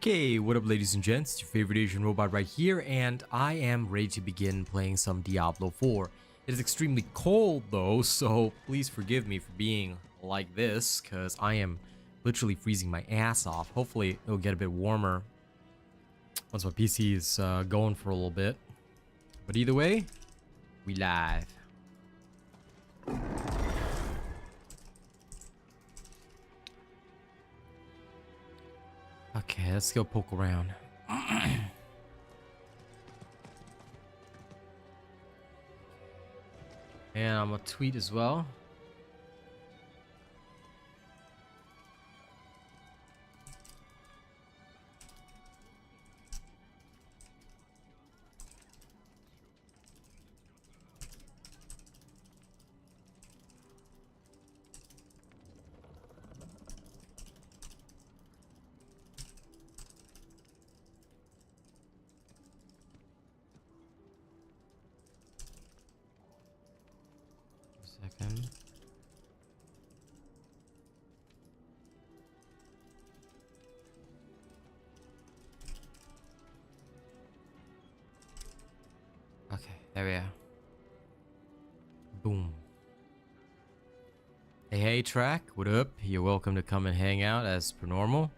Okay, what up ladies and gents, it's your favorite Asian robot right here, and I am ready to begin playing some Diablo 4. It is extremely cold though, so please forgive me for being like this, because I am literally freezing my ass off. Hopefully it'll get a bit warmer once my PC is going for a little bit. But either way, we live. Okay, let's go poke around. And I'm gonna tweet as well. Second. Okay, there we are. Boom. Hey, Track, what up? You're welcome to come and hang out as per normal.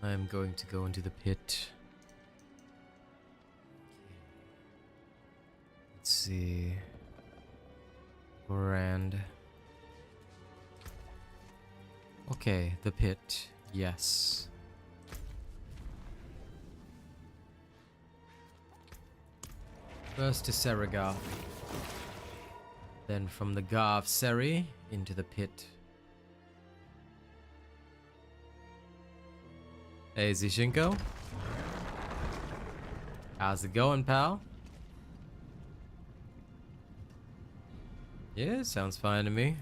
I'm going to go into the pit. Let's see. Brand. Okay, the pit. Yes. First to Seragav. Then from the Gav Seri into the pit. Hey Zishinko, how's it going, pal? Yeah, sounds fine to me.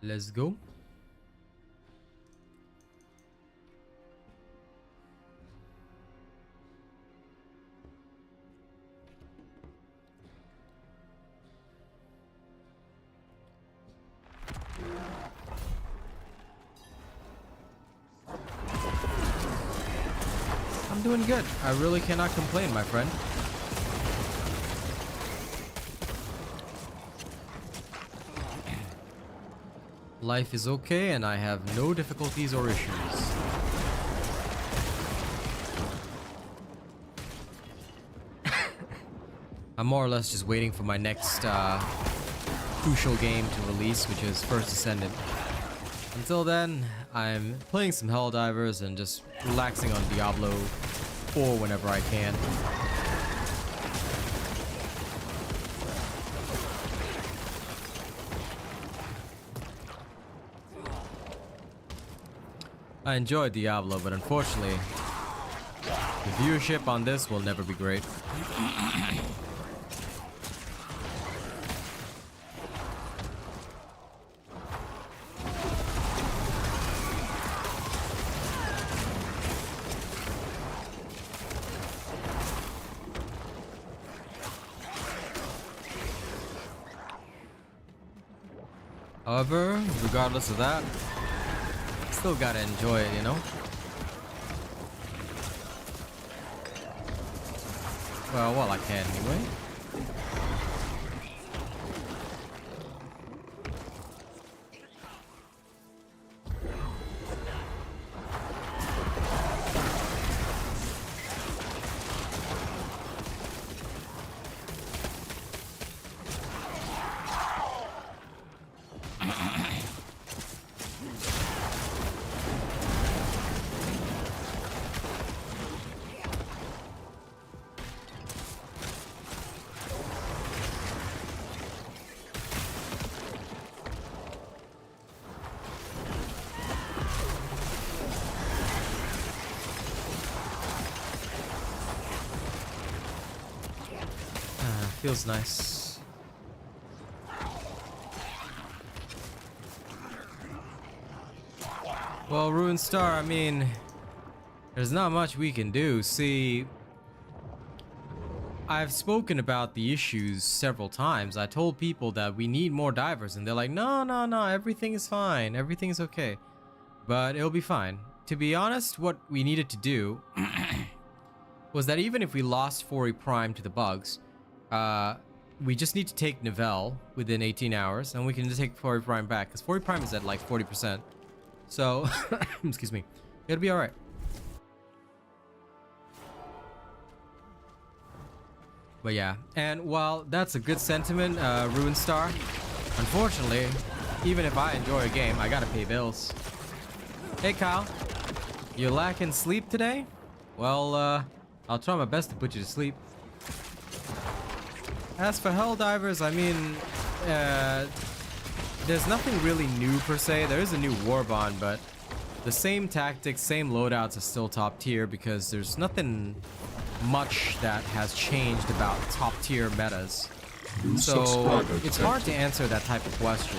Let's go. I'm doing good. I really cannot complain, my friend. Life is okay, and I have no difficulties or issues. I'm more or less just waiting for my next crucial game to release, which is First Ascendant. Until then, I'm playing some Helldivers and just relaxing on Diablo 4 whenever I can. I enjoy Diablo, but unfortunately, the viewership on this will never be great. However, regardless of that, still gotta enjoy it, you know? Well, while I can anyway. Feels nice. Well, Ruin Star, I mean, there's not much we can do. See, I've spoken about the issues several times. I told people that we need more divers, and they're like, no, no, no, everything is fine. Everything is okay. But it'll be fine. To be honest, what we needed to do was that even if we lost Fori Prime to the bugs, we just need to take Nivelle within 18 hours, and we can just take Fori Prime back, because Fori Prime is at like 40%. So, excuse me, it'll be alright. But yeah, and while that's a good sentiment, Ruin Star, unfortunately, even if I enjoy a game, I gotta pay bills. Hey Kyle, you lacking sleep today? Well, I'll try my best to put you to sleep. As for Helldivers, I mean, there's nothing really new per se. There is a new Warbond, but the same tactics, same loadouts are still top tier because there's nothing much that has changed about top tier metas. So it's hard to answer that type of question.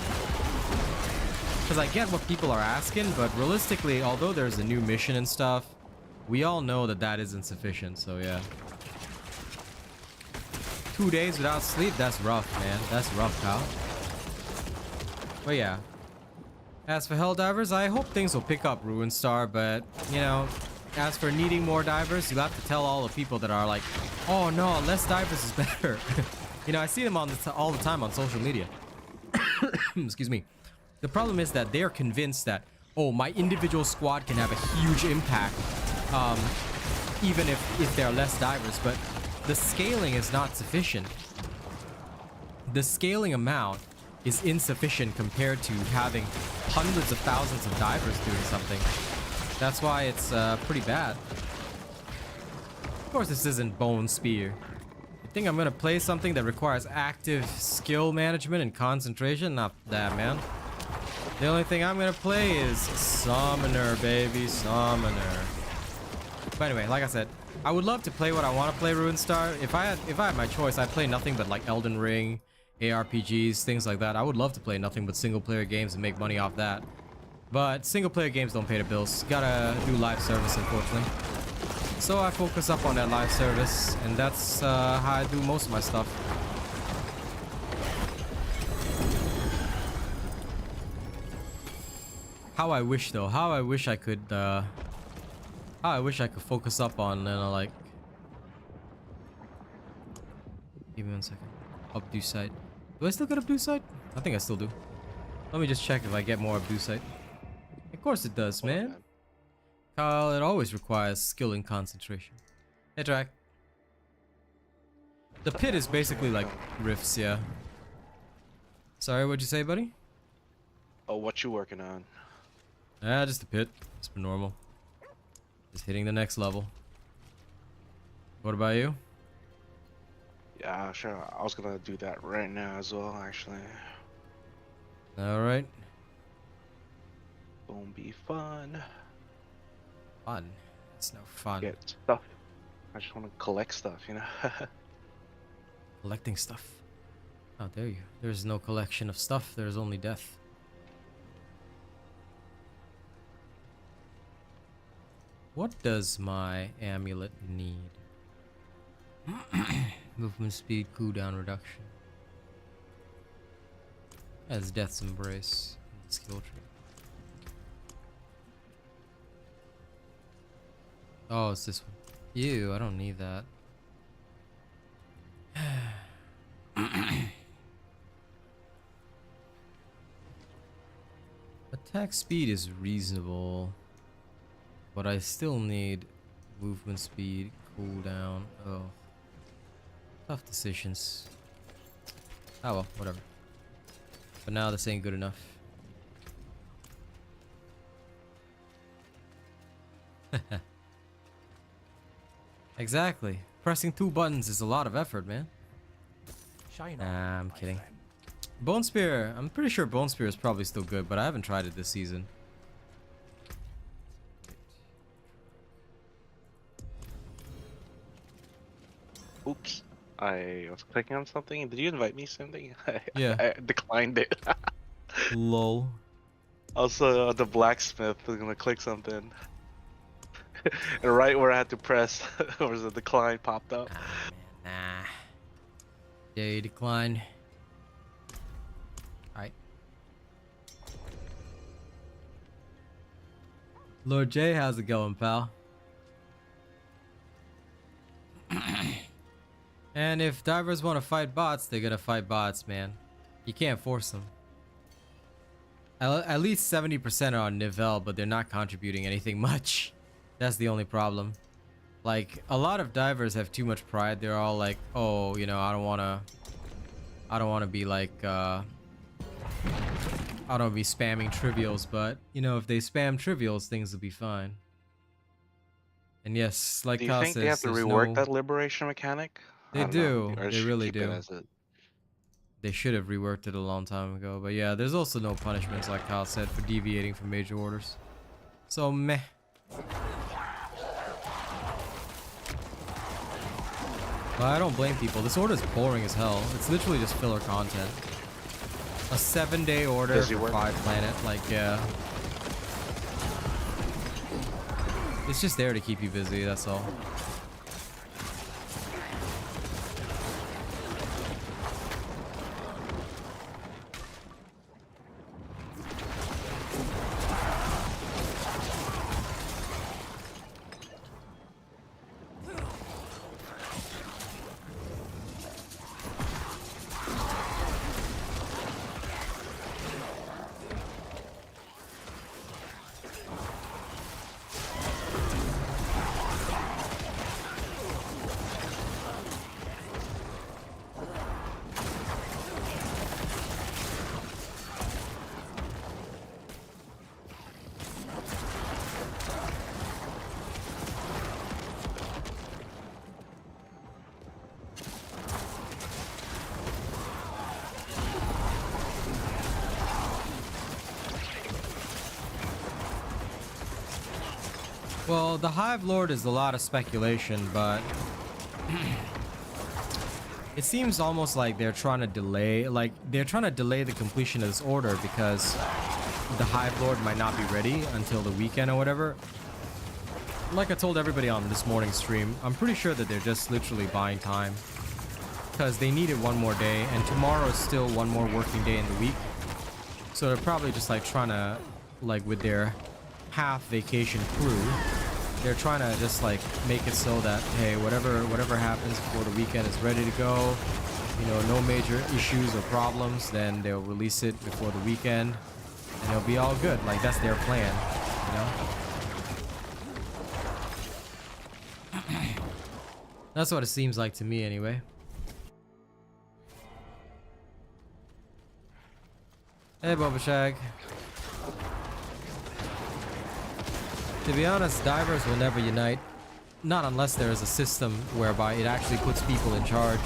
Because I get what people are asking, but realistically, although there's a new mission and stuff, we all know that that isn't sufficient, so yeah. 2 days without sleep, that's rough, man. That's rough, Kyle. But yeah. As for Helldivers, I hope things will pick up Ruin Star, but, you know, as for needing more divers, you'll have to tell all the people that are like, oh no, less divers is better. You know, I see them on all the time on social media. Excuse me. The problem is that they're convinced that, oh, my individual squad can have a huge impact, even if there are less divers, but the scaling is not sufficient. The scaling amount is insufficient compared to having hundreds of thousands of divers doing something. That's why it's pretty bad. Of course, this isn't Bone Spear. You think I'm gonna play something that requires active skill management and concentration? Not that, man. The only thing I'm gonna play is Summoner, baby, Summoner. But anyway, like I said, I would love to play what I want to play, Ruin Star. If I had my choice, I'd play nothing but like Elden Ring, ARPGs, things like that. I would love to play nothing but single player games and make money off that. But single player games don't pay the bills. Gotta do live service, unfortunately. So I focus up on that live service, and that's how I do most of my stuff. How I wish though, how I wish I could focus up on, you know, like, give me 1 second. Updo site. Do I still get Updo site? I think I still do. Let me just check if I get more Updo site. Of course it does, man. Kyle, it always requires skill and concentration. Hey, Track. The pit is basically like rifts, yeah. Sorry, what'd you say, buddy? Oh, what you working on? Just the pit. It's been normal. Just hitting the next level. What about you? Yeah, sure. I was gonna do that right now as well, actually. Alright. Gonna be fun. Fun. It's no fun. Get stuff. I just want to collect stuff, you know? Collecting stuff. How dare you? There's no collection of stuff. There's only death. What does my amulet need? Movement speed, cooldown reduction. As Death's Embrace. Skill tree. Oh, it's this one. Ew, I don't need that. Attack speed is reasonable, but I still need movement speed, cooldown. Oh, tough decisions. Oh well, whatever. But now this ain't good enough. Exactly. Pressing 2 buttons is a lot of effort, man. Nah, I'm kidding. Bone Spear. I'm pretty sure Bone Spear is probably still good, but I haven't tried it this season. Oops. I was clicking on something. Did you invite me something? Yeah. I declined it. Lol. Also, the blacksmith is gonna click something, and right where I had to press, was a decline popped up. Ah, man, nah. Yeah, you decline. Alright. Lord J, how's it going, pal? And if divers want to fight bots, they're gonna fight bots, man. You can't force them. At least 70% are on Nivelle, but they're not contributing anything much. That's the only problem. Like, a lot of divers have too much pride. They're all like, oh, you know, I don't wanna be like, I don't wanna be spamming trivials, but, you know, if they spam trivials, things will be fine. And yes, like Do you Kyle think they have says, to there's rework no... that liberation mechanic? They I don't know. do. Or They should really keep it do. as it. They should have reworked it a long time ago. But yeah, there's also no punishments, like Kyle said, for deviating from major orders. So, meh. But I don't blame people. This order is boring as hell. It's literally just filler content. A 7-day order for 5 planet. Like, yeah. It's just there to keep you busy, that's all. Well, the Hive Lord is a lot of speculation, but it seems almost like they're trying to delay, the completion of this order because the Hive Lord might not be ready until the weekend or whatever. Like I told everybody on this morning's stream, I'm pretty sure that they're just literally buying time because they needed one more day, and tomorrow is still one more working day in the week. So they're probably just like trying to, like with their half vacation crew, they're trying to just like make it so that, hey, whatever happens before the weekend is ready to go, you know, no major issues or problems, then they'll release it before the weekend and it'll be all good. Like, that's their plan, you know. That's what it seems like to me anyway. Hey, Boba Shag. To be honest, divers will never unite. Not unless there is a system whereby it actually puts people in charge.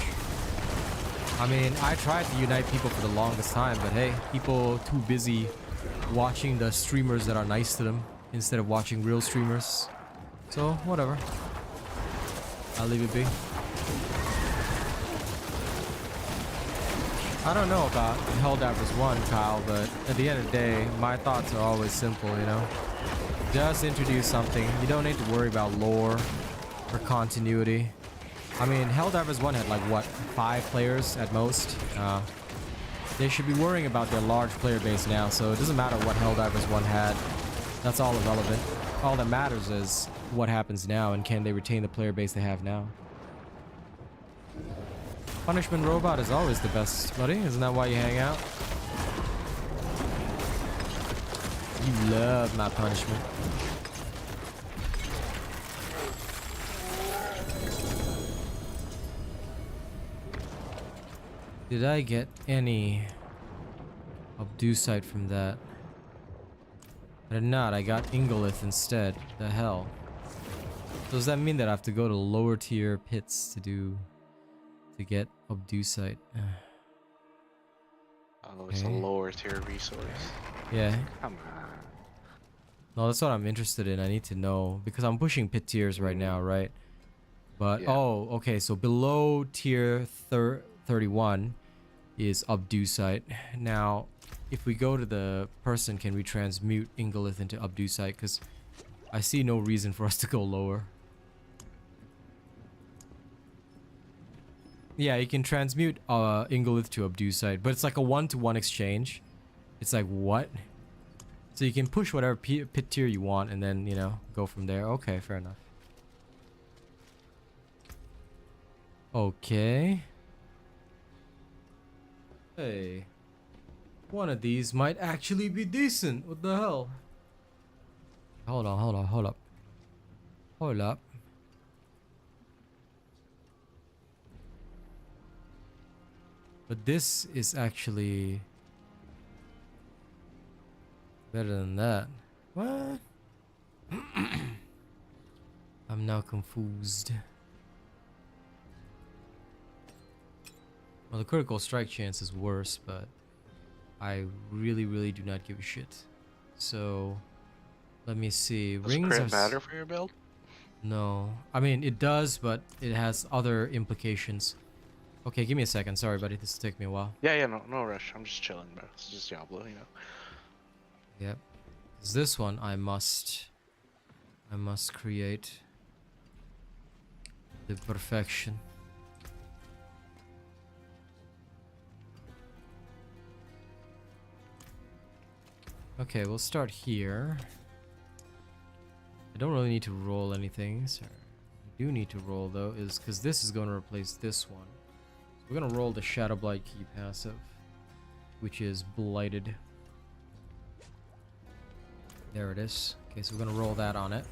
I mean, I tried to unite people for the longest time, but hey, people too busy watching the streamers that are nice to them instead of watching real streamers. So, whatever. I'll leave it be. I don't know about Helldivers 1, Kyle, but at the end of the day, my thoughts are always simple, you know? Just introduce something. You don't need to worry about lore or continuity. I mean, Helldivers 1 had like, what, 5 players at most? They should be worrying about their large player base now, so it doesn't matter what Helldivers 1 had. That's all irrelevant. All that matters is what happens now and can they retain the player base they have now. Punishment Robot is always the best, buddy. Isn't that why you hang out? You love my punishment. Did I get any Obducite from that? I did not. I got Ingolith instead. The hell? Does that mean that I have to go to lower tier pits to get Obducite? Oh, it's a lower tier resource. Yeah. Come on. No, that's what I'm interested in. I need to know because I'm pushing pit tiers right now, right? But Yeah. oh, okay. So below tier 31 is Obducite. Now, if we go to the person, can we transmute Ingolith into Abducite? Because I see no reason for us to go lower. Yeah, you can transmute Ingolith to Abducite, but it's like a 1-to-1 exchange. It's like, what? So you can push whatever pit tier you want and then, you know, go from there. Okay, fair enough. Okay. Hey. One of these might actually be decent. What the hell? Hold on, hold on, hold up. Hold up. But this is actually better than that. What? I'm now confused. Well, the critical strike chance is worse, but I really do not give a shit. So, let me see. Does crit matter for your build? No. I mean, it does, but it has other implications. Okay, give me a second. Sorry, buddy. This will take me a while. Yeah, no rush. I'm just chilling, bro. It's just Diablo, you know. Yep. 'Cause this one I must create the perfection. Okay, we'll start here. I don't really need to roll anything. Sorry. I do need to roll though, is because this is going to replace this one. So we're going to roll the Shadow Blight key passive, which is Blighted. There it is. Okay, so we're going to roll that on it.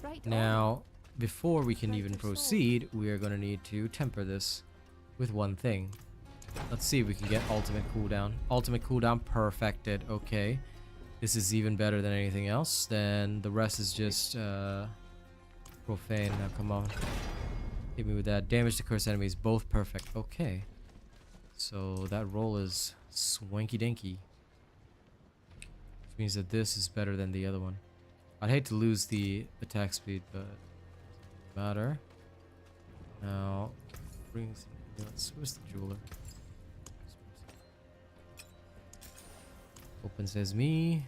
Right Now, before we can even proceed, we are going to need to temper this with one thing. Let's see if we can get ultimate cooldown. Ultimate cooldown perfected. Okay. This is even better than anything else. Then the rest is just profane. Now come on. Hit me with that. Damage to cursed enemies. Both perfect. Okay. So that roll is swanky dinky. Which means that this is better than the other one. I'd hate to lose the attack speed, but doesn't matter. Now brings where's the jeweler? Opens as me.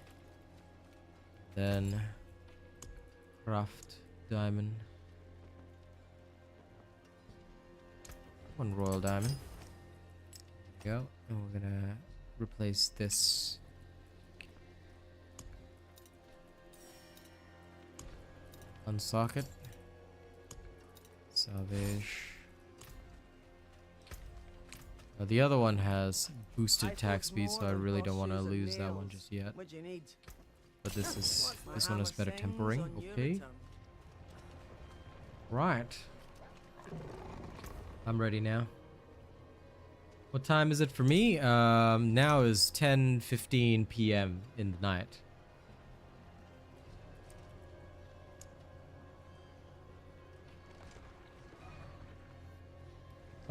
Then craft diamond. One royal diamond. There we go. And we're gonna replace this. Unsocket. Salvage. Now the other one has boosted attack speed, so I really don't want to lose that one just yet. But this one is better tempering. Okay. Right. I'm ready now. What time is it for me? Now is 10:15 p.m. in the night.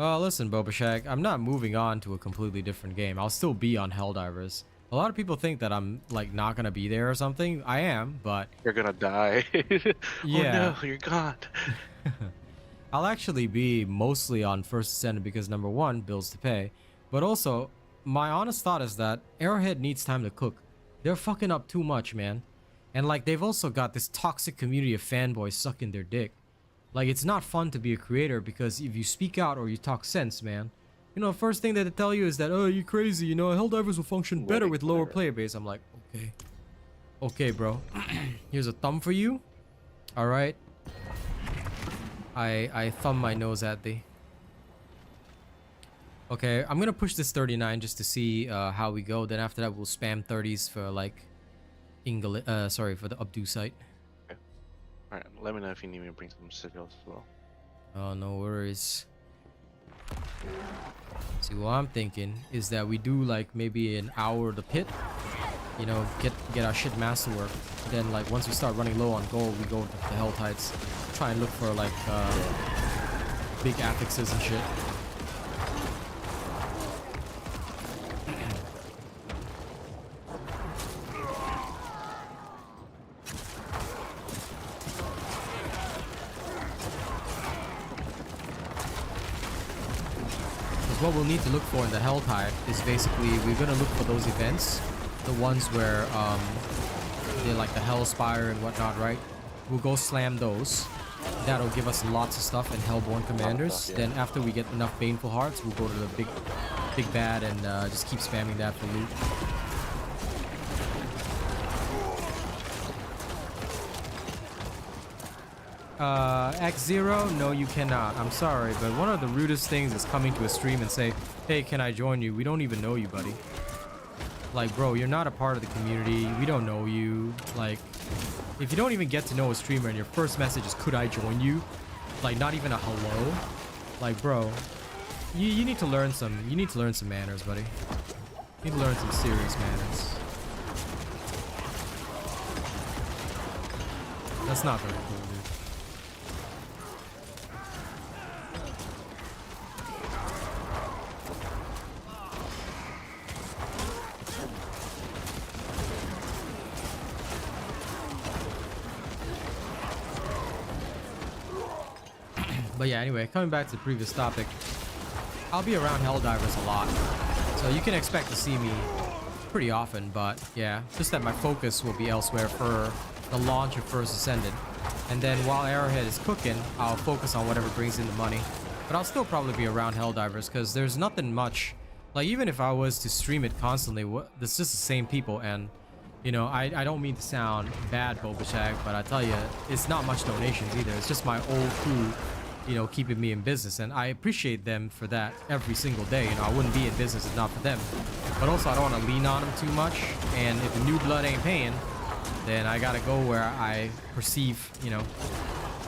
Oh, listen, Bobashag, I'm not moving on to a completely different game. I'll still be on Helldivers. A lot of people think that I'm, like, not gonna be there or something. I am, but... You're gonna die. Yeah. Oh no, you're gone. I'll actually be mostly on First Ascendant because, number one, bills to pay. But also, my honest thought is that Arrowhead needs time to cook. They're fucking up too much, man. And, like, they've also got this toxic community of fanboys sucking their dick. Like, it's not fun to be a creator because if you speak out or you talk sense, man, you know, first thing that they tell you is that, oh, you're crazy, you know, Helldivers will function better with lower player base. I'm like, okay. Okay, bro. Here's a thumb for you. Alright. I thumb my nose at thee. Okay, I'm gonna push this 39 just to see how we go. Then after that, we'll spam 30s for, like, sorry, for the Abducite. Alright, let me know if you need me to bring some sigils as well. Oh, no worries. See, what I'm thinking is that we do, like, maybe an hour of the pit. You know, get our shit masterwork. Then, like, once we start running low on gold, we go to the Hell Tides. Try and look for, like, big affixes and shit. What we'll need to look for in the Hell Tide is basically we're gonna look for those events the ones where they're like the Hellspire and whatnot, right? We'll go slam those. That'll give us lots of stuff and Hellborn Commanders. Then after we get enough Baneful Hearts, we'll go to the big bad and just keep spamming that for loot. X0? No, you cannot. I'm sorry, but one of the rudest things is coming to a stream and say, hey, can I join you? We don't even know you, buddy. Like, bro, you're not a part of the community. We don't know you. Like, if you don't even get to know a streamer and your first message is, could I join you? Like, not even a hello. Like, bro, you need to learn some, manners, buddy. You need to learn some serious manners. That's not very cool, dude. But yeah, anyway, coming back to the previous topic, I'll be around Helldivers a lot, so you can expect to see me pretty often, but yeah, just that my focus will be elsewhere for the launch of First Ascended. And then while Arrowhead is cooking, I'll focus on whatever brings in the money. But I'll still probably be around Helldivers, because there's nothing much, like even if I was to stream it constantly, it's just the same people, and you know, I don't mean to sound bad, Bobashag, but I tell you, it's not much donations either. It's just my old crew, you know, keeping me in business, and I appreciate them for that every single day. You know, I wouldn't be in business if not for them. But also, I don't want to lean on them too much, and if the new blood ain't paying, then I gotta go where I perceive, you know,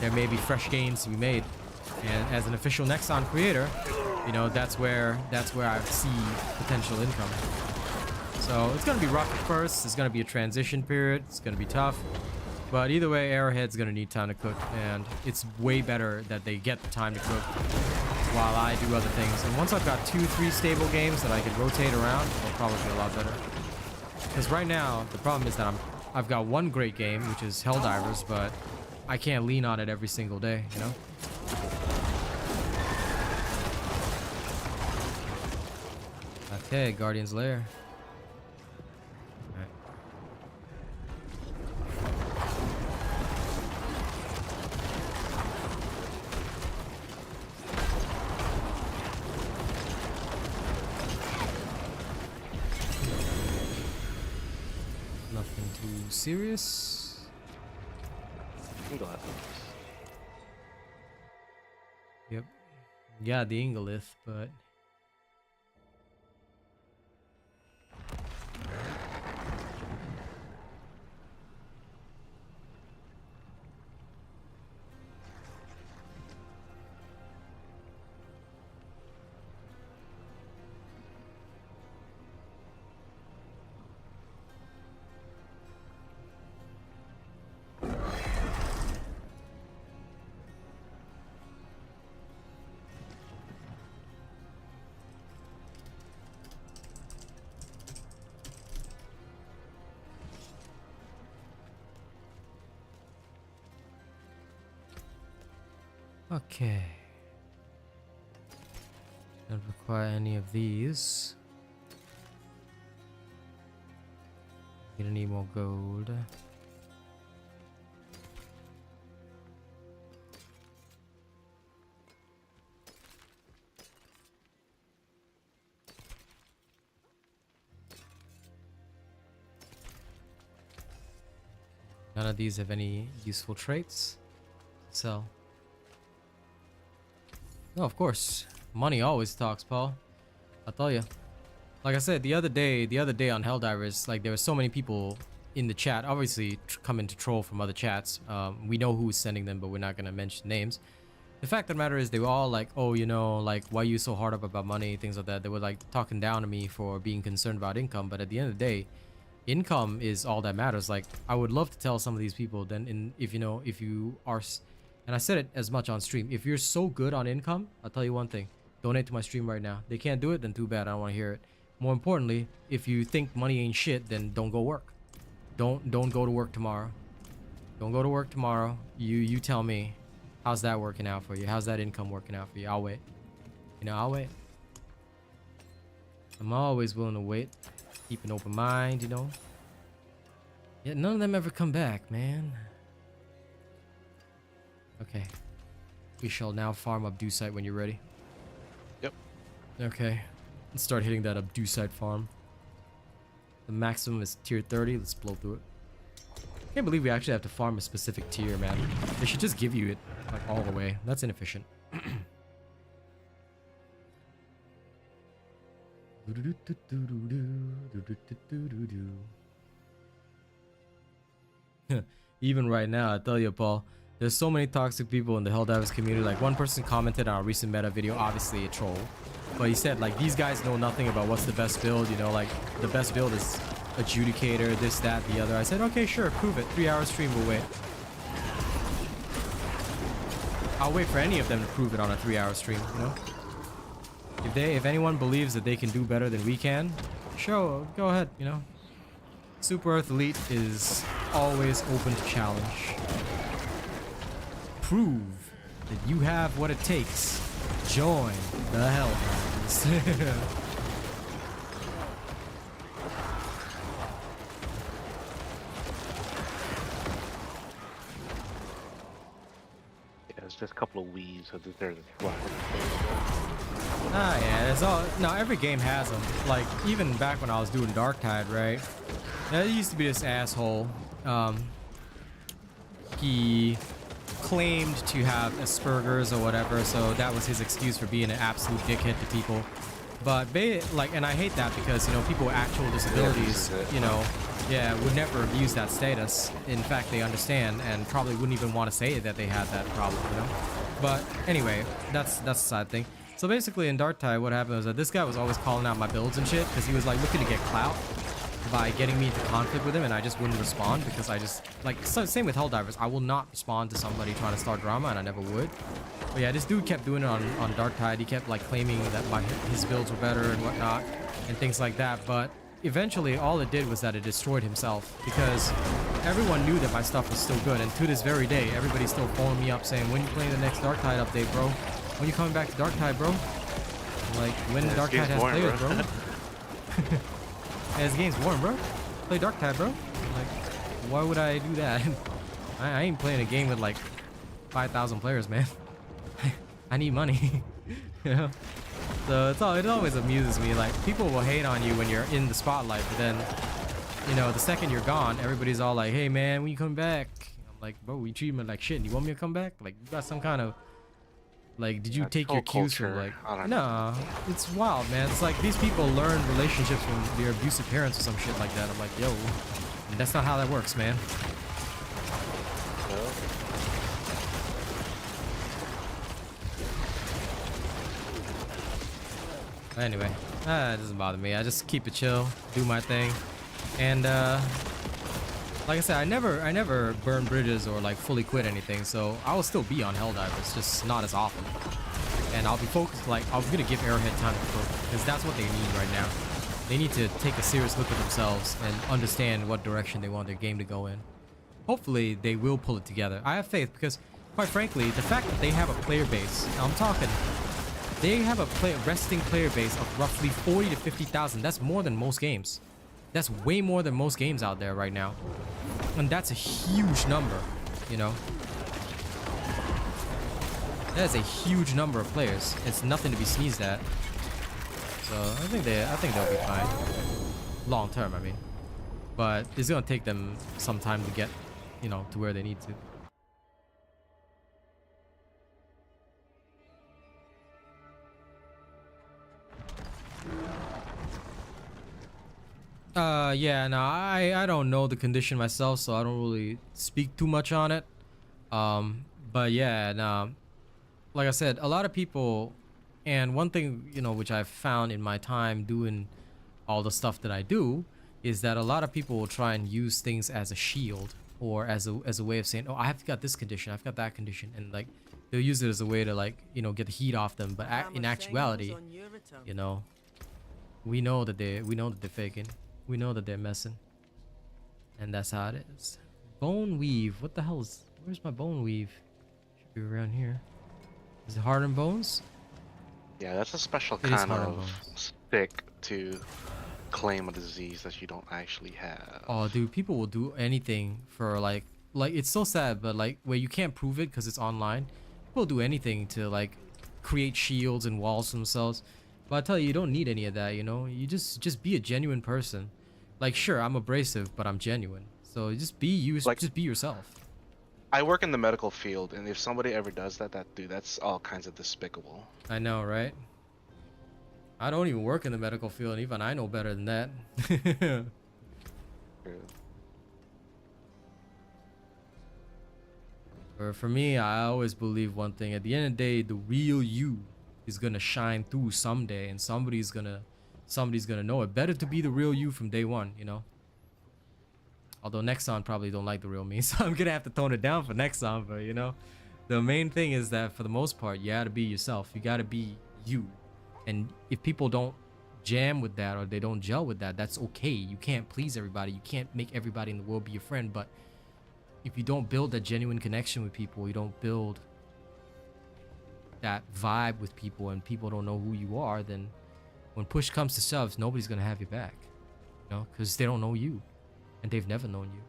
there may be fresh gains to be made. And as an official Nexon creator, you know, that's where I see potential income. So it's gonna be rough at first. It's gonna be a transition period. It's gonna be tough. But either way, Arrowhead's gonna need time to cook, and it's way better that they get the time to cook while I do other things. And once I've got 2-3 stable games that I can rotate around, it'll probably be a lot better. Because right now, the problem is that I've got one great game, which is Helldivers, but I can't lean on it every single day, you know? Okay, Guardian's Lair. Serious? Yep. Yeah, the Ingolith, but okay. Don't require any of these. Gonna need more gold. None of these have any useful traits. Sell. No, of course. Money always talks, Paul. I'll tell you. Like I said, the other day on Helldivers, like there were so many people in the chat, obviously coming to troll from other chats. We know who's sending them, but we're not gonna mention names. The fact of the matter is they were all like, oh, you know, like, why are you so hard up about money, things like that. They were like talking down to me for being concerned about income, but at the end of the day, income is all that matters. Like, I would love to tell some of these people, then if you are, and I said it as much on stream, if you're so good on income, I'll tell you one thing, donate to my stream right now. They can't do it, then too bad, I don't want to hear it. More importantly, if you think money ain't shit, then don't go work. Don't go to work tomorrow. Don't go to work tomorrow. You tell me, how's that working out for you? How's that income working out for you? I'll wait. You know, I'll wait. I'm always willing to wait. keep an open mind, you know. Yet none of them ever come back, man. Okay. We shall now farm Abducite when you're ready. Yep. Okay. Let's start hitting that Abducite farm. The maximum is tier 30. Let's blow through it. Can't believe we actually have to farm a specific tier, man. They should just give you it like all the way. That's inefficient. Even right now, I tell you, Paul, there's so many toxic people in the Helldivers community. Like, one person commented on a recent meta video, obviously a troll, but he said like, these guys know nothing about what's the best build, you know, like the best build is Adjudicator, this, that, the other. I said, okay, sure, prove it. 3-hour stream, we'll wait. I'll wait for any of them to prove it on a 3-hour stream, you know. If anyone believes that they can do better than we can, go ahead, you know. Super Earth Elite is always open to challenge. Prove that you have what it takes. Join the Helldivers. Yeah, it's just a couple of weaves, so there's a lot. Ah, yeah, there's all. No, every game has them. Like, even back when I was doing Darktide, right? There used to be this asshole. He claimed to have Asperger's or whatever, so that was his excuse for being an absolute dickhead to people. But and I hate that because, you know, people with actual disabilities, you know, yeah, would never abuse that status. In fact, they understand and probably wouldn't even want to say that they had that problem, you know. But anyway, that's a side thing. So basically in Darktide, what happened was that this guy was always calling out my builds and shit because he was like looking to get clout by getting me into conflict with him, and I just wouldn't respond because I just like same with Helldivers. I will not respond to somebody trying to start drama, and I never would. But yeah, this dude kept doing it on Darktide. He kept like claiming that his builds were better and whatnot and things like that. But eventually, all it did was that it destroyed himself because everyone knew that my stuff was still good, and to this very day, everybody's still phoning me up saying, "When you playing the next Darktide update, bro? When you coming back to Darktide, bro?" I'm like, when Darktide has players, bro. Yeah, this game's warm, bro. Play Darktide, bro. Like, why would I do that? I ain't playing a game with like 5,000 players, man. I need money. You know? So it always amuses me. Like, people will hate on you when you're in the spotlight, but then, you know, the second you're gone, everybody's all like, "Hey, man, when you come back?" I'm like, "Bro, we treat me like shit. You want me to come back? Like, you got some kind of like, did you take your cues from like?" No, it's wild, man. It's like these people learn relationships from their abusive parents or some shit like that. I'm like, yo, that's not how that works, man. No. Anyway, it doesn't bother me. I just keep it chill, do my thing, and like I said, I never burn bridges or like fully quit anything, so I will still be on Helldivers, just not as often. And I'll be focused, like, I'm gonna give Arrowhead time to cook, because that's what they need right now. They need to take a serious look at themselves and understand what direction they want their game to go in. Hopefully, they will pull it together. I have faith, because, quite frankly, the fact that they have a player base, I'm talking, they have a resting player base of roughly 40 to 50,000. That's more than most games. That's way more than most games out there right now. And that's a huge number, you know? That is a huge number of players. It's nothing to be sneezed at. So I think they'll be fine. Long term, I mean. But it's gonna take them some time to get, you know, to where they need to. Yeah, no, I don't know the condition myself, so I don't really speak too much on it. But yeah, no, like I said, a lot of people, and one thing, you know, which I've found in my time doing all the stuff that I do, is that a lot of people will try and use things as a shield or as a way of saying, "Oh, I've got this condition, I've got that condition," and like they'll use it as a way to, like, you know, get the heat off them. But in actuality, you know, we know that they're faking. We know that they're messing, and that's how it is. Bone weave. What the hell is? Where's my bone weave? Should be around here. Is it hardened bones? Yeah, that's a special kind of stick to claim a disease that you don't actually have. Oh, dude, people will do anything for like it's so sad, but like where you can't prove it because it's online. People do anything to like create shields and walls for themselves. But I tell you, you don't need any of that. You know, you just be a genuine person. Like, sure, I'm abrasive, but I'm genuine. So just be you. Like, Just be yourself. I work in the medical field, and if somebody ever does that, that's all kinds of despicable. I know, right? I don't even work in the medical field, and even I know better than that. True. For me, I always believe one thing. At the end of the day, the real you is gonna shine through someday, and somebody's gonna know it. Better to be the real you from day one, you know. Although Nexon probably don't like the real me, so I'm gonna have to tone it down for Nexon. But you know, the main thing is that for the most part, you gotta be yourself. You gotta be you. And if people don't jam with that or they don't gel with that, that's okay. You can't please everybody. You can't make everybody in the world be your friend. But if you don't build that genuine connection with people, you don't build that vibe with people, and people don't know who you are, then when push comes to shove, nobody's gonna have your back, you know, because they don't know you, and they've never known you.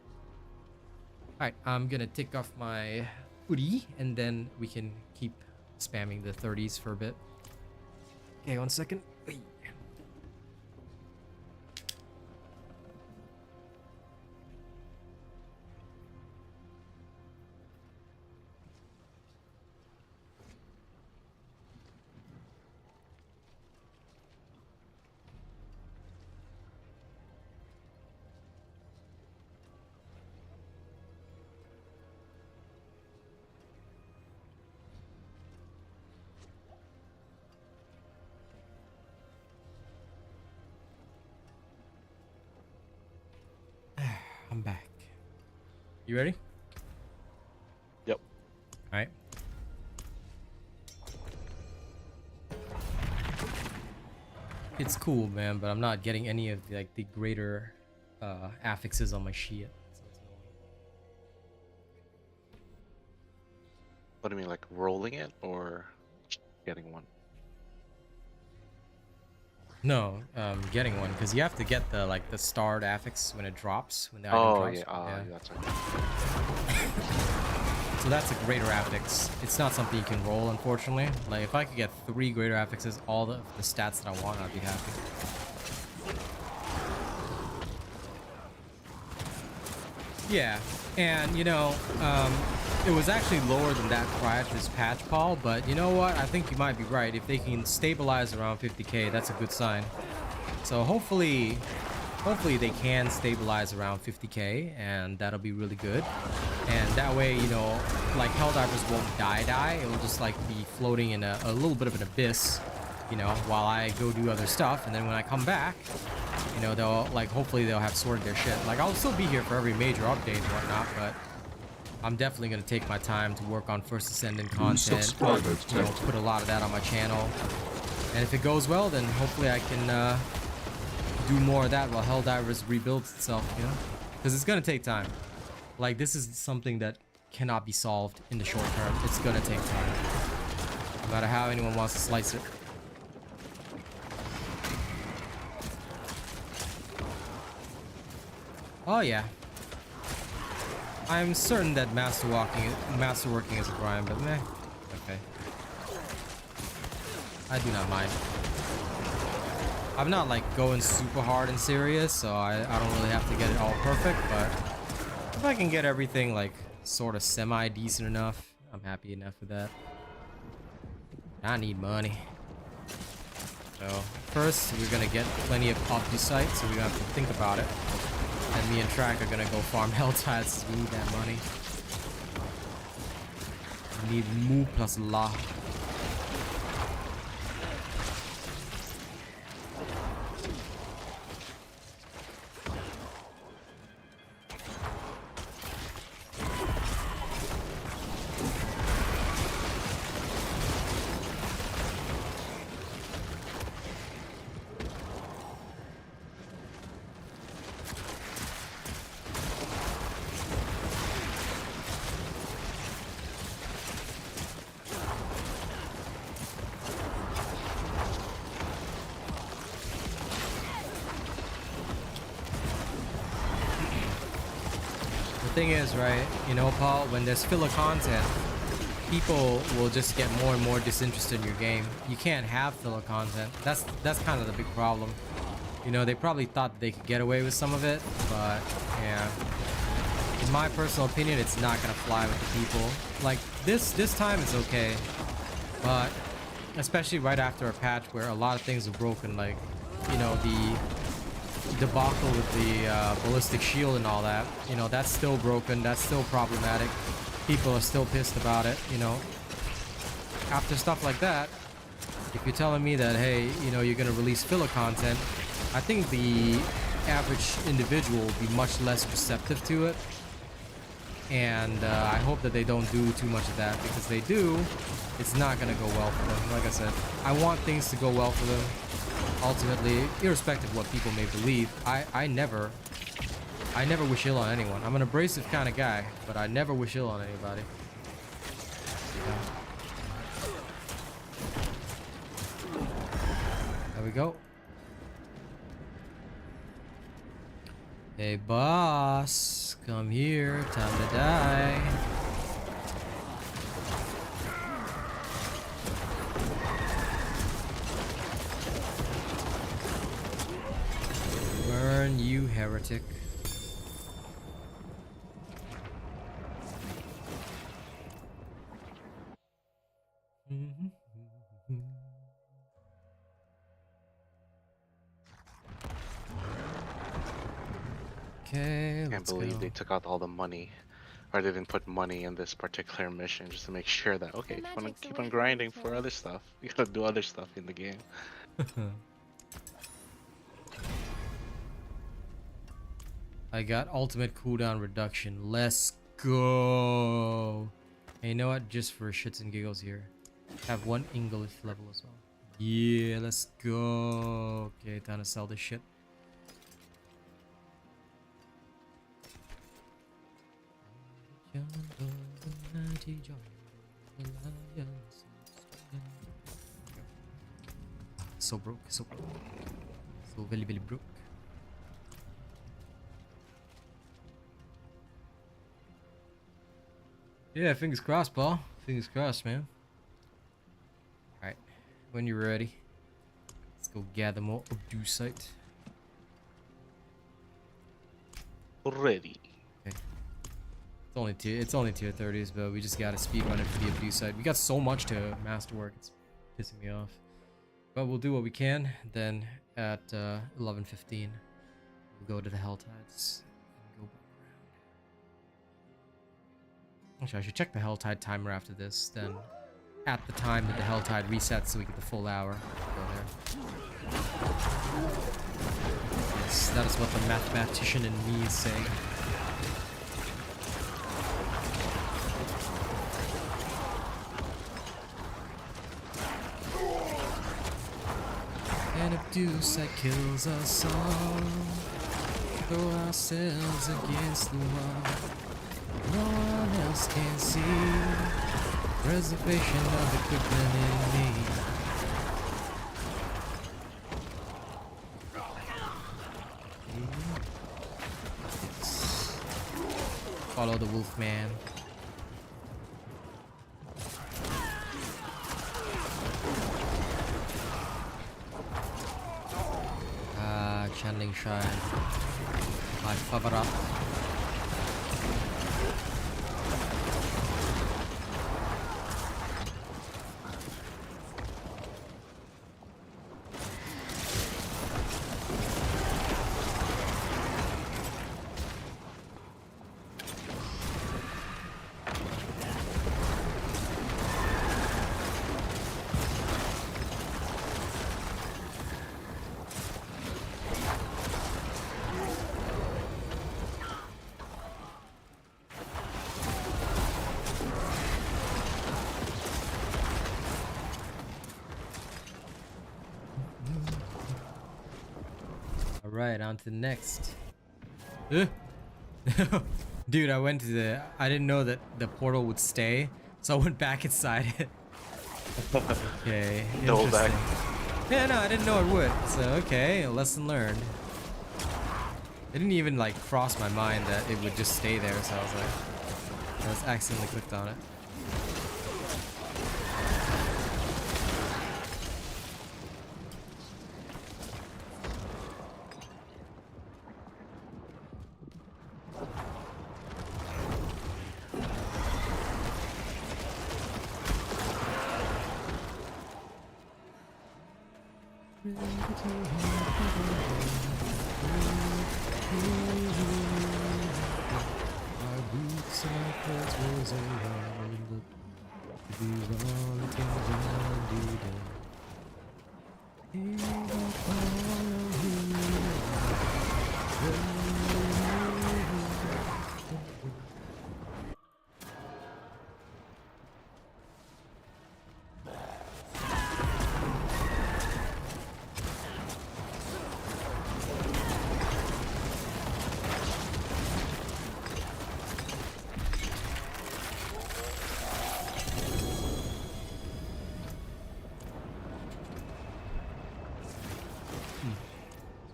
All right, I'm gonna take off my hoodie, and then we can keep spamming the 30s for a bit. Okay, 1 second. I'm back. You ready? Yep. All right. It's cool, man, but I'm not getting any of the, like the greater affixes on my shit. So it's annoying. What do you mean, like rolling it or getting one? No, getting one, because you have to get the like the starred affix when it drops, when the item Oh drops. yeah, Yeah. that's right. So that's a greater affix. It's not something you can roll, unfortunately. Like if I could get 3 greater affixes, all the stats that I want, I'd be happy. Yeah, and you know, it was actually lower than that prior to this patch, Paul, but you know what? I think you might be right. If they can stabilize around 50k, that's a good sign. So hopefully they can stabilize around 50k, and that'll be really good. And that way, you know, like Helldivers won't die. It will just like be floating in a little bit of an abyss, you know, while I go do other stuff. And then when I come back, you know, they'll like, hopefully they'll have sorted their shit. Like I'll still be here for every major update and whatnot, but I'm definitely going to take my time to work on First Ascendant content, you know, put a lot of that on my channel. And if it goes well, then hopefully I can do more of that while Helldivers rebuilds itself, you know? Because it's going to take time. Like, this is something that cannot be solved in the short term. It's going to take time. No matter how anyone wants to slice it. Oh, yeah. I'm certain that masterworking is a grind, but meh. Okay. I do not mind. I'm not like going super hard and serious, so I don't really have to get it all perfect, but if I can get everything like sort of semi-decent enough, I'm happy enough with that. I need money. So first, we're gonna get plenty of PUBG sites, so we don't have to think about it. And me and Track are gonna go farm Helltides. We need that money. We need Mu plus La. thing is, right, you know, Paul, when there's filler content, people will just get more and more disinterested in your game. You can't have filler content. That's kind of the big problem. You know, they probably thought they could get away with some of it, but yeah. In my personal opinion, it's not gonna fly with the people. Like this time is okay, but especially right after a patch where a lot of things are broken, like, you know, the debacle with the ballistic shield and all that, you know, that's still broken, that's still problematic. People are still pissed about it, you know. After stuff like that, if you're telling me that, hey, you know, you're gonna release filler content, I think the average individual will be much less receptive to it. And I hope that they don't do too much of that, because they do, it's not gonna go well for them. Like I said, I want things to go well for them. Ultimately, irrespective of what people may believe, I never wish ill on anyone. I'm an abrasive kind of guy, but I never wish ill on anybody. Yeah. There we go. Hey boss, come here, time to die. Burn, you heretic. Okay, Can't believe they took out all the money, or they didn't put money in this particular mission just to make sure that, okay, if you want to keep on grinding for other stuff, you gotta do other stuff in the game. I got ultimate cooldown reduction. Let's go. And you know what? Just for shits and giggles here, have one English level as well. Yeah, let's go. Okay, time to sell this shit. So broke, so very, very broke. Yeah, fingers crossed, Paul. Fingers crossed, man. Alright, when you're ready, let's go gather more obdusite. Ready. Okay. It's only tier 30s, but we just gotta speedrun it for the obdusite. We got so much to masterwork, it's pissing me off. But we'll do what we can. Then at 11:15, we'll go to the Helltides and go back around. Actually, I should check the Helltide timer after this. Then, at the time that the Helltide resets, so we get the full hour. Go there. Yes, that is what the mathematician in me is saying. And obdusite kills us all. Throw ourselves against the wall. No one else can see. Preservation of equipment in me. Yes. Follow the wolf man. Channeling Shine, my favorite. Alright, on to the next. Dude, I didn't know that the portal would stay, so I went back inside it. Okay, Double back. Yeah, no, I didn't know it would. So, okay, lesson learned. It didn't even like cross my mind that it would just stay there, so I was like, I was accidentally clicked on it.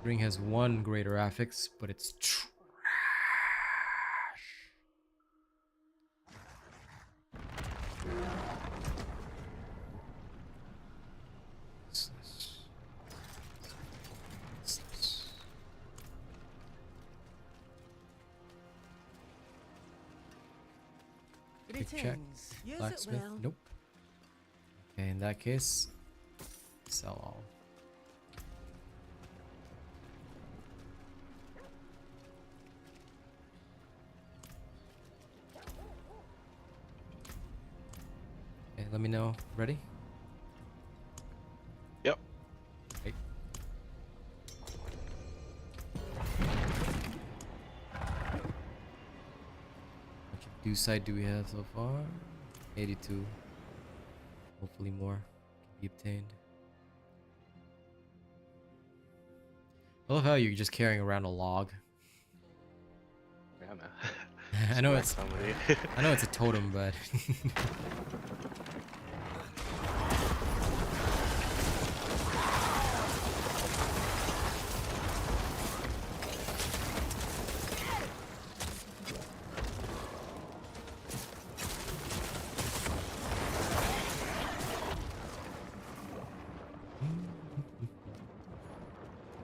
Ring has one greater affix, but it's trash. Quick check. Blacksmith. Nope. Okay, in that case, sell all. Okay, let me know. Ready? Yep. Okay. How much of Dewside do we have so far? 82. Hopefully more can be obtained. I love how you're just carrying around a log. Yeah, no. I know it's I know it's a totem, but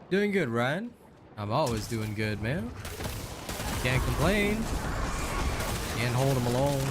doing good, Ryan. I'm always doing good, man. Can't complain. Can't hold him alone.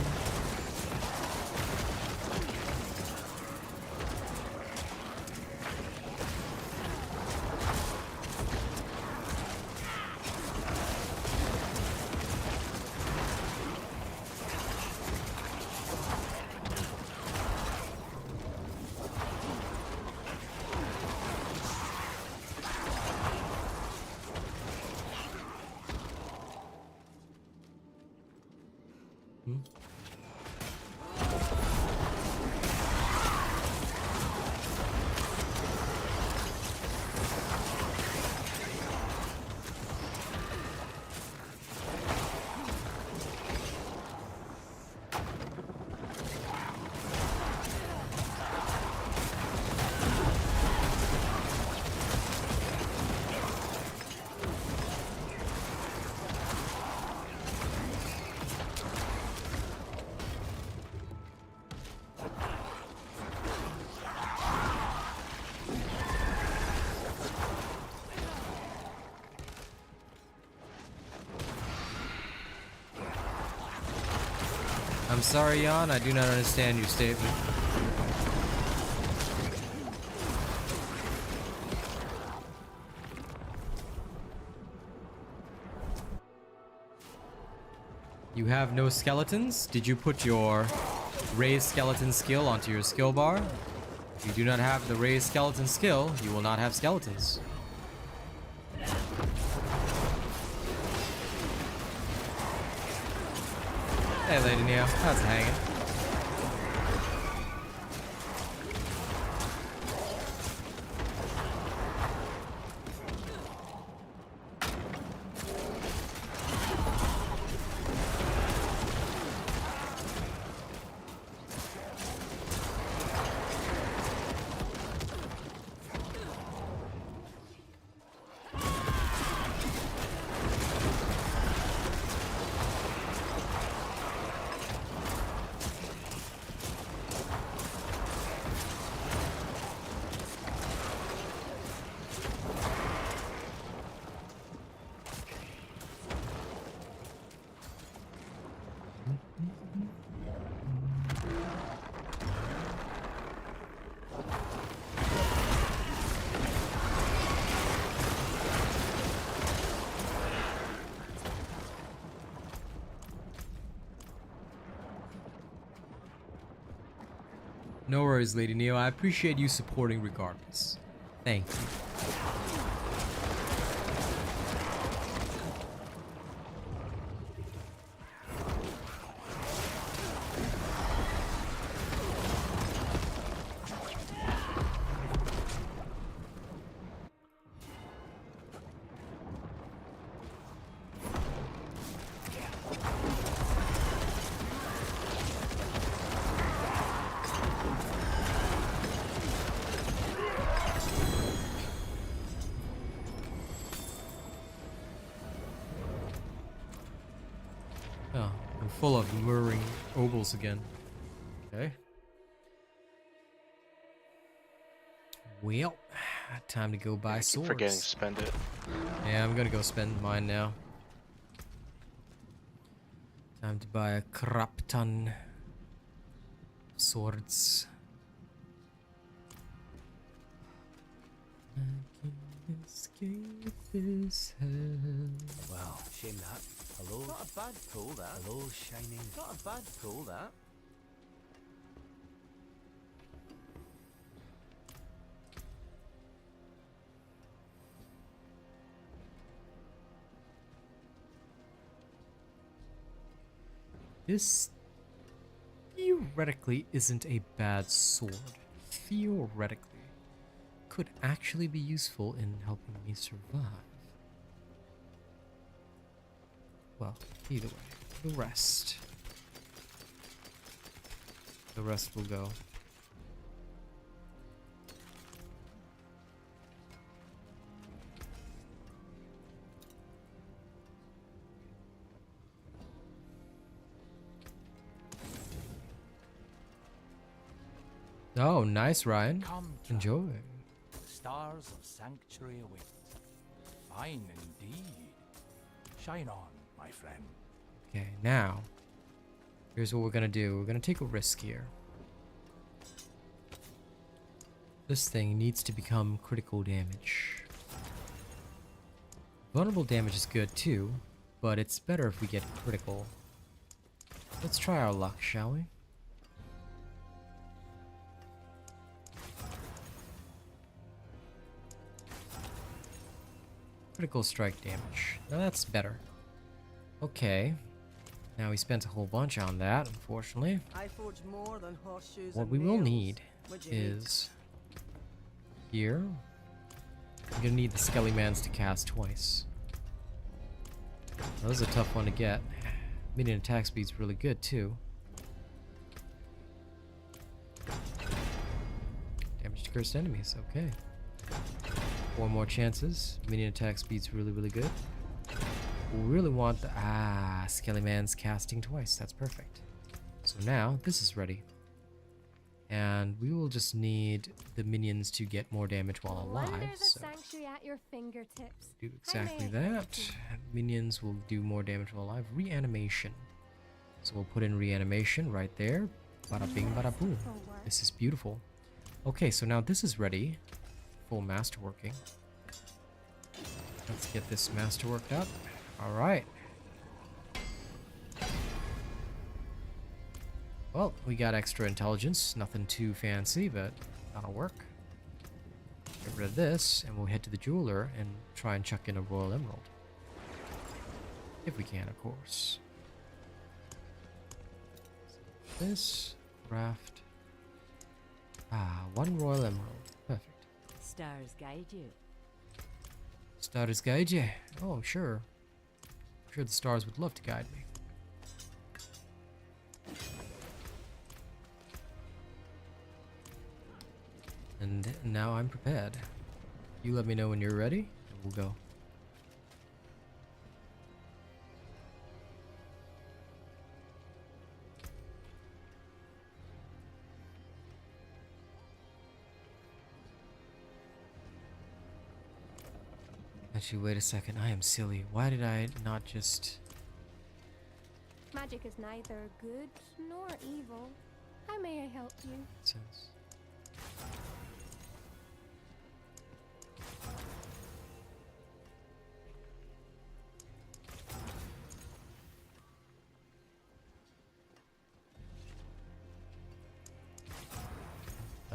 I'm sorry, Jan, I do not understand your statement. You have no skeletons? Did you put your raised skeleton skill onto your skill bar? If you do not have the raised skeleton skill, you will not have skeletons. Hey, Lady Neo, how's it hanging? No worries, Lady Neo. I appreciate you supporting regardless. Thank you. Oh, I'm full of murring ovals again. Okay. Well, time to go buy I keep swords. forgetting to spend it. Yeah, I'm gonna go spend mine now. Time to buy a crap ton of swords. I can escape this hell. Well, shame that. Hello. Not a bad pull, that. Hello, shining. Not a bad pull, that. This theoretically isn't a bad sword. Theoretically. Could actually be useful in helping me survive. Well, either way. The rest will go. Oh, nice, Ryan. Come, Enjoy. the stars of sanctuary await. Fine indeed. Shine on, my friend. Okay, now, here's what we're gonna do. We're gonna take a risk here. This thing needs to become critical damage. Vulnerable damage is good too, but it's better if we get critical. Let's try our luck, shall we? Critical strike damage. Now that's better. Okay. Now we spent a whole bunch on that, unfortunately. I forge more than horseshoes What and we will nails. need What'd you need? is here. I'm gonna need the Skelly-Mans to cast twice. That was a tough one to get. Minion attack speed's really good too. Damage to cursed enemies, okay. 4 more chances. Minion attack speed's really, really good. We really want the Skelly-Man's casting twice. That's perfect. So now this is ready. And we will just need the minions to get more damage while alive. Wonders of So sanctuary at your fingertips. do exactly that. Minions will do more damage while alive. Reanimation. So we'll put in reanimation right there. Bada bing, bada boom. This is beautiful. Okay, so now this is ready. Full masterworking. Let's get this masterworked up. Alright. Well, we got extra intelligence. Nothing too fancy, but that'll work. Get rid of this, and we'll head to the jeweler and try and chuck in a royal emerald. If we can, of course. This, craft. 1 royal emerald. Perfect. Stars guide you. Stars guide you. Oh, I'm sure. I'm sure the stars would love to guide me. And now I'm prepared. You let me know when you're ready, and we'll go. Actually, wait a second. I am silly. Why did I not just... Magic is neither good nor evil. How may I help you? Sense.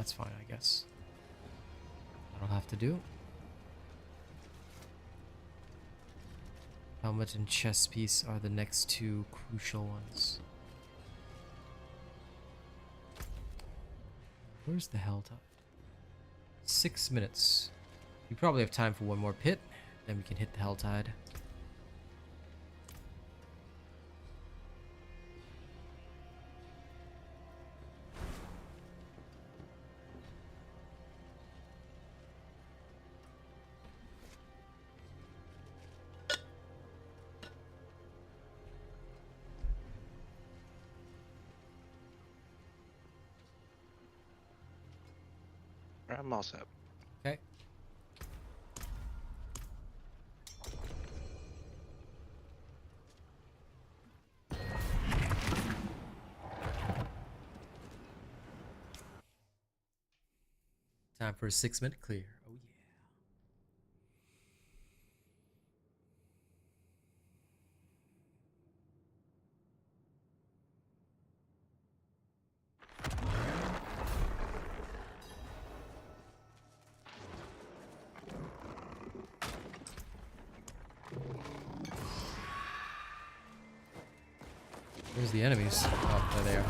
that's fine, I guess. I don't have to do. Helmet and chest piece are the next two crucial ones. Where's the hell tide? 6 minutes. We probably have time for one more pit, then we can hit the hell tide. I'm all set. Okay. Time for a 6-minute clear. Oh yeah. Where's the enemies? Oh, there they are.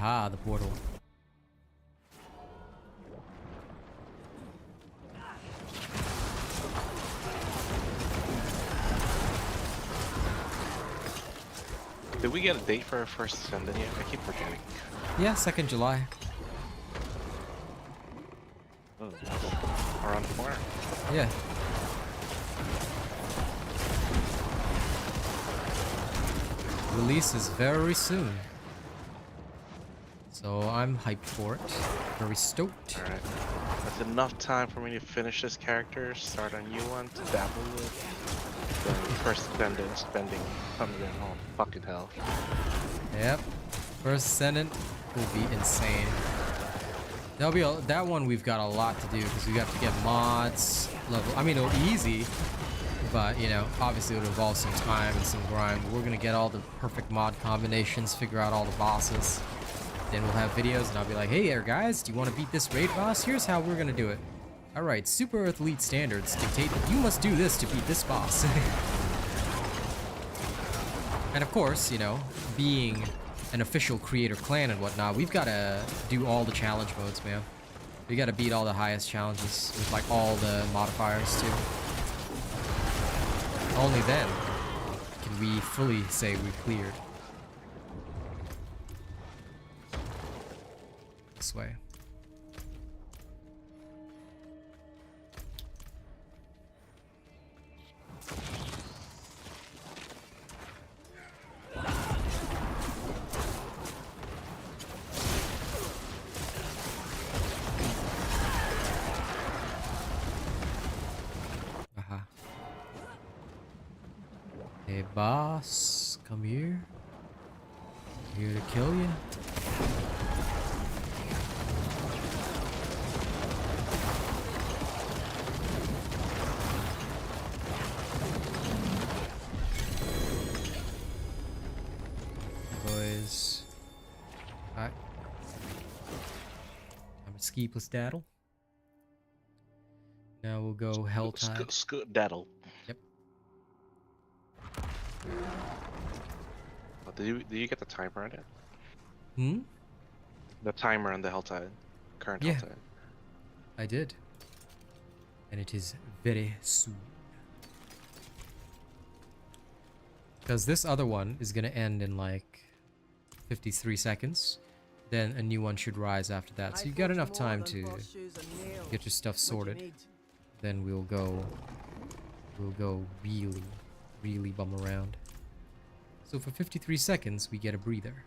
Ah, the portal. Did we get a date for our first Ascendant yet? I keep forgetting. Yeah, 2nd July. Oh, around the corner. Yeah. Release is very soon. So I'm hyped for it. Very stoked. Alright. That's enough time for me to finish this character, start a new one to dabble with. Then first Ascendant spending $100. Oh, fucking hell. Yep. First Ascendant will be insane. That'll be that one we've got a lot to do because we got to get mods, level. I mean, it'll be easy, but you know, obviously it'll involve some time and some grind. But we're gonna get all the perfect mod combinations, figure out all the bosses. Then we'll have videos and I'll be like, hey there guys, do you want to beat this raid boss? Here's how we're gonna do it. Alright, Super Earth Elite standards dictate that you must do this to beat this boss. And of course, you know, being an official creator clan and whatnot, we've gotta do all the challenge modes, man. We gotta beat all the highest challenges with like all the modifiers too. Only then can we fully say we cleared. This way. Aha. Hey boss, come here. I'm here to kill you. Boys. Alright. ski plus daddle. Now we'll go Helltide. Daddle. Yep. Oh, do you get the timer on it? Hmm? The timer on the Helltide. Current Yeah. Helltide. I did. And it is very soon. Because this other one is going to end in like 53 seconds. Then a new one should rise after that. So you got enough time to get your stuff sorted. Then we'll go really bum around. So for 53 seconds, we get a breather.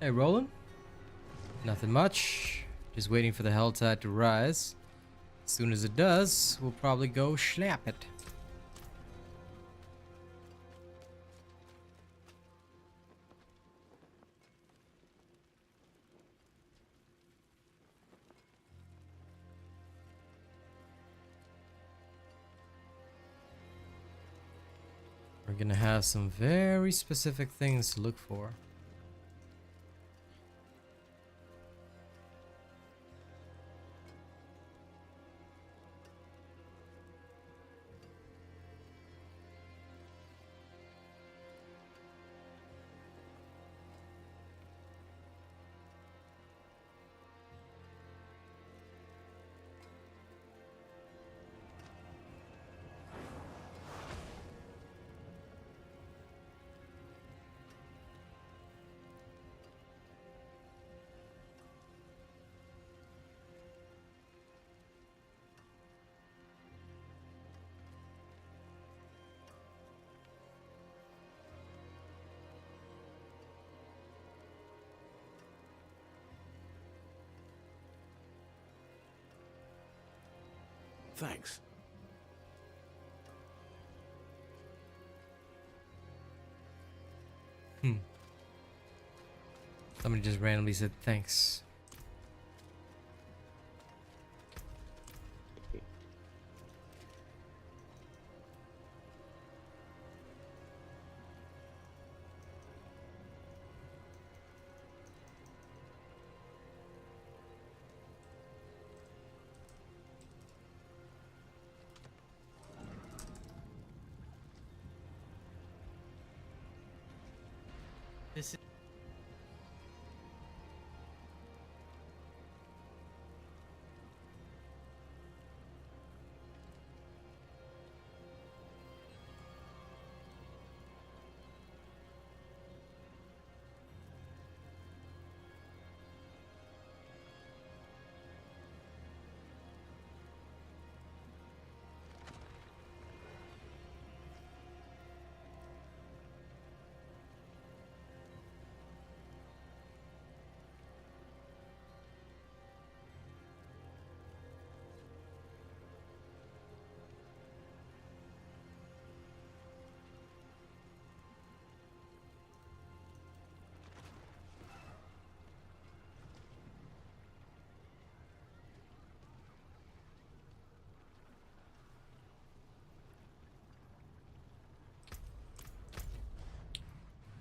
Hey, Roland? Nothing much. Just waiting for the Helltide to rise. As soon as it does, we'll probably go schlap it. We're gonna have some very specific things to look for. Thanks. Somebody just randomly said thanks.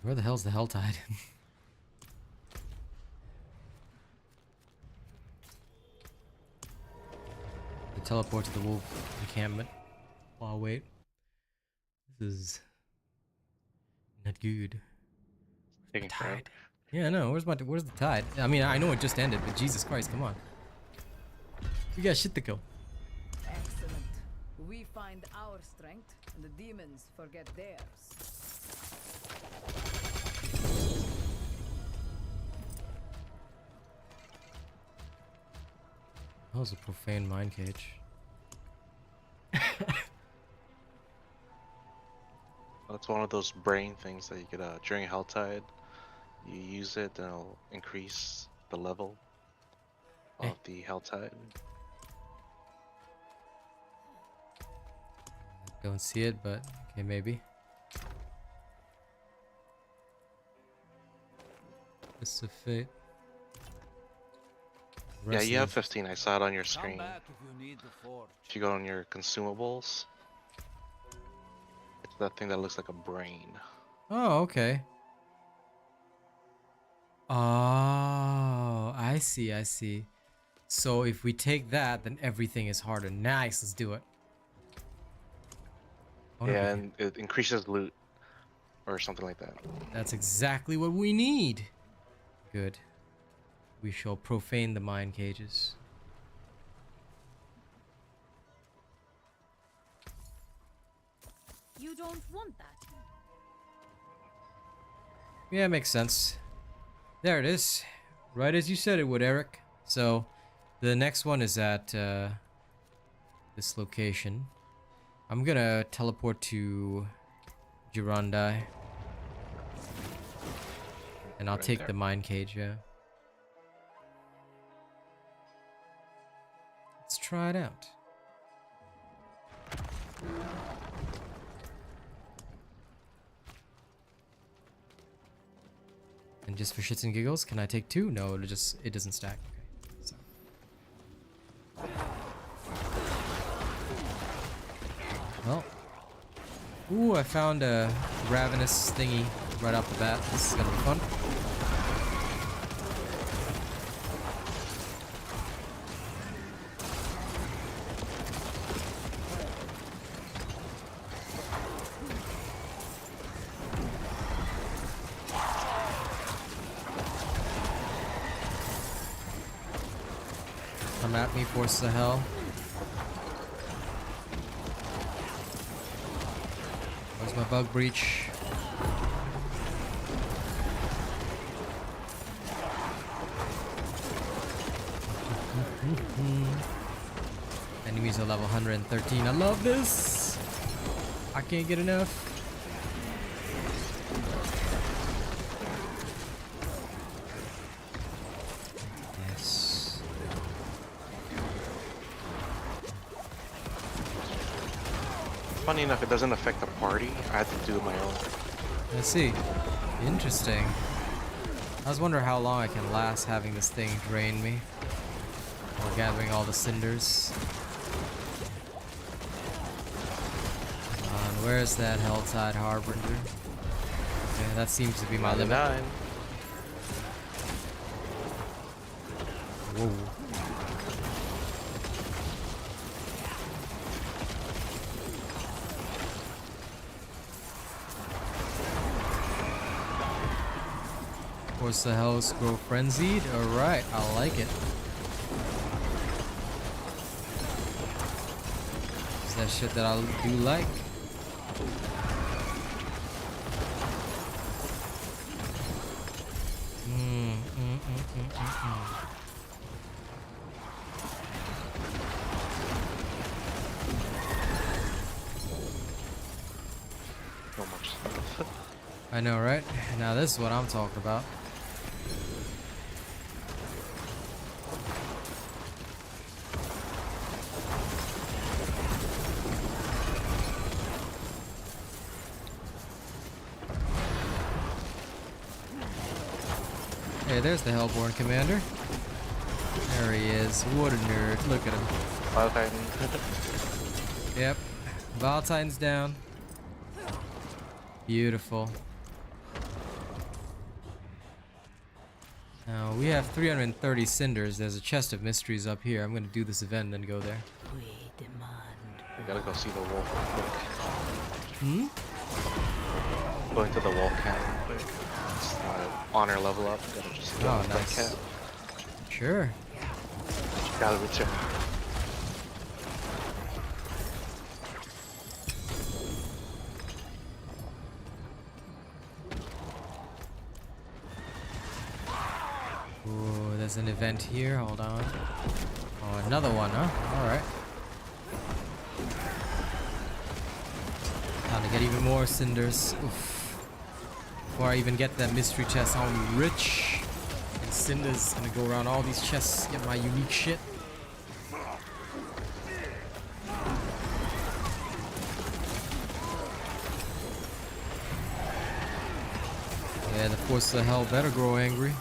Where the hell's the Hell Tide? The teleport to the wolf encampment. While wait. This is not good. Taking forever. Tide. Yeah, no. Where's the tide? I mean, I know it just ended, but Jesus Christ, come on. We got shit to kill. Excellent. We find our strength, and the demons forget theirs. That was a profane mine cage. That's one of those brain things that you could, during Helltide, you use it and it'll increase the level of the Helltide. Don't see it, but okay, maybe. It's a fate. Yeah, you have 15. I saw it on your Come screen. back if you need the forge. If you go on your consumables, it's that thing that looks like a brain. Oh, okay. Oh, I see, I see. So if we take that, then everything is harder. Nice, let's do it. I wonder if Yeah, we and it increases loot or something like that. That's exactly what we need. Good. We shall profane the mine cages. You don't want that. Yeah, makes sense. There it is. Right as you said it would, Eric. So, the next one is at this location. I'm gonna teleport to Girondai. And I'll Right take there. the mine cage, yeah. Let's try it out. And just for shits and giggles, can I take two? No, it doesn't stack. Okay. So. Well. Ooh, I found a ravenous thingy right off the bat. This is gonna be fun. Come at me, force the hell. Where's my bug breach? Enemies are level 113. I love this! I can't get enough. Yes. Funny enough, it doesn't affect the party. I had to do my own. I see. Interesting. I was wondering how long I can last having this thing drain me. Or gathering all the cinders. Come on, where's that Helltide Harbinger? Okay, that seems to be my limit. 9. Whoa. Of course, the hells grow frenzied. Alright, I like it. Is that shit that I do like? So much stuff. I know, right? Now this is what I'm talking about. Hey, there's the Hellborn Commander. There he is. What a nerd. Look at him. Wild Titan. Yep. Vile Titan's down. Beautiful. Now we have 330 cinders. There's a chest of mysteries up here. I'm gonna do this event and then go there. We demand. I gotta go see the wolf real quick. Hmm? Going to the wolf camp real quick. It's honor level up. Gotta just go Oh, to that nice. camp. Sure. Gotta return. Ooh, there's an event here. Hold on. Oh, another one, huh? Alright. Time to get even more cinders. Oof. Before I even get to that mystery chest, I'm rich in cinders. Gonna go around all these chests, get my unique shit. Yeah, the forces of hell better grow angry.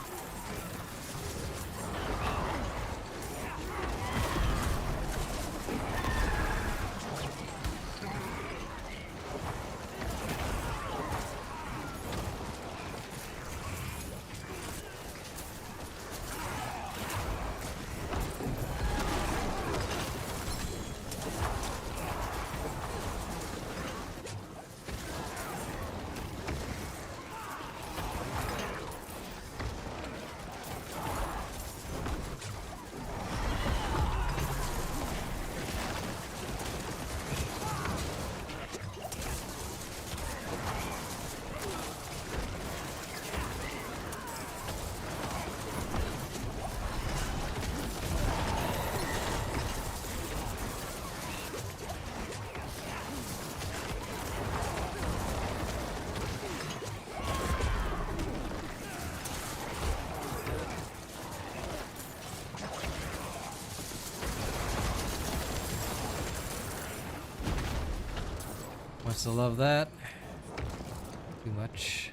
Much to love that. Too much.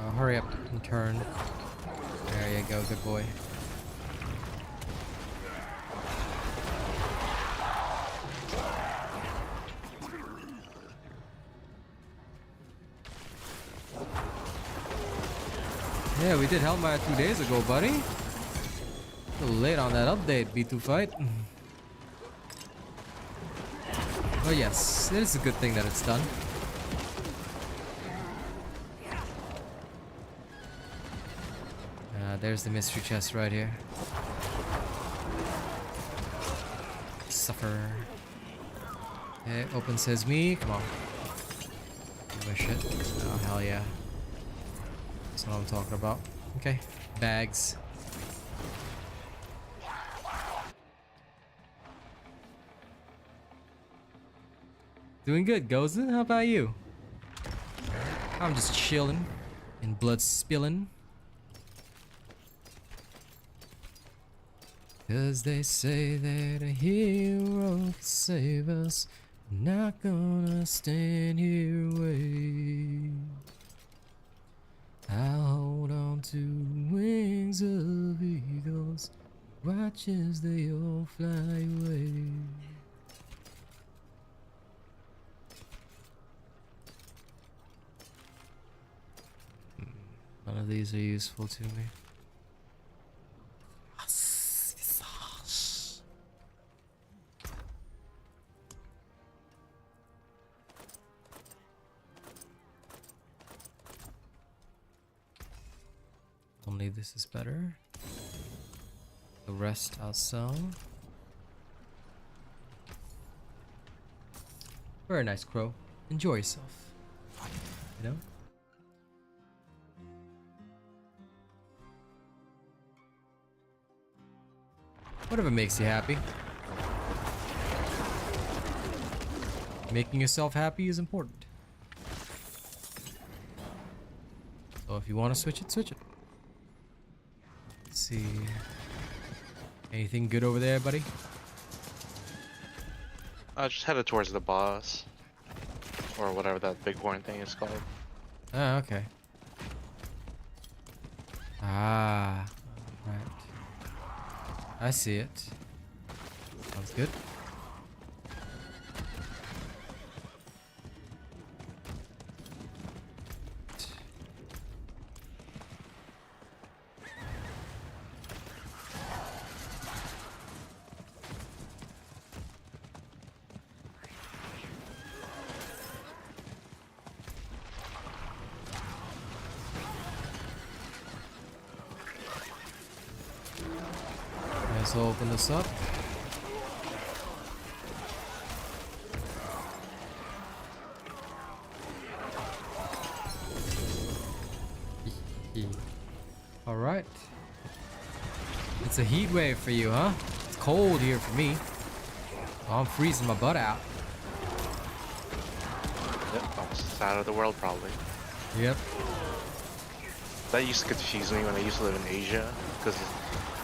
Oh, hurry up and turn. There you go, good boy. Yeah, we did Hellmire 2 days ago, buddy. A little late on that update, B2 fight. Oh yes, it is a good thing that it's done. There's the mystery chest right here. Suffer. Okay, open says me. Come on. Give me shit. Oh hell yeah. That's what I'm talking about. Okay, bags. Doing good, Goza. How about you? I'm just chilling and blood spilling. 'Cause they say that a hero can save us. I'm not gonna stand here wait. I'll hold on to wings of eagles. Watch as they all fly away. None of these are useful to me. Only this is better. The rest I'll sell. Very nice, Crow. Enjoy yourself. You know? Whatever makes you happy. Making yourself happy is important. So if you want to switch it, switch it. Let's see. Anything good over there, buddy? I just headed towards the boss. Or whatever that bighorn thing is called. Ah, okay. Ah, right. I see it. Sounds good. Let's open this up. All right. It's a heat wave for you, huh? It's cold here for me. Oh, I'm freezing my butt out. Yep, opposite side of the world probably. Yep. That used to confuse me when I used to live in Asia, because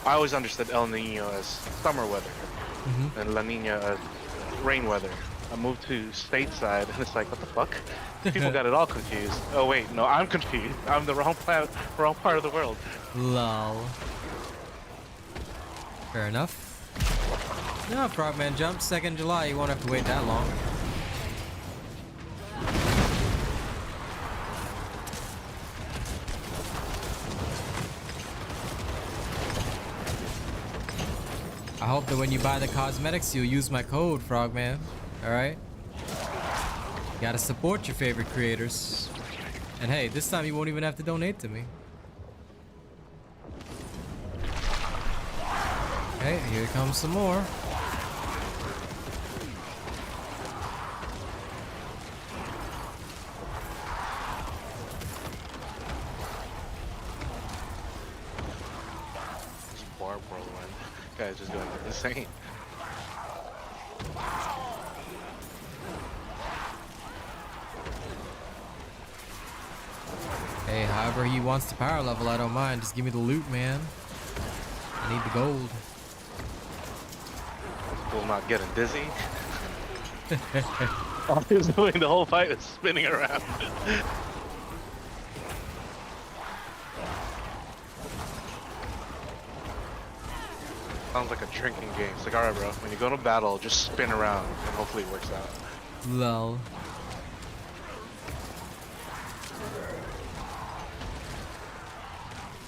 I always understood El Nino as summer weather and La Nina as rain weather. I moved to stateside and it's like, what the fuck? People got it all confused. Oh wait, no, I'm confused. I'm the wrong part of the world. Lol. Fair enough. No, Frogman jump. 2nd July. You won't have to wait that long. I hope that when you buy the cosmetics, you'll use my code, Frogman. Alright? You gotta support your favorite creators. And hey, this time you won't even have to donate to me. Okay, here comes some more. This barb whirlwind. Guy's just going insane. Hey, however he wants to power level, I don't mind. Just give me the loot, man. I need the gold. People not getting dizzy. All he was doing the whole fight was spinning around. Sounds like a drinking game. It's like, alright bro, when you go to battle, just spin around and hopefully it works out. Lol.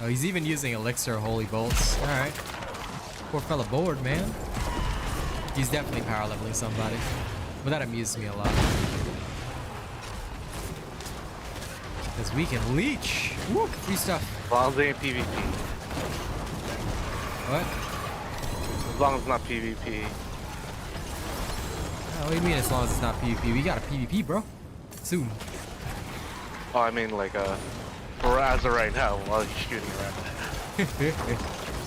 Oh, he's even using elixir holy bolts. Alright. Poor fella bored, man. He's definitely power leveling somebody. But that amuses me a lot. Because we can leech. Woo, free stuff. As long as they ain't PvP. What? As long as it's not PvP. Oh, what do you mean as long as it's not PvP? We got a PvP, bro. Soon. Oh, I mean like for as of right now, while he's shooting around.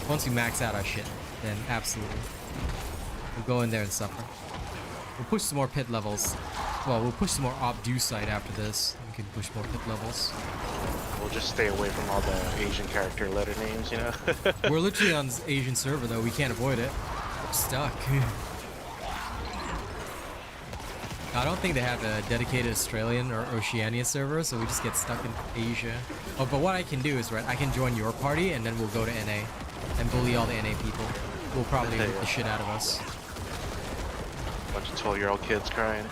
Once we max out our shit, then absolutely. We'll go in there and suffer. We'll push some more pit levels. Well, we'll push some more obducite after this. We can push more pit levels. We'll just stay away from all the Asian character letter names, you know? We're literally on this Asian server, though. We can't avoid it. We're stuck. I don't think they have a dedicated Australian or Oceania server, so we just get stuck in Asia. Oh, but what I can do is, right, I can join your party, and then we'll go to NA and bully all the NA people. We'll probably whip the shit out of us. Bunch of 12-year-old kids crying.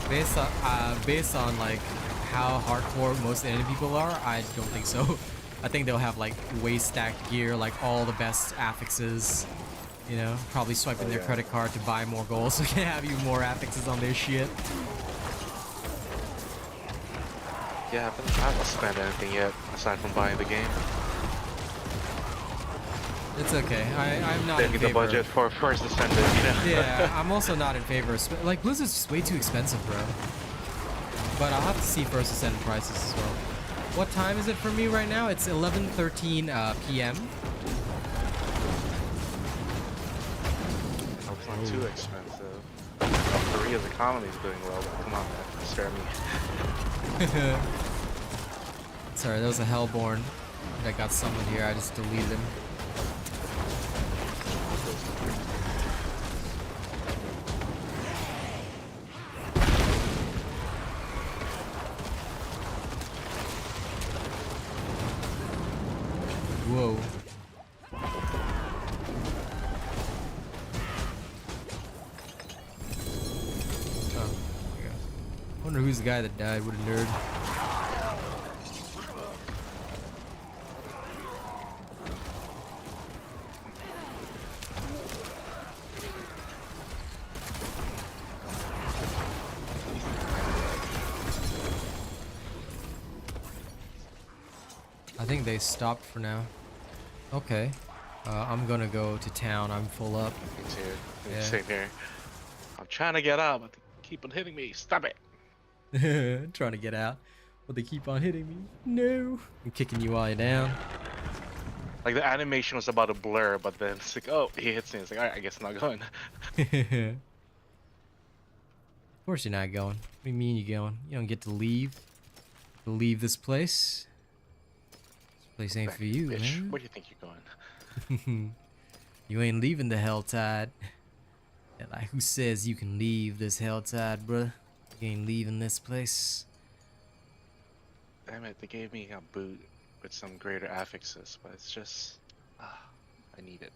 Based on like how hardcore most NA people are, I don't think so. I think they'll have like way stacked gear, like all the best affixes. You know, probably swiping their credit card to buy more gold so they can have even more affixes on their shit. Yeah, I haven't spent anything yet aside from buying the game. It's okay. I'm not in Taking favor. the budget for First Ascendant, you know? Yeah, I'm also not in favor of... Like, Blizzard's just way too expensive, bro. But I'll have to see First Ascendant prices as well. What time is it for me right now? It's 11:13 p.m. It's not too expensive. Korea's economy is doing well, but come on, man. Spare me. Sorry, that was a Hellborn that got summoned here. I just deleted him. Whoa. Oh, yeah. Wonder who's the guy that died. What a nerd. I think they stopped for now. Okay. I'm gonna go to town. I'm full up. Me too. Yeah. Same here. I'm trying to get out, but they keep on hitting me. Stop it. Trying to get out, but they keep on hitting me. No. I'm kicking you while you're down. Like the animation was about to blur, but then it's like, oh, he hits me. It's like, all right, I guess I'm not going. Of course you're not going. What do you mean you're going? You don't get to leave. Leave this place. This place ain't for you, Bitch, man. where do you think you're going? You ain't leaving the Helltide. And like, who says you can leave this Helltide, bruh? You ain't leaving this place. Damn it, they gave me a boot with some greater affixes, but it's just, I need it.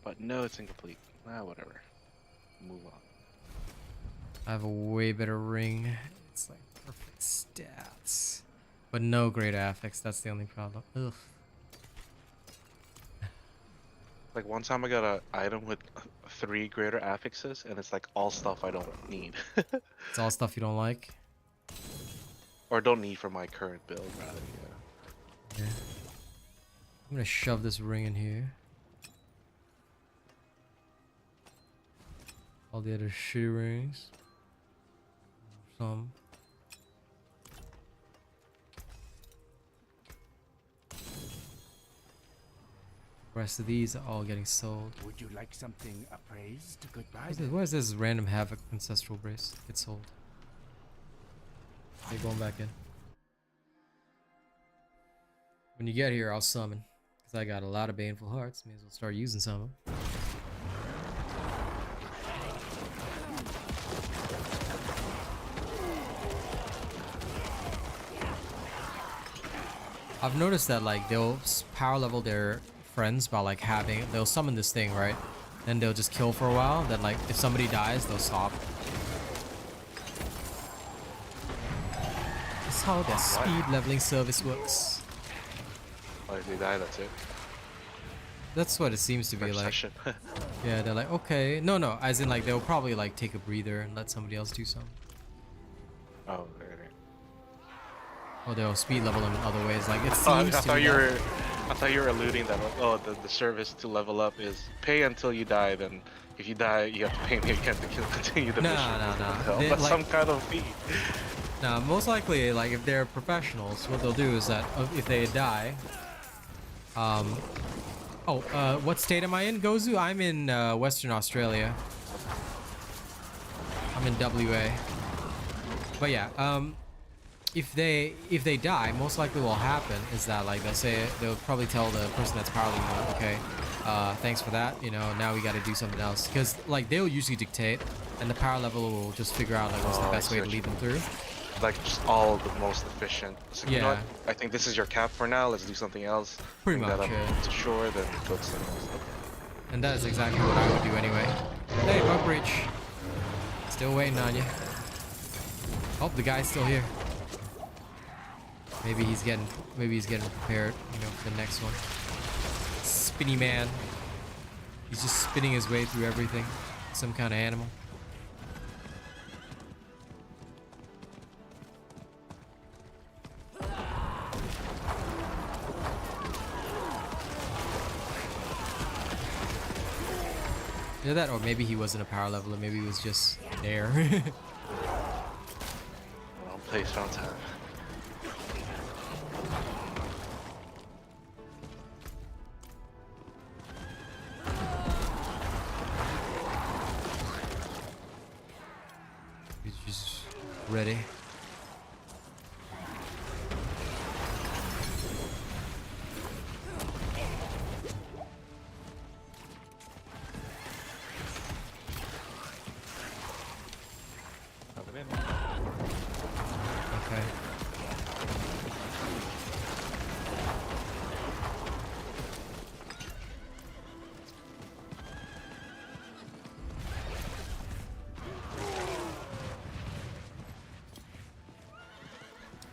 But no, it's incomplete. Whatever. Move on. I have a way better ring. It's like perfect stats. But no great affix, that's the only problem. Ugh. Like one time I got an item with 3 greater affixes, and it's like all stuff I don't need. It's all stuff you don't like. Or don't need for my current build, rather, Yeah. I'm gonna shove this ring in here. All the other shitty rings. Some. The rest of these are all getting sold. Would you like something appraised? Goodbye. Why is this random Havoc Ancestral Brace get sold? They're going back in. When you get here, I'll summon. Because I got a lot of Baneful Hearts. May as well start using some of them. I've noticed that like they'll power level their friends by like they'll summon this thing, right? Then they'll just kill for a while. Then like if somebody dies, they'll stop. That's how their speed leveling service works. Oh, if they die, that's it. That's what it seems to be First like. session. Yeah, they're like, okay. No, as in like they'll probably like take a breather and let somebody else do something. Oh, okay. Or they'll speed level them in other ways. Like it Oh, I seems to thought be you that. were, I thought you were alluding that the service to level up is pay until you die. Then if you die, you have to pay me again to continue the mission. No. But Like, some kind of fee. nah, most likely, like if they're professionals, what they'll do is that if they die, what state am I in, Gozu? I'm in Western Australia. I'm in WA. But yeah, if they die, most likely what will happen is that like they'll probably tell the person that's power leveling, okay, thanks for that, you know, now we got to do something else, because like they'll usually dictate, and the power level will just figure out like what's the best way to lead them through. Like just all the most efficient. So, you know Yeah. what? I think this is your cap for now. Let's do something else. Pretty Bring that much, up yeah. to shore, then go to something else. Okay. And that is exactly what I would do anyway. Hey, Bug Breach. Still waiting on you. Oh, the guy's still here. Maybe he's getting prepared, you know, for the next one. Spinny man. He's just spinning his way through everything. Some kind of animal. Either that, or maybe he wasn't a power leveler. Maybe he was just there. Wrong place, wrong time. He's just ready. Okay.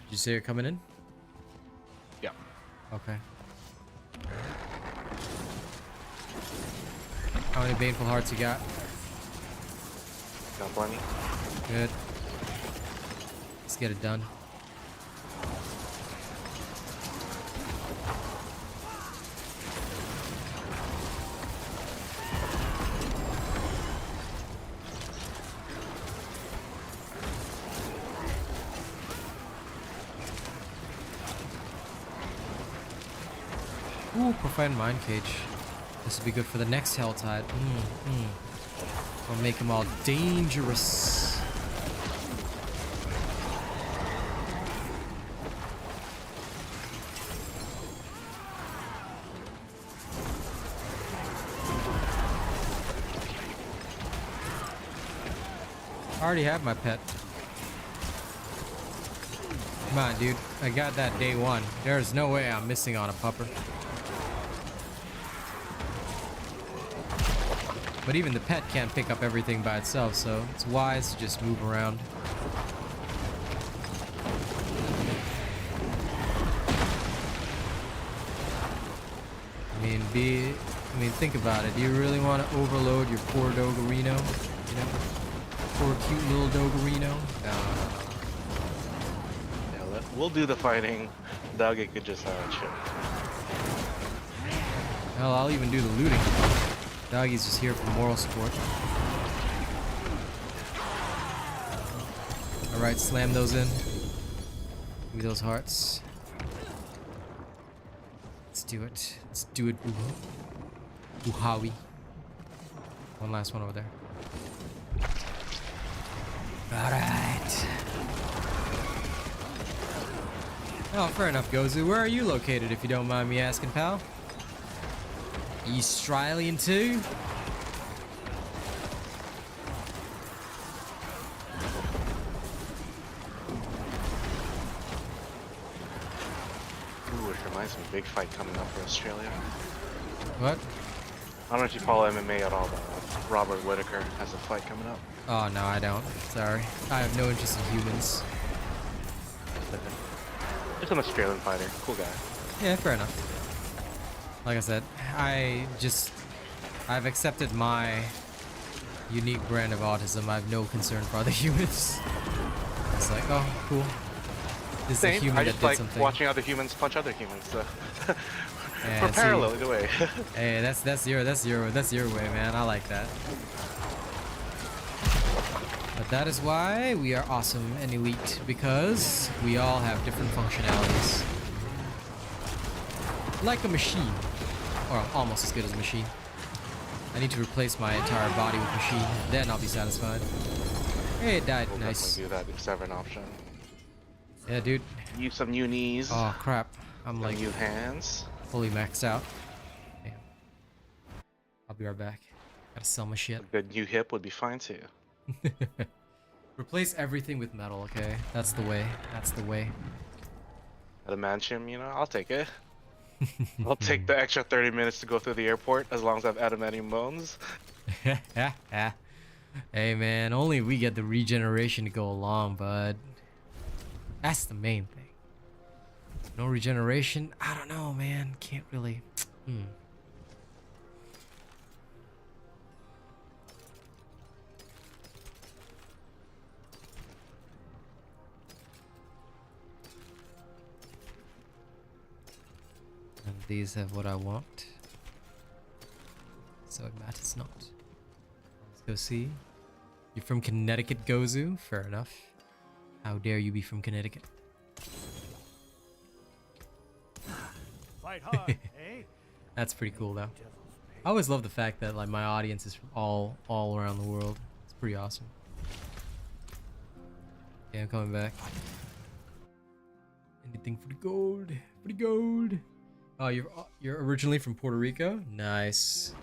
Did you say you're coming in? Yeah. Okay. How many Baneful Hearts you got? Got plenty. Good. Let's get it done. Ooh, Profane Mind Cage. This will be good for the next Helltide. I'll make him all dangerous. I already have my pet. Come on, dude. I got that day one. There's no way I'm missing on a pupper. But even the pet can't pick up everything by itself, so it's wise to just move around. I mean, think about it. Do you really want to overload your poor Doggerino? You know? Poor cute little Doggerino? No. Yeah, we'll do the fighting. Doggy could just chill. Hell, I'll even do the looting. Doggy's just here for moral support. Alright, slam those in. Give me those hearts. Let's do it. Let's do it, Buhawi. One last one over there. Alright. Oh, fair enough, Gozu. Where are you located, if you don't mind me asking, pal? Australian too? Ooh, it reminds me, big fight coming up for Australia. What? I don't know if you follow MMA at all, but Robert Whittaker has a fight coming up. Oh, no, I don't. Sorry. I have no interest in humans. Just an Australian fighter. Cool guy. Yeah, fair enough. Like I said, I've accepted my unique brand of autism. I have no concern for other humans. It's like, oh, cool. This is a Same. human I that just did like something. watching other humans punch other humans. So. Yeah, We're see, parallel either way. hey, that's your way, man. I like that. But that is why we are awesome and elite, because we all have different functionalities. Like a machine. Or almost as good as a machine. I need to replace my entire body with machine, then I'll be satisfied. Hey, it died. We'll Nice. definitely do that if it's ever an option. Yeah, dude. Use some new knees. Oh, crap. I'm some like new hands. fully maxed out. Damn. I'll be right back. Gotta sell my shit. A good new hip would be fine too. Replace everything with metal, okay? That's the way. That's the way. Adamantium, you know, I'll take it. I'll take the extra 30 minutes to go through the airport as long as I have adamantium bones. Hey man, only we get the regeneration to go along, bud. That's the main thing. No regeneration? I don't know, man. Can't really. And these have what I want. So it matters not. Let's go see. You're from Connecticut, Gozu? Fair enough. How dare you be from Connecticut? Fight hard, eh? That's pretty cool though. I always love the fact that like my audience is from all around the world. It's pretty awesome. Yeah, I'm coming back. Anything for the gold? For the gold. Oh, you're originally from Puerto Rico? Nice.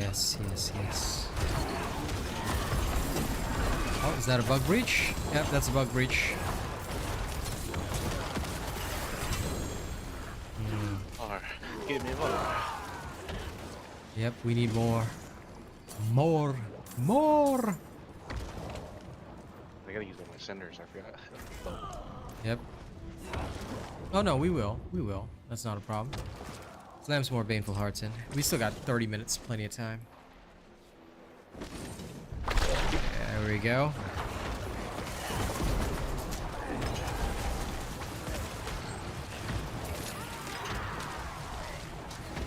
Yes. Oh, is that a bug breach? Yep, that's a bug breach. Or give me more. Yep, we need more. More. I gotta use all my cinders, I forgot. Yep. Oh no, we will. That's not a problem. Slam some more Baneful Hearts in. We still got 30 minutes, plenty of time. There we go.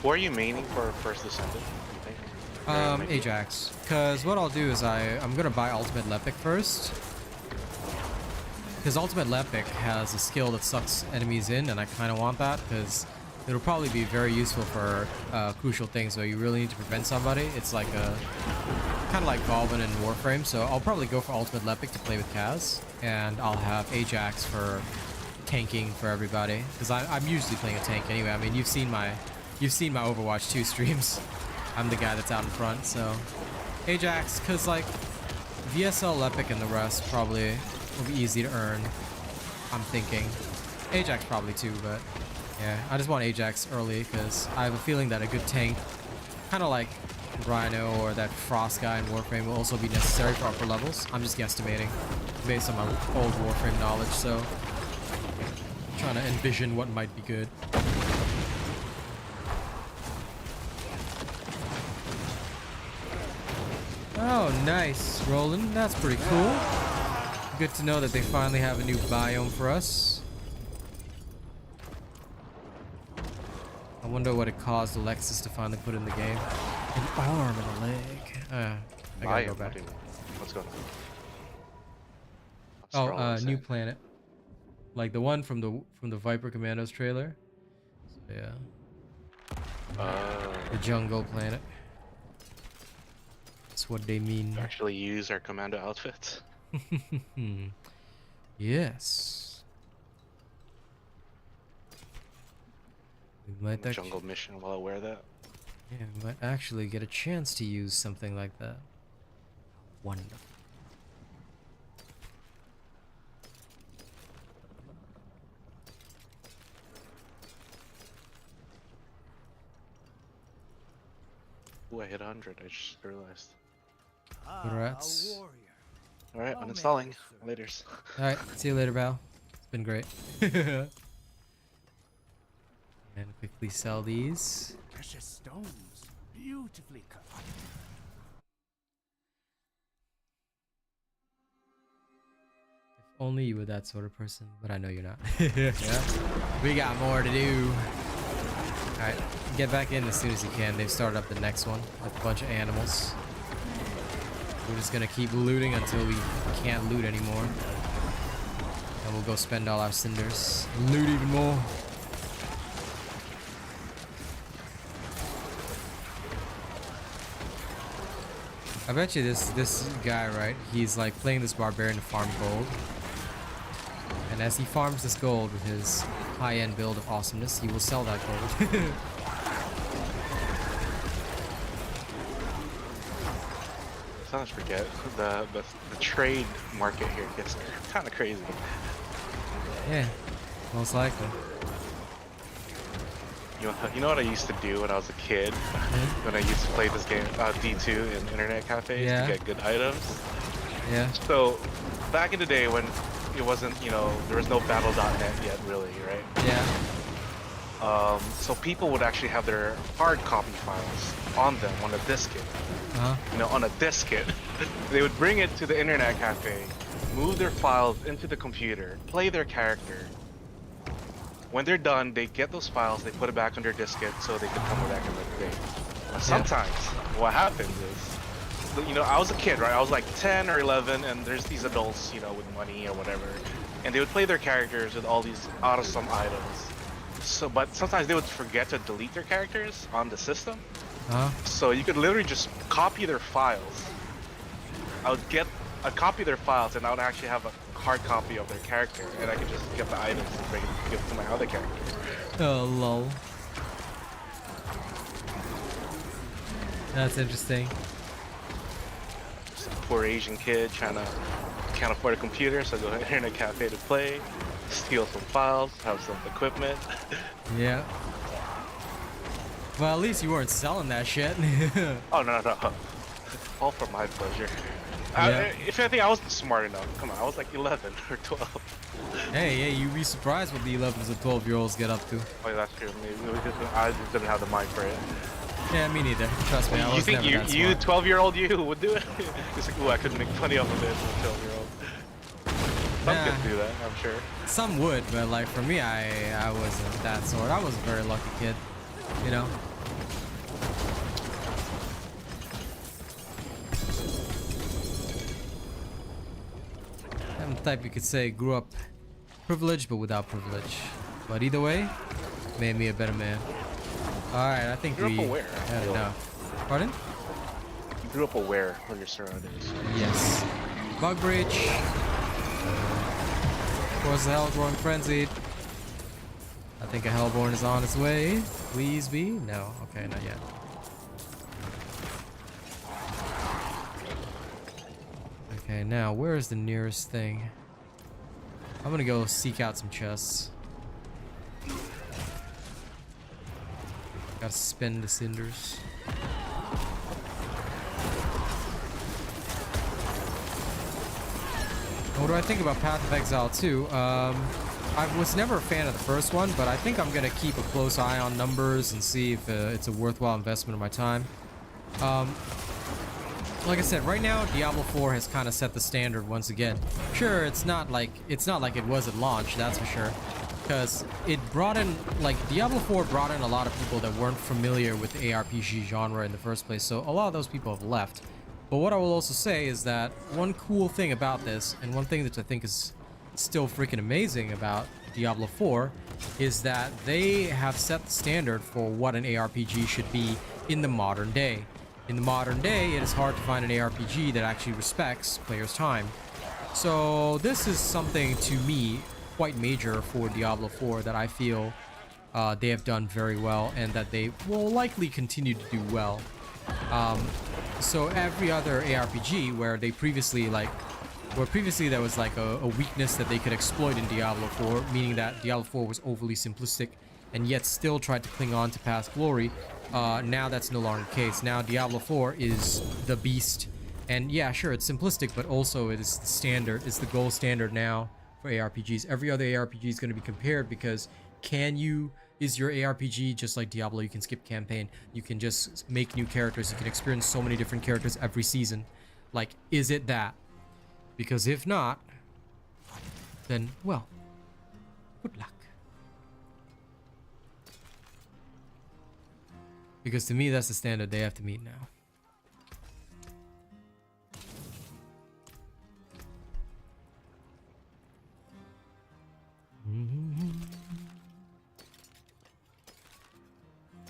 Who are you maining for first Descendant, you think? Ajax. Because what I'll do is I'm gonna buy Ultimate Lepic first. Because Ultimate Lepic has a skill that sucks enemies in, and I kind of want that because it'll probably be very useful for crucial things where you really need to prevent somebody. It's like a kind of like Valvin and Warframe, so I'll probably go for Ultimate Lepic to play with Kaz, and I'll have Ajax for tanking for everybody. Because I'm usually playing a tank anyway. I mean, you've seen my Overwatch 2 streams. I'm the guy that's out in front, so Ajax, because like VSL, Lepic, and the rest probably will be easy to earn. I'm thinking Ajax probably too, but yeah, I just want Ajax early because I have a feeling that a good tank, kind of like Rhino or that Frost guy in Warframe, will also be necessary for upper levels. I'm just guesstimating based on my old Warframe knowledge, so I'm trying to envision what might be good. Oh, nice, Roland. That's pretty cool. Good to know that they finally have a new biome for us. I wonder what it caused Alexis to finally put in the game. An arm and a leg. I gotta go back. What's going on? Oh, new planet. Like the one from the Viper Commandos trailer. So, yeah. The jungle planet. That's what they mean. Actually use our commando outfits. Yes. We might Jungle mission while I wear that. Yeah, we might actually get a chance to use something like that. Wonderful. Ooh, I hit 100. I just realized. Congrats. Alright, uninstalling. Laters. Alright, see you later, Val. It's been great. And quickly sell these. Precious stones, beautifully cut. If only you were that sort of person, but I know you're not. Yeah. We got more to do. Alright, get back in as soon as you can. They've started up the next one with a bunch of animals. We're just gonna keep looting until we can't loot anymore. And we'll go spend all our cinders. Loot even more. I bet you this guy, right? He's like playing this barbarian to farm gold. And as he farms this gold with his high-end build of awesomeness, he will sell that gold. Sometimes forget the trade market here gets kind of crazy. Yeah, most likely. You know what I used to do when I was a kid? When I used to play this game D2 in internet cafes to get good items. Yeah. So back in the day when it wasn't, there was no battle.net yet, really, right? Yeah. So people would actually have their hard copy files on them on a diskette. On a diskette. They would bring it to the internet cafe, move their files into the computer, play their character. When they're done, they get those files, they put it back on their diskette so they can come back another day. But sometimes what happens is, I was a kid, right? I was like 10 or 11, and there's these adults, with money or whatever, and they would play their characters with all these awesome items. But sometimes they would forget to delete their characters on the system. So you could literally just copy their files. I'd copy their files, and I would actually have a hard copy of their character, and I could just get the items and give it to my other character. Oh, lol. That's interesting. Just a poor Asian kid can't afford a computer, so I go to an internet cafe to play, steal some files, have some equipment. Yeah. Well, at least you weren't selling that shit. Oh, no. All for my pleasure. If anything, I wasn't smart enough. Come on, I was like 11 or 12. Hey, you'd be surprised what the 11s and 12-year-olds get up to. Oh, yeah, that's true. Maybe I just didn't have the mind for it. Yeah, me neither. Trust me, I You was think never that you smart. 12-year-old you would do it? It's like, ooh, I could make money off of this as a 12-year-old. Some Nah. kids do that, I'm sure. Some would, but like for me, I wasn't that sort. I was a very lucky kid, you know. I'm the type you could say grew up privileged, but without privilege. But either way, made me a better man. All right, I think Grew we up aware, had really. enough. Pardon? You grew up aware of your surroundings. Yes. Bug breach. Of course, the hell growing frenzied. I think a Hellborn is on its way. Please be. No. Okay, not yet. Okay, now where is the nearest thing? I'm gonna go seek out some chests. Gotta spend the cinders. What do I think about Path of Exile 2? I was never a fan of the first one, but I think I'm gonna keep a close eye on numbers and see if it's a worthwhile investment of my time. Like I said, right now Diablo 4 has kind of set the standard once again. Sure, it's not like it was at launch, that's for sure, because it brought in, like, Diablo 4 brought in a lot of people that weren't familiar with the ARPG genre in the first place, so a lot of those people have left. But what I will also say is that one cool thing about this, and one thing that I think is still freaking amazing about Diablo 4, is that they have set the standard for what an ARPG should be in the modern day. In the modern day, it is hard to find an ARPG that actually respects players' time. So this is something, to me, quite major for Diablo 4 that I feel they have done very well, and that they will likely continue to do well. So every other ARPG where previously there was like a weakness that they could exploit in Diablo 4, meaning that Diablo 4 was overly simplistic and yet still tried to cling on to past glory, now that's no longer the case. Now Diablo 4 is the beast, and yeah, sure, it's simplistic, but also it is the standard, it's the gold standard now for ARPGs. Every other ARPG is going to be compared because is your ARPG just like Diablo? You can skip campaign, you can just make new characters, you can experience so many different characters every season. Like, is it that? Because if not, then, well, good luck. Because to me, that's the standard they have to meet now.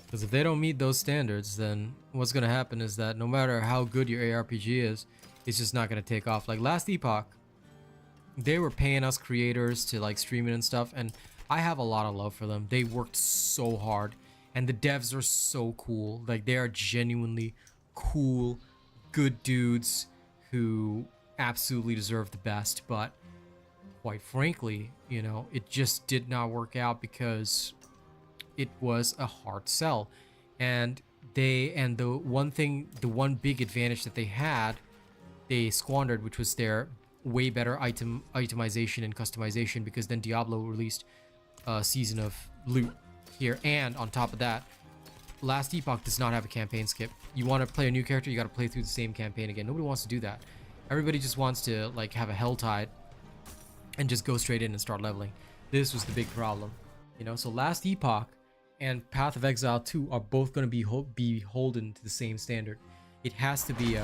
Because if they don't meet those standards, then what's going to happen is that no matter how good your ARPG is, it's just not going to take off. Like Last Epoch, they were paying us creators to like stream it and stuff, and I have a lot of love for them. They worked so hard, and the devs are so cool. Like, they are genuinely cool, good dudes who absolutely deserve the best, but quite frankly, you know, it just did not work out because it was a hard sell. And the one big advantage that they had, they squandered, which was their way better itemization and customization, because then Diablo released a season of loot here, and on top of that, Last Epoch does not have a campaign skip. You want to play a new character, you got to play through the same campaign again. Nobody wants to do that. Everybody just wants to like have a hell tide and just go straight in and start leveling. This was the big problem, you know. So Last Epoch and Path of Exile 2 are both going to be beholden to the same standard. It has to be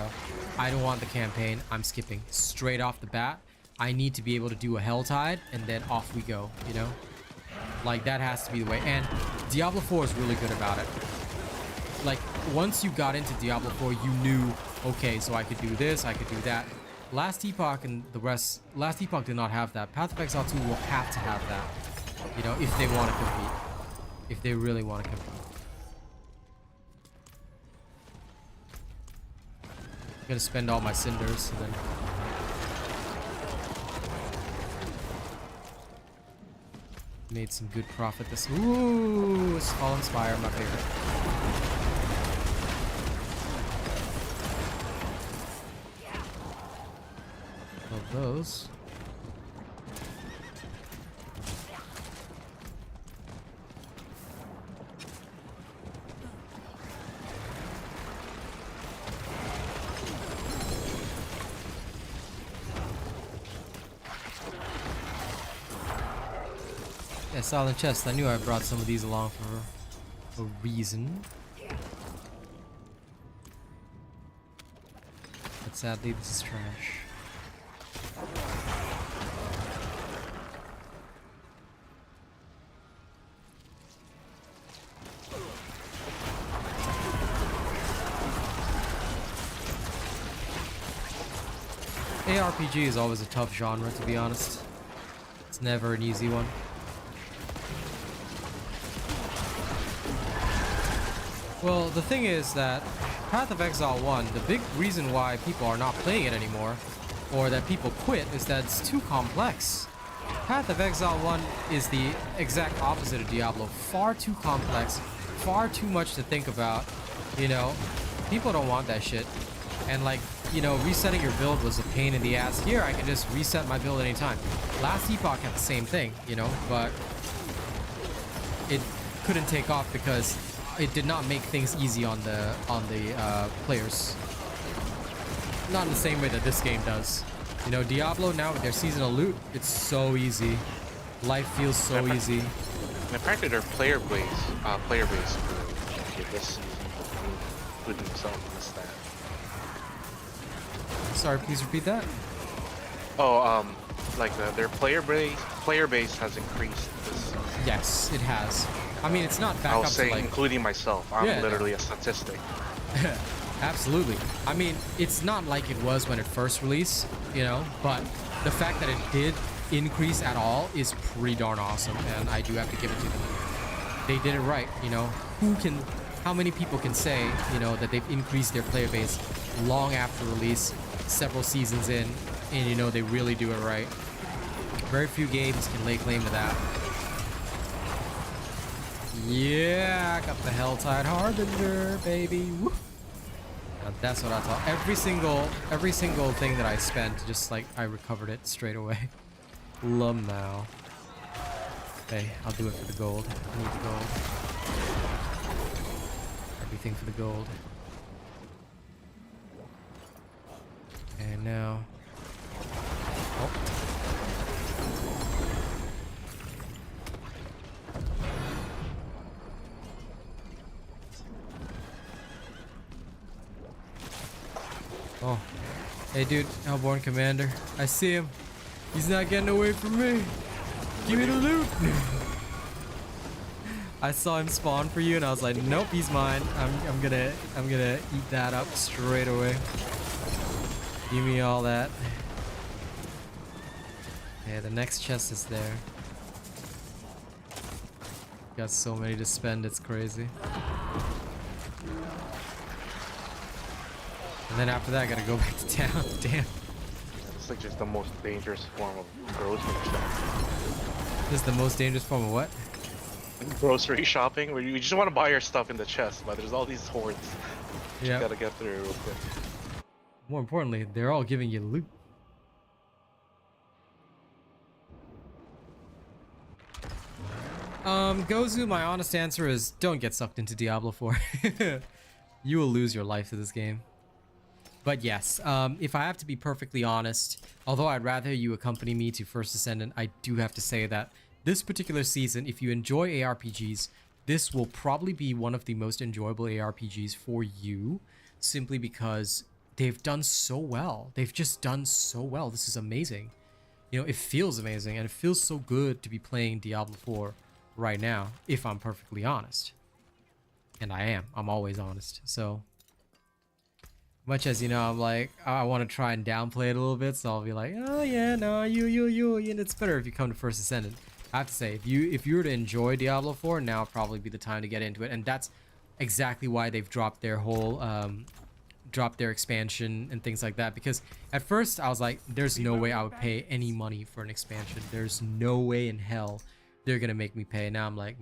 I don't want the campaign, I'm skipping straight off the bat. I need to be able to do a hell tide, and then off we go, you know. Like, that has to be the way. And Diablo 4 is really good about it. Like, once you got into Diablo 4, you knew, okay, so I could do this, I could do that. Last Epoch and the rest, Last Epoch did not have that. Path of Exile 2 will have to have that, you know, if they want to compete. If they really want to compete. I'm gonna spend all my cinders and then... made some good profit this... Ooh, Fallen Spire, my favorite. those. Yeah, silent chest. I knew I brought some of these along for a reason. But sadly, this is trash. ARPG is always a tough genre, to be honest. It's never an easy one. Well, the thing is that Path of Exile 1, the big reason why people are not playing it anymore, or that people quit, is that it's too complex. Path of Exile 1 is the exact opposite of Diablo. Far too complex, far too much to think about. You know, people don't want that shit. And like, you know, resetting your build was a pain in the ass. Here, I can just reset my build anytime. Last Epoch had the same thing, you know, but it couldn't take off because it did not make things easy on the players. Not in the same way that this game does. You know, Diablo now with their seasonal loot, it's so easy. Life feels so easy. And apparently their player base this season, including some of the stat. Sorry, please repeat that. Oh, like their player base has increased this season. Yes, it has. I mean, it's not back I up was to saying, like... including myself. I'm Yeah, literally a statistic. Absolutely. I mean, it's not like it was when it first released, you know, but the fact that it did increase at all is pretty darn awesome, and I do have to give it to them. They did it right, you know. How many people can say, you know, that they've increased their player base long after release, several seasons in, and you know, they really do it right. Very few games can lay claim to that. Yeah, I got the Helltide Harbinger, baby. Woo. Now that's what I thought. Every single thing that I spent, just like I recovered it straight away. Lamau. Hey, I'll do it for the gold. I need the gold. Everything for the gold. And now. Oh. Oh. Hey dude, Hellborn Commander. I see him. He's not getting away from me. Give me the loot. I saw him spawn for you and I was like, nope, he's mine. I'm gonna eat that up straight away. Give me all that. Yeah, the next chest is there. Got so many to spend, it's crazy. And then after that, I gotta go back to town. Damn. It's like just the most dangerous form of grocery shopping. This is the most dangerous form of what? Grocery shopping, where you just want to buy your stuff in the chest, but there's all these hordes you Yeah. gotta get through real quick. More importantly, they're all giving you loot. Gozu, my honest answer is don't get sucked into Diablo 4. You will lose your life to this game. But yes, if I have to be perfectly honest, although I'd rather you accompany me to First Ascendant, I do have to say that this particular season, if you enjoy ARPGs, this will probably be one of the most enjoyable ARPGs for you, simply because they've done so well. They've just done so well. This is amazing. You know, it feels amazing, and it feels so good to be playing Diablo 4 right now, if I'm perfectly honest. And I am. I'm always honest. So, much as, you know, I'm like, I want to try and downplay it a little bit, so I'll be like, oh yeah, no, you, and it's better if you come to First Ascendant. I have to say, if you were to enjoy Diablo 4, now would probably be the time to get into it, and that's exactly why they've dropped their whole, dropped their expansion and things like that, because at first I was like, there's no way I would pay any money for an expansion. There's no way in hell they're gonna make me pay. Now I'm like,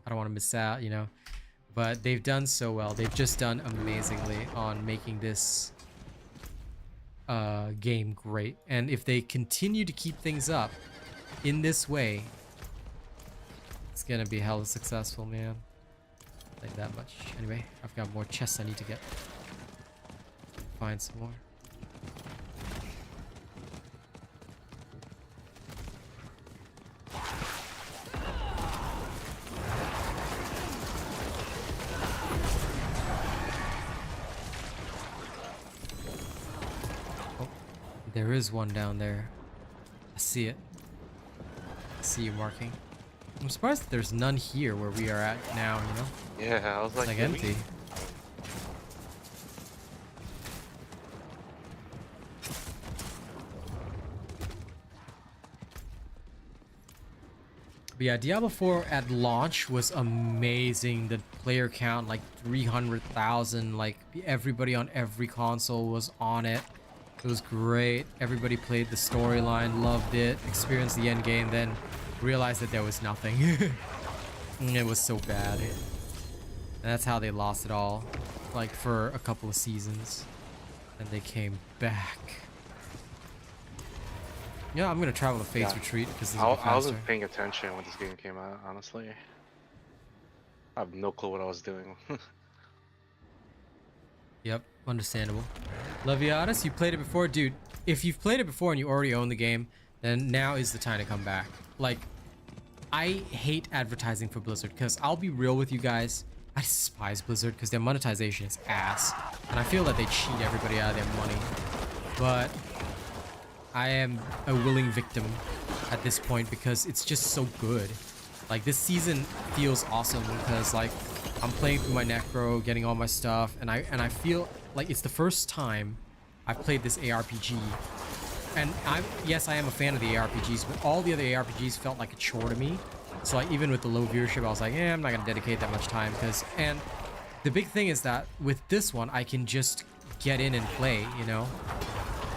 I don't want to miss out, you know. But they've done so well. They've just done amazingly on making this game great. And if they continue to keep things up in this way, it's gonna be hella successful, man. Like that much. Anyway, I've got more chests I need to get. Find some more. Oh, there is one down there. I see it. I see you marking. I'm surprised that there's none here where we are at now, you know? Yeah, I was It's like empty. But yeah, Diablo 4 at launch was amazing. The player count, like 300,000, like everybody on every console was on it. It was great. Everybody played the storyline, loved it, experienced the end game, then realized that there was nothing. It was so bad. And that's how they lost it all, like for a couple of seasons. And they came back. Yeah, I'm gonna travel to Fate's Retreat because this is I wasn't paying attention when this game came out, honestly. I have no clue what I was doing. Yep, understandable. Leviatus, you played it before? Dude, if you've played it before and you already own the game, then now is the time to come back. Like, I hate advertising for Blizzard because I'll be real with you guys. I despise Blizzard because their monetization is ass. And I feel that they cheat everybody out of their money. But I am a willing victim at this point because it's just so good. Like, this season feels awesome because, like, I'm playing through my Necro, getting all my stuff, and I feel like it's the first time I've played this ARPG. And yes, I am a fan of the ARPGs, but all the other ARPGs felt like a chore to me. So like even with the low viewership, I was like, I'm not gonna dedicate that much time and the big thing is that with this one, I can just get in and play, you know?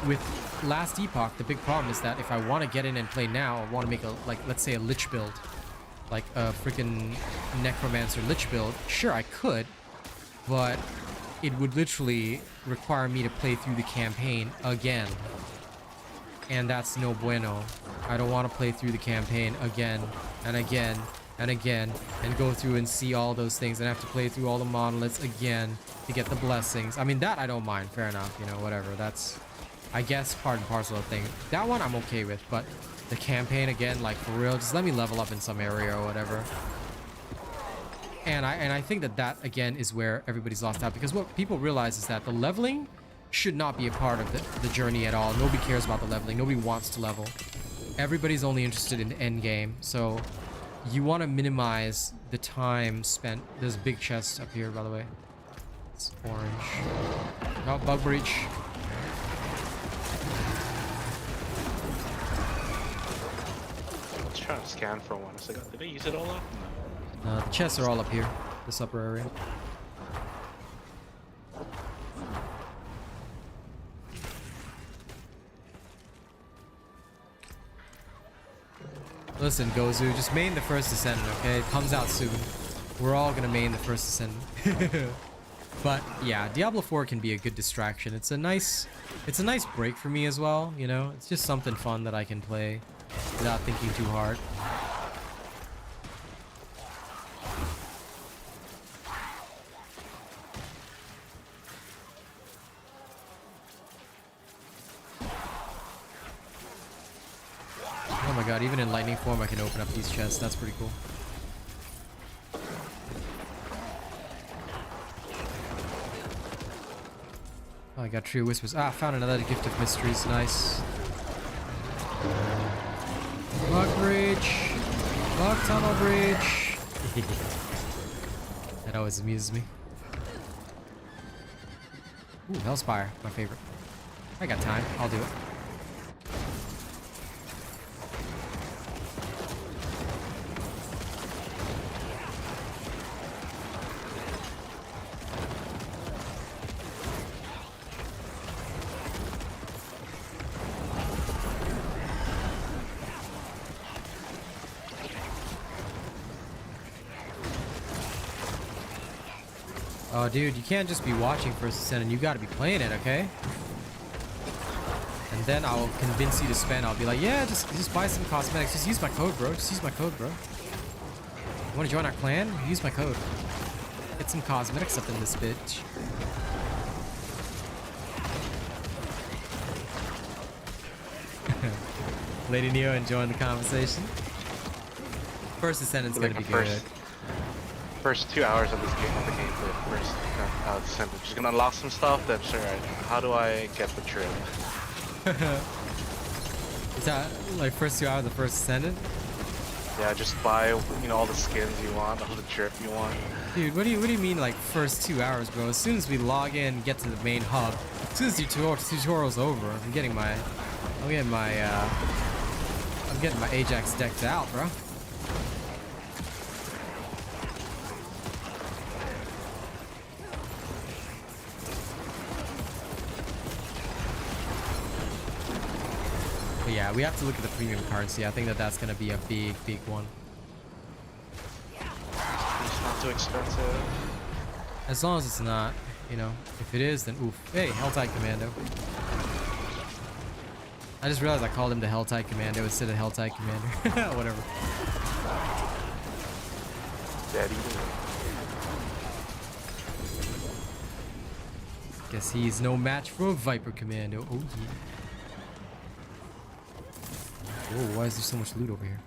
With Last Epoch, the big problem is that if I want to get in and play now, I want to make a, like, let's say a Lich build, like a freaking Necromancer Lich build. Sure, I could, but it would literally require me to play through the campaign again. And that's no bueno. I don't want to play through the campaign again and again and again and go through and see all those things and have to play through all the monoliths again to get the blessings. I mean, that I don't mind. Fair enough, you know, whatever. That's, I guess, part and parcel of the thing. That one I'm okay with, but the campaign again, like, for real, just let me level up in some area or whatever. And I think that again is where everybody's lost out, because what people realize is that the leveling should not be a part of the journey at all. Nobody cares about the leveling. Nobody wants to level. Everybody's only interested in the end game. So you want to minimize the time spent. There's a big chest up here, by the way. It's orange. Oh, bug breach. I was trying to scan for one. So did I use it all up? No. The chests are all up here. This upper area. Listen, Gozu, just main the first Descendant, okay? It comes out soon. We're all gonna main the first Descendant. But yeah, Diablo 4 can be a good distraction. It's a nice break for me as well, you know? It's just something fun that I can play without thinking too hard. Oh my god, even in lightning form I can open up these chests. That's pretty cool. Oh, I got Tree of Whispers. Ah, found another Gift of Mysteries. Nice. Bug Bridge. Bug Tunnel Bridge. That always amuses me. Ooh, Hellspire. My favorite. I got time. I'll do it. Oh, dude, you can't just be watching First Descendant. You gotta be playing it, okay? And then I'll convince you to spend. I'll be like, yeah, just buy some cosmetics. Just use my code, bro. Just use my code, bro. You want to join our clan? Use my code. Get some cosmetics up in this bitch. Lady Neo enjoying the conversation. First Ascendant's gonna be good. First 2 hours of this game, of the gameplay, first Ascendant. Just gonna unlock some stuff. Then sure, how do I get the trip? Is that like first 2 hours of First Ascendant? Yeah, just buy all the skins you want, all the drip you want. Dude, what do you mean like first 2 hours, bro? As soon as we log in, get to the main hub, as soon as the tutorial's over, I'm getting my Ajax decked out, bro. But yeah, we have to look at the premium currency. I think that's gonna be a big one. It's not too expensive. As long as it's not, if it is, then oof. Hey, Helltide Commando. I just realized I called him the Helltide Commando instead of Helltide Commander. Whatever. Daddy. Guess he's no match for a Viper Commando. Oh yeah. Whoa, why is there so much loot over here?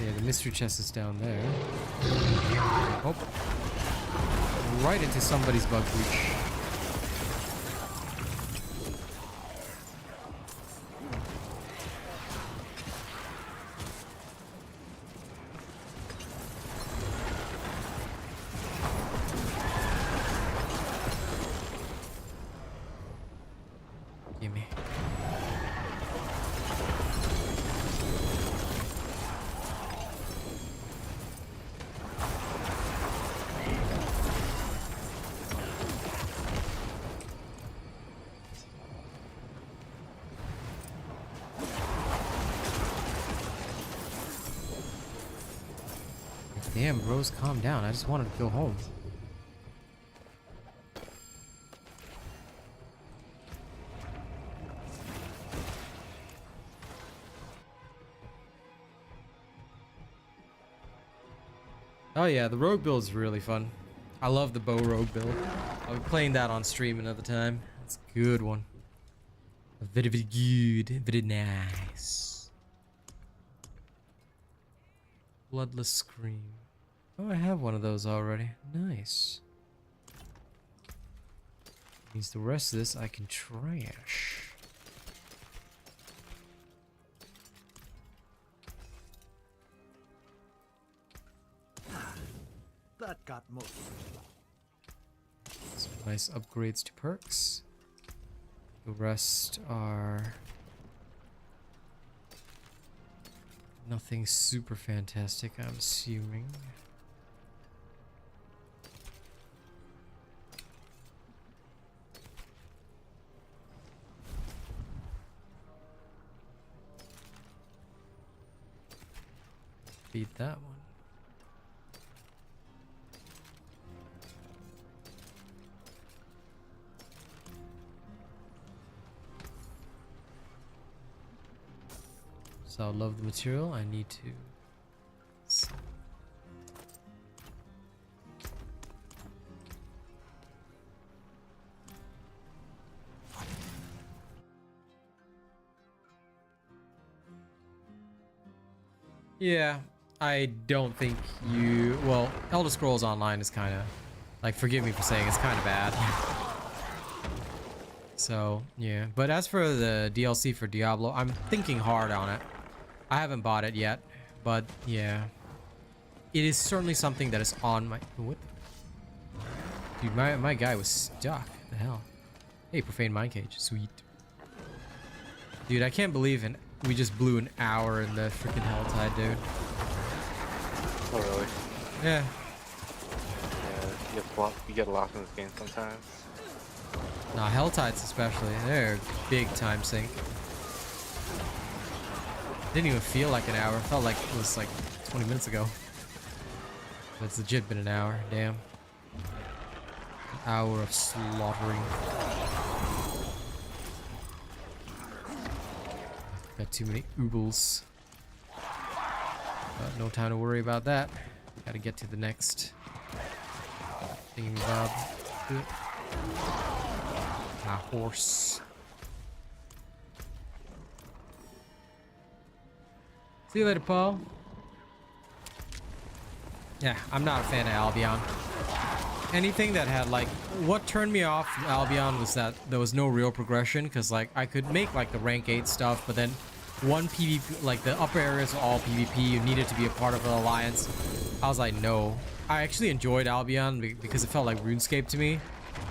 Yeah, the mystery chest is down there. Oh. Right into somebody's bug breach. Gimme. Damn, bros, calm down. I just wanted to go home. Oh yeah, the rogue build is really fun. I love the bow rogue build. I'll be playing that on stream another time. It's a good one. Very, very good. Very nice. Bloodless Scream. Oh, I have one of those already. Nice. Means the rest of this I can trash. That got most. Some nice upgrades to perks. The rest are nothing super fantastic, I'm assuming. Beat that one. So I love the material. I need to sell. Yeah, I don't think you... Well, Elder Scrolls Online is kind of... Like, forgive me for saying it's kind of bad. So, yeah. But as for the DLC for Diablo, I'm thinking hard on it. I haven't bought it yet, but yeah. It is certainly something that is on my... What? Dude, my guy was stuck. What the hell? Hey, Profane Mind Cage. Sweet. Dude, I can't believe we just blew an hour in the freaking Helltide, dude. Oh, really? Yeah. Yeah, you get lost in this game sometimes. Nah, Helltides especially. They're big time sink. Didn't even feel like an hour. Felt like it was like 20 minutes ago. But it's legit been an hour. Damn. hour of slaughtering. Got too many oobles. But no time to worry about that. Gotta get to the next thingamabob. My horse. See you later, Paul. Yeah, I'm not a fan of Albion. Anything that had like, what turned me off from Albion was that there was no real progression, because like I could make like the rank 8 stuff, but then one PvP, like the upper areas were all PvP, you needed to be a part of an alliance. I was like, no. I actually enjoyed Albion because it felt like RuneScape to me,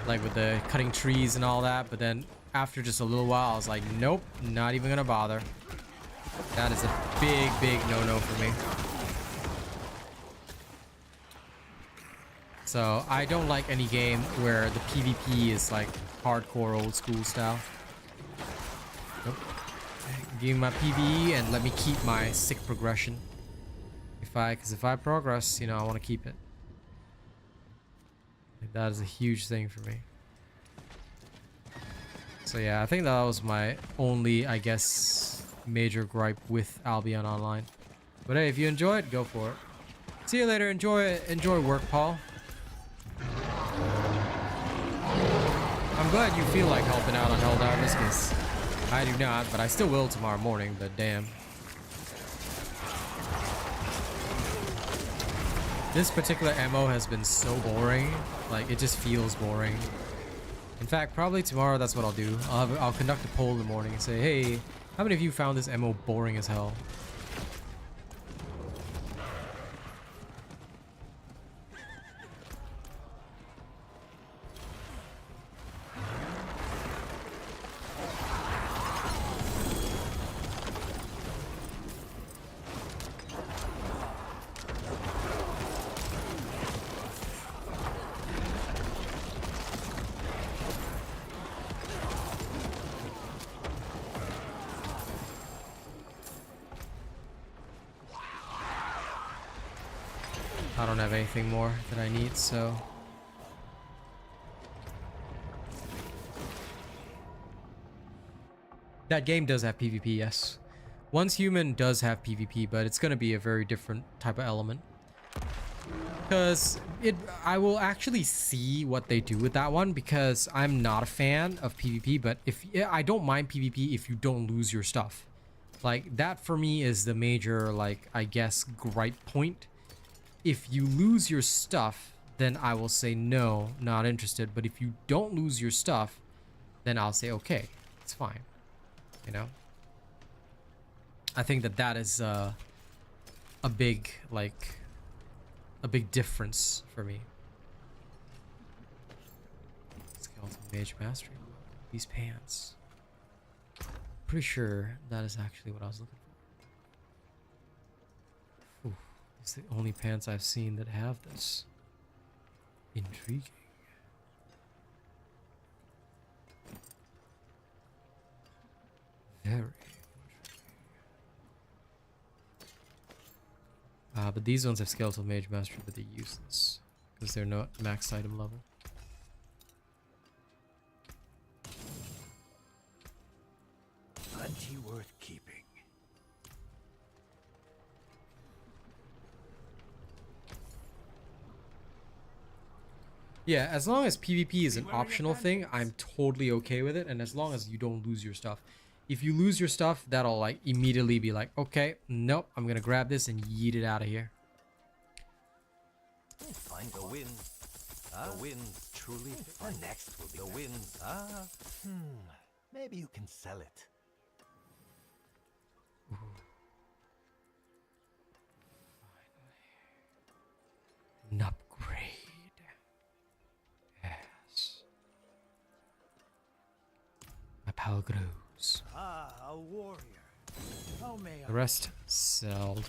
like with the cutting trees and all that, but then after just a little while I was like, nope, not even gonna bother. That is a big no-no for me. So I don't like any game where the PvP is like hardcore old school style. Nope. Give me my PvE and let me keep my sick progression. Because if I progress, you know, I want to keep it. Like, that is a huge thing for me. So yeah, I think that was my only, I guess, major gripe with Albion Online. But hey, if you enjoy it, go for it. See you later. Enjoy work, Paul. I'm glad you feel like helping out on Helldivers, because I do not, but I still will tomorrow morning, but damn. This particular MO has been so boring, like it just feels boring. In fact, probably tomorrow that's what I'll do. I'll conduct a poll in the morning and say, hey, how many of you found this MO boring as hell? I don't have anything more that I need, so... That game does have PvP, yes. Once Human does have PvP, but it's gonna be a very different type of element. Because I will actually see what they do with that one, because I'm not a fan of PvP, but I don't mind PvP if you don't lose your stuff. Like, that for me is the major, like, I guess, gripe point. If you lose your stuff, then I will say no, not interested. But if you don't lose your stuff, then I'll say okay, it's fine. You know? I think that is a big, like, a big difference for me. Skeleton Mage Mastery. These pants. Pretty sure that is actually what I was looking for. Ooh. It's the only pants I've seen that have this. Intriguing. Very intriguing. But these ones have Skeletal Mage Mastery, but they're useless because they're not max item level. Plenty worth keeping. Yeah, as long as PvP is an optional thing, I'm totally okay with it, and as long as you don't lose your stuff. If you lose your stuff, that'll like immediately be like, okay, nope, I'm gonna grab this and yeet it out of here. Find the wind. The wind truly. Or next will be the wind. Maybe you can sell it. Ooh. An upgrade. Yes. My pal grows. A warrior. How may The rest sold.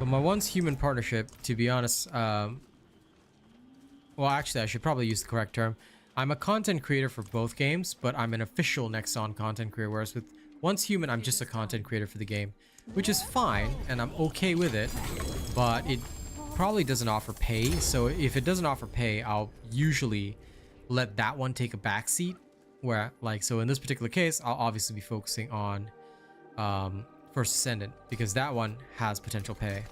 But my once human partnership, to be honest, well, actually, I should probably use the correct term. I'm a content creator for both games, but I'm an official Nexon content creator, whereas with once human, I'm just a content creator for the game, which is fine, and I'm okay with it, but it probably doesn't offer pay. So if it doesn't offer pay, I'll usually let that one take a backseat, where, like, so in this particular case, I'll obviously be focusing on First Ascendant, because that one has potential pay.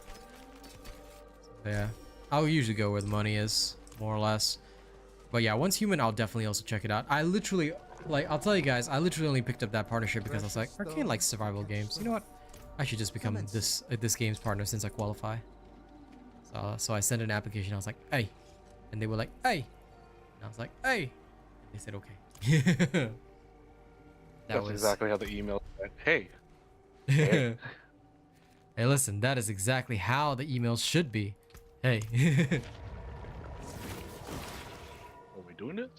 So yeah, I'll usually go where the money is, more or less. But yeah, once human, I'll definitely also check it out. I literally, like, I'll tell you guys, I literally only picked up that partnership because I was like, Arcane likes survival games. You know what? I should just become this game's partner since I qualify. So I sent an application. I was like, hey, and they were like, hey, and I was like, hey. They said okay. That's exactly how the email said. Hey. Hey. Hey, listen, that is exactly how the emails should be. Hey. Are we doing this?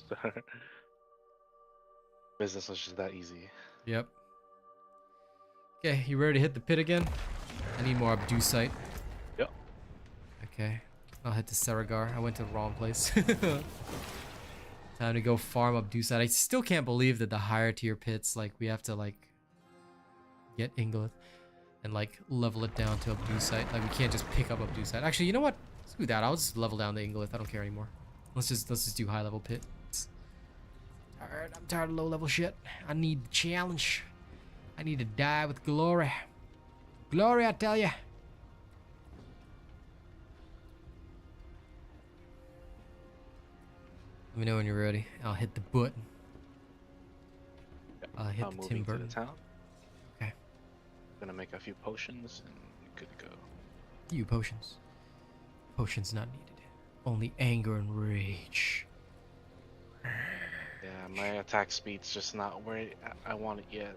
Business was just that easy. Yep. Okay, you ready to hit the pit again? I need more Abducite. Yep. Okay, I'll head to Saragar. I went to the wrong place. Time to go farm Abducite. I still can't believe that the higher tier pits, like, we have to, like, get Ingolith and, like, level it down to Abducite. Like, we can't just pick up Abducite. Actually, you know what? Screw that. I'll just level down the Ingolith. I don't care anymore. Let's just do high level pit. I'm tired of low level shit. I need the challenge. I need to die with glory. Glory, I tell ya. Let me know when you're ready. I'll hit the button. Yep. I'll hit I'm the moving timber. to the town. Okay. Gonna make a few potions and good to go. Few potions. Potions not needed. Only anger and rage. Yeah, my attack speed's just not where I want it yet.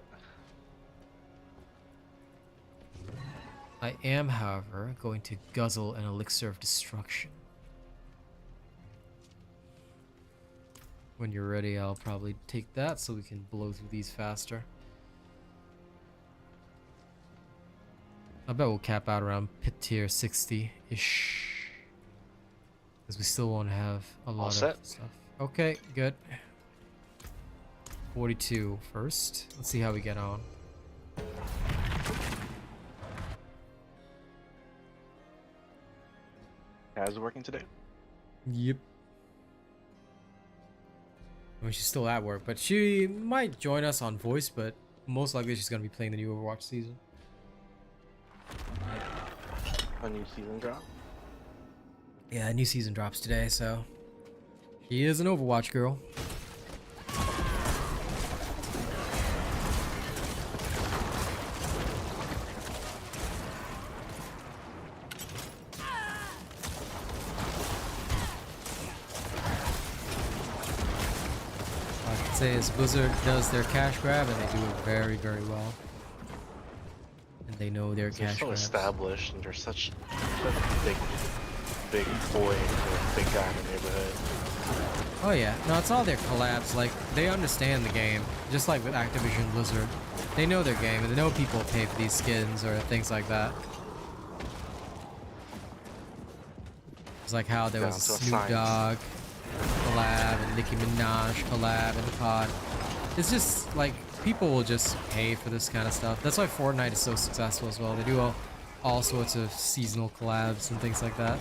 I am, however, going to guzzle an elixir of destruction. When you're ready, I'll probably take that so we can blow through these faster. I bet we'll cap out around pit tier 60-ish. Because we still won't have a lot of stuff. Okay, good. 42 first. Let's see how we get on. How's it working today? Yep. I mean, she's still at work, but she might join us on voice, but most likely she's going to be playing the new Overwatch season. A new season drop? Yeah, a new season drops today, so she is an Overwatch girl. I can say is Blizzard does their cash grab, and they do it very, very well. And they know their They're cash so grabs. established, and they're such a big boy, or big guy in the neighborhood. Oh yeah, no, it's all their collabs. Like, they understand the game, just like with Activision Blizzard. They know their game, and they know people pay for these skins or things like that. It's like how there was a Down to a Snoop Dogg collab and Nicki Minaj collab in the pod. It's just like people will just pay for this kind of stuff. That's why Fortnite is so successful as well. They do all sorts of seasonal collabs and things like that.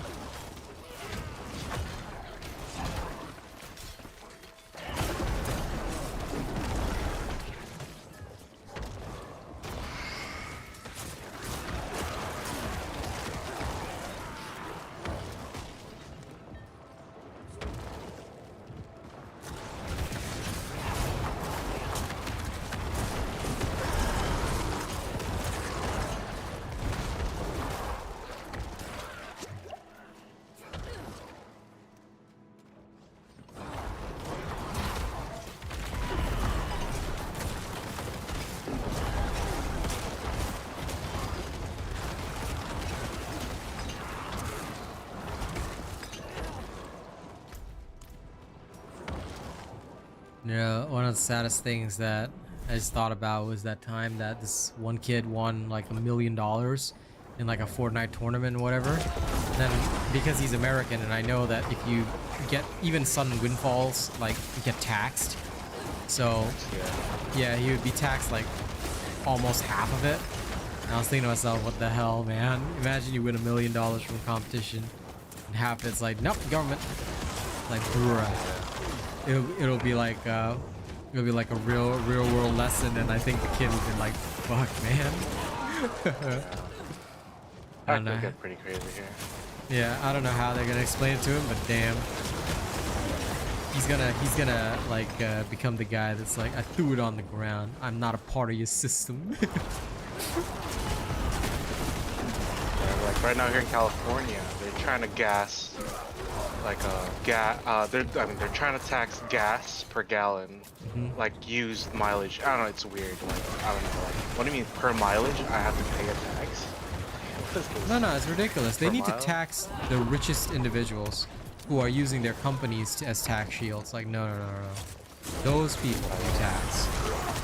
You know, one of the saddest things that I just thought about was that time that this one kid won like $1 million in like a Fortnite tournament or whatever. Then because he's American and I know that if you get even sudden windfalls, like you get taxed. So yeah, he would be taxed like almost half of it. And I was thinking to myself, what the hell, man? Imagine you win $1 million from a competition and half it's like, nope, government. Like, bruh. It'll be like a real world lesson, and I think the kid would be like, fuck, man. I don't know. Get pretty crazy here. Yeah, I don't know how they're gonna explain it to him, but damn, he's gonna like become the guy that's like, I threw it on the ground. I'm not a part of your system. Like right now here in California, they're trying to gas, like they're trying to tax gas per gallon, like used mileage. I don't know, it's weird. Like I don't know, like what do you mean per mileage? I have to pay a tax? No, it's ridiculous. They need mile? to tax the richest individuals who are using their companies as tax shields. Like, no. Those people you tax.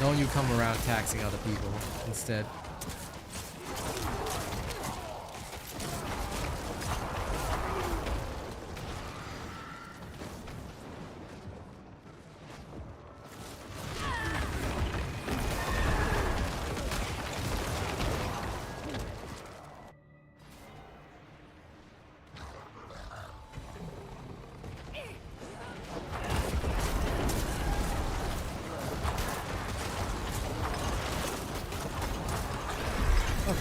Don't you come around taxing other people instead.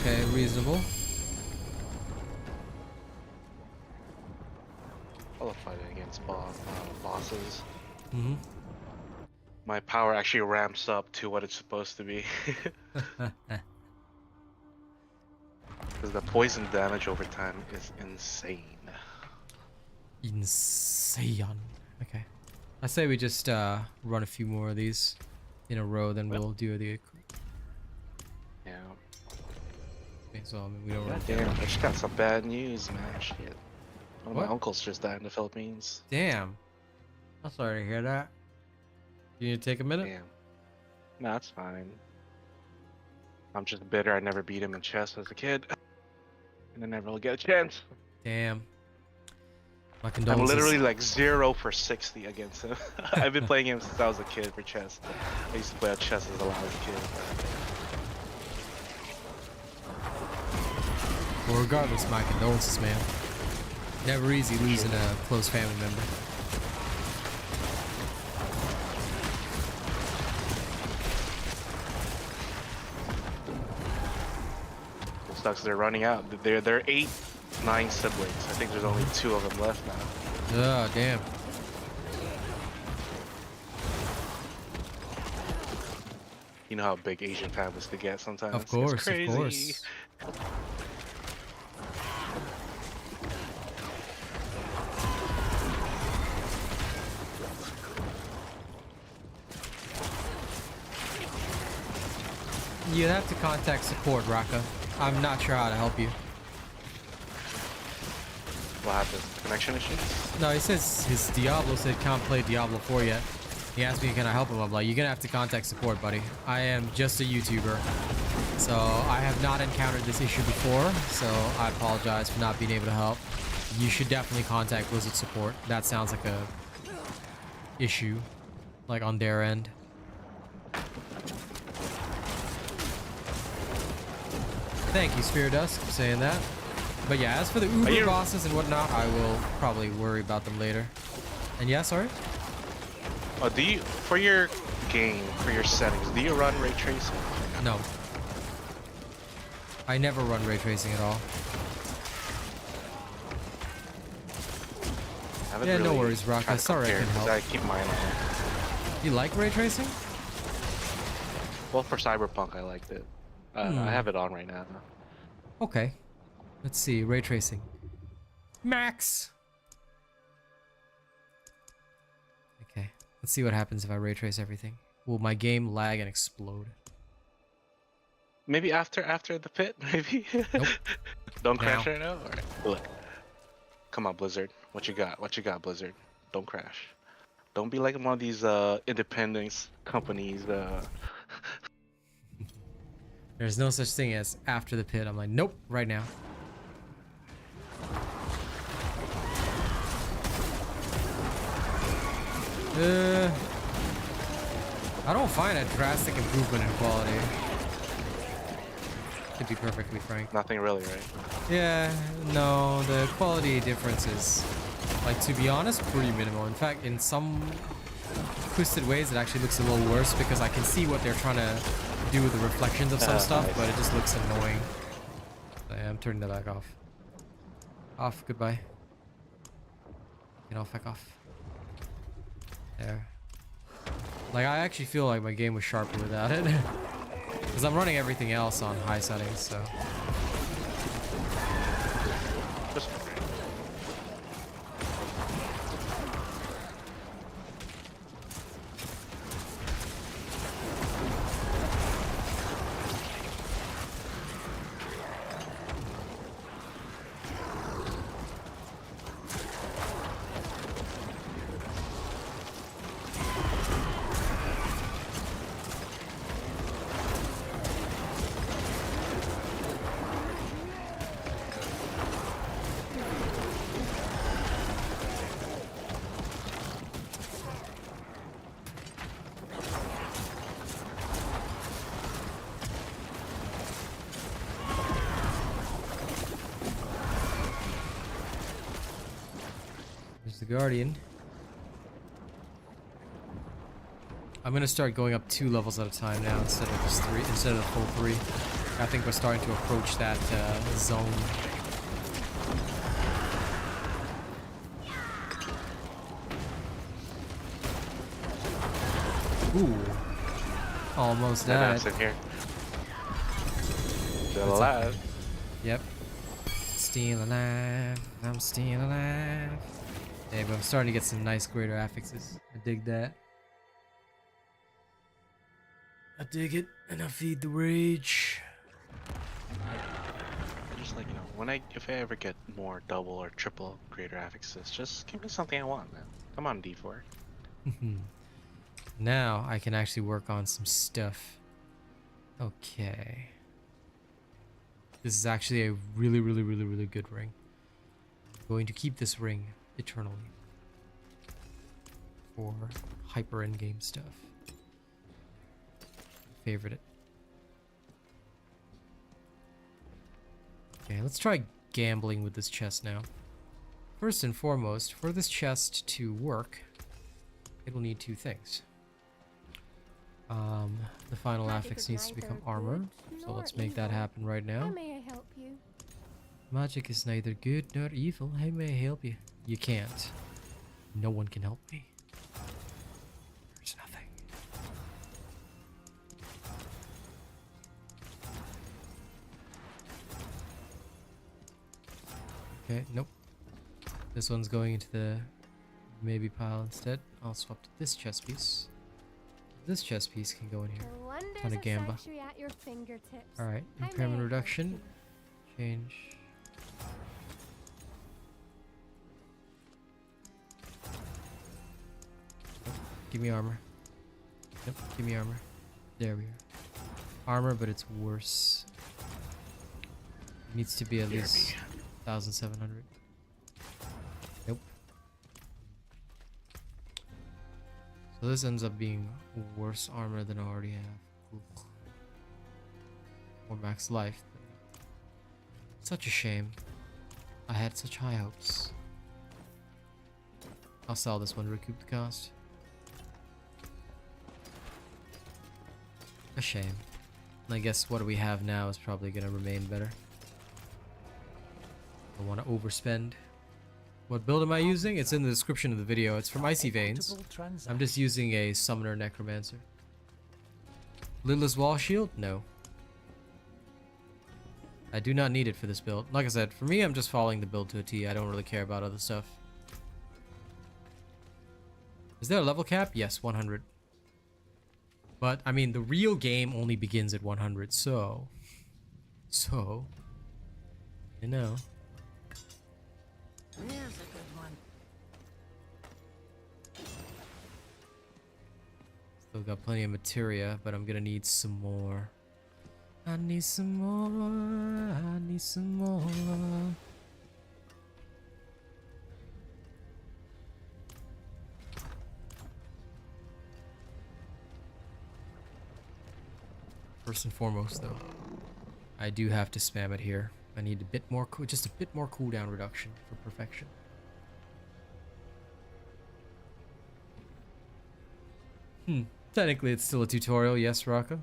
Okay, reasonable. I love fighting against bosses. Mm-hmm. My power actually ramps up to what it's supposed to be. Because the poison damage over time is insane. Insane. Okay. I say we just run a few more of these in a row, then we'll do the. Yeah. Okay, so I mean, we don't God run. damn, I just got some bad news, man. Shit. One of What? my uncles just died in the Philippines. Damn. I'm sorry to hear that. You need to take a minute? Damn. Nah, that's fine. I'm just bitter I never beat him in chess as a kid. And I never will get a chance. Damn. My I'm condolences. literally like 0 for 60 against him. I've been playing him since I was a kid for chess. I used to play chess as a kid. Well, regardless, my condolences, man. Never easy losing a close family member. It sucks they're running out. They're 8, 9 siblings. I think there's only 2 of them left now. Oh, damn. You know how big Asian families could get sometimes. Of course, it's crazy. of course. You'd have to contact support, Raka. I'm not sure how to help you. What happened? Connection issues? No, he says his Diablo said can't play Diablo 4 yet. He asked me, can I help him? I'm like, you're gonna have to contact support, buddy. I am just a YouTuber. So I have not encountered this issue before, so I apologize for not being able to help. You should definitely contact Blizzard support. That sounds like a issue, like on their end. Thank you, Sphere Dusk, for saying that. But yeah, as for the Uber bosses and whatnot, I will probably worry about them later. And yeah, sorry? Oh, do you, for your game, for your settings, do you run ray tracing? No. I never run ray tracing at all. Yeah, no worries, Rock. Sorry I can help. I keep mine on. You like ray tracing? Well, for Cyberpunk, I liked it. I have it on right now. Okay. Let's see, ray tracing. Max! Okay, let's see what happens if I ray trace everything. Will my game lag and explode? Maybe after the pit, maybe? Nope. Don't crash right now? Alright, look. Come on, Blizzard. What you got? What you got, Blizzard? Don't crash. Don't be like one of these independent companies. There's no such thing as after the pit. I'm like, nope, right now. I don't find a drastic improvement in quality. To be perfectly frank. Nothing really, right? Yeah, no, the quality difference is, like, to be honest, pretty minimal. In fact, in some twisted ways, it actually looks a little worse because I can see what they're trying to do with the reflections of some stuff, Nice. but it just looks annoying. So, yeah, I'm turning that back off. Off, goodbye. Get off, back off. There. Like, I actually feel like my game was sharper without it. Because I'm running everything else on high settings, so. Just There's the Guardian. I'm gonna start going up 2 levels at a time now instead of just 3, instead of the full 3. I think we're starting to approach that zone. Ooh, almost died. in here. Still That's alive. Yep. Still alive. I'm still alive. Yeah, but I'm starting to get some nice greater affixes. I dig that. I dig it, and I feed the rage. Just like, you know, if I ever get more double or triple greater affixes, just give me something I want, man. Come on, D4. Now I can actually work on some stuff. Okay. This is actually a really, really, really, really good ring. I'm going to keep this ring eternally for hyper endgame stuff. Favorite it. Okay, let's try gambling with this chest now. First and foremost, for this chest to work, it will need 2 things. The final Magic affix is needs to become neither armor, good so nor let's make that evil. happen right How now. may I help you? Magic is neither good nor evil. How may I help you? You can't. No one can help me. There's nothing. Okay, nope. This one's going into the maybe pile instead. I'll swap to this chest piece. This chest piece can go in here. The wonders Ton of of gamba. sanctuary at your fingertips. Alright, How may I impairment help reduction. you? Change. Nope, give me armor. Yep, give me armor. There we are. Armor, but it's worse. Needs to be at least 1,700. Nope. So this ends up being worse armor than I already have. Oof. More max life. Such a shame. I had such high hopes. I'll sell this one to recoup the cost. A shame. And I guess what we have now is probably gonna remain better. I want to overspend. What build am I using? It's in the description of the video. It's from Icy Veins. I'm just using a Summoner Necromancer. Lidless Wall Shield? No. I do not need it for this build. Like I said, for me, I'm just following the build to a T. I don't really care about other stuff. Is there a level cap? Yes, 100. But, I mean, the real game only begins at 100, so... You know. Here's a good one. Still got plenty of materia, but I'm gonna need some more I need some more. I need some more. First and foremost, though, I do have to spam it here. I need a bit more, just a bit more cooldown reduction for perfection. Technically, it's still a tutorial, yes, Raka?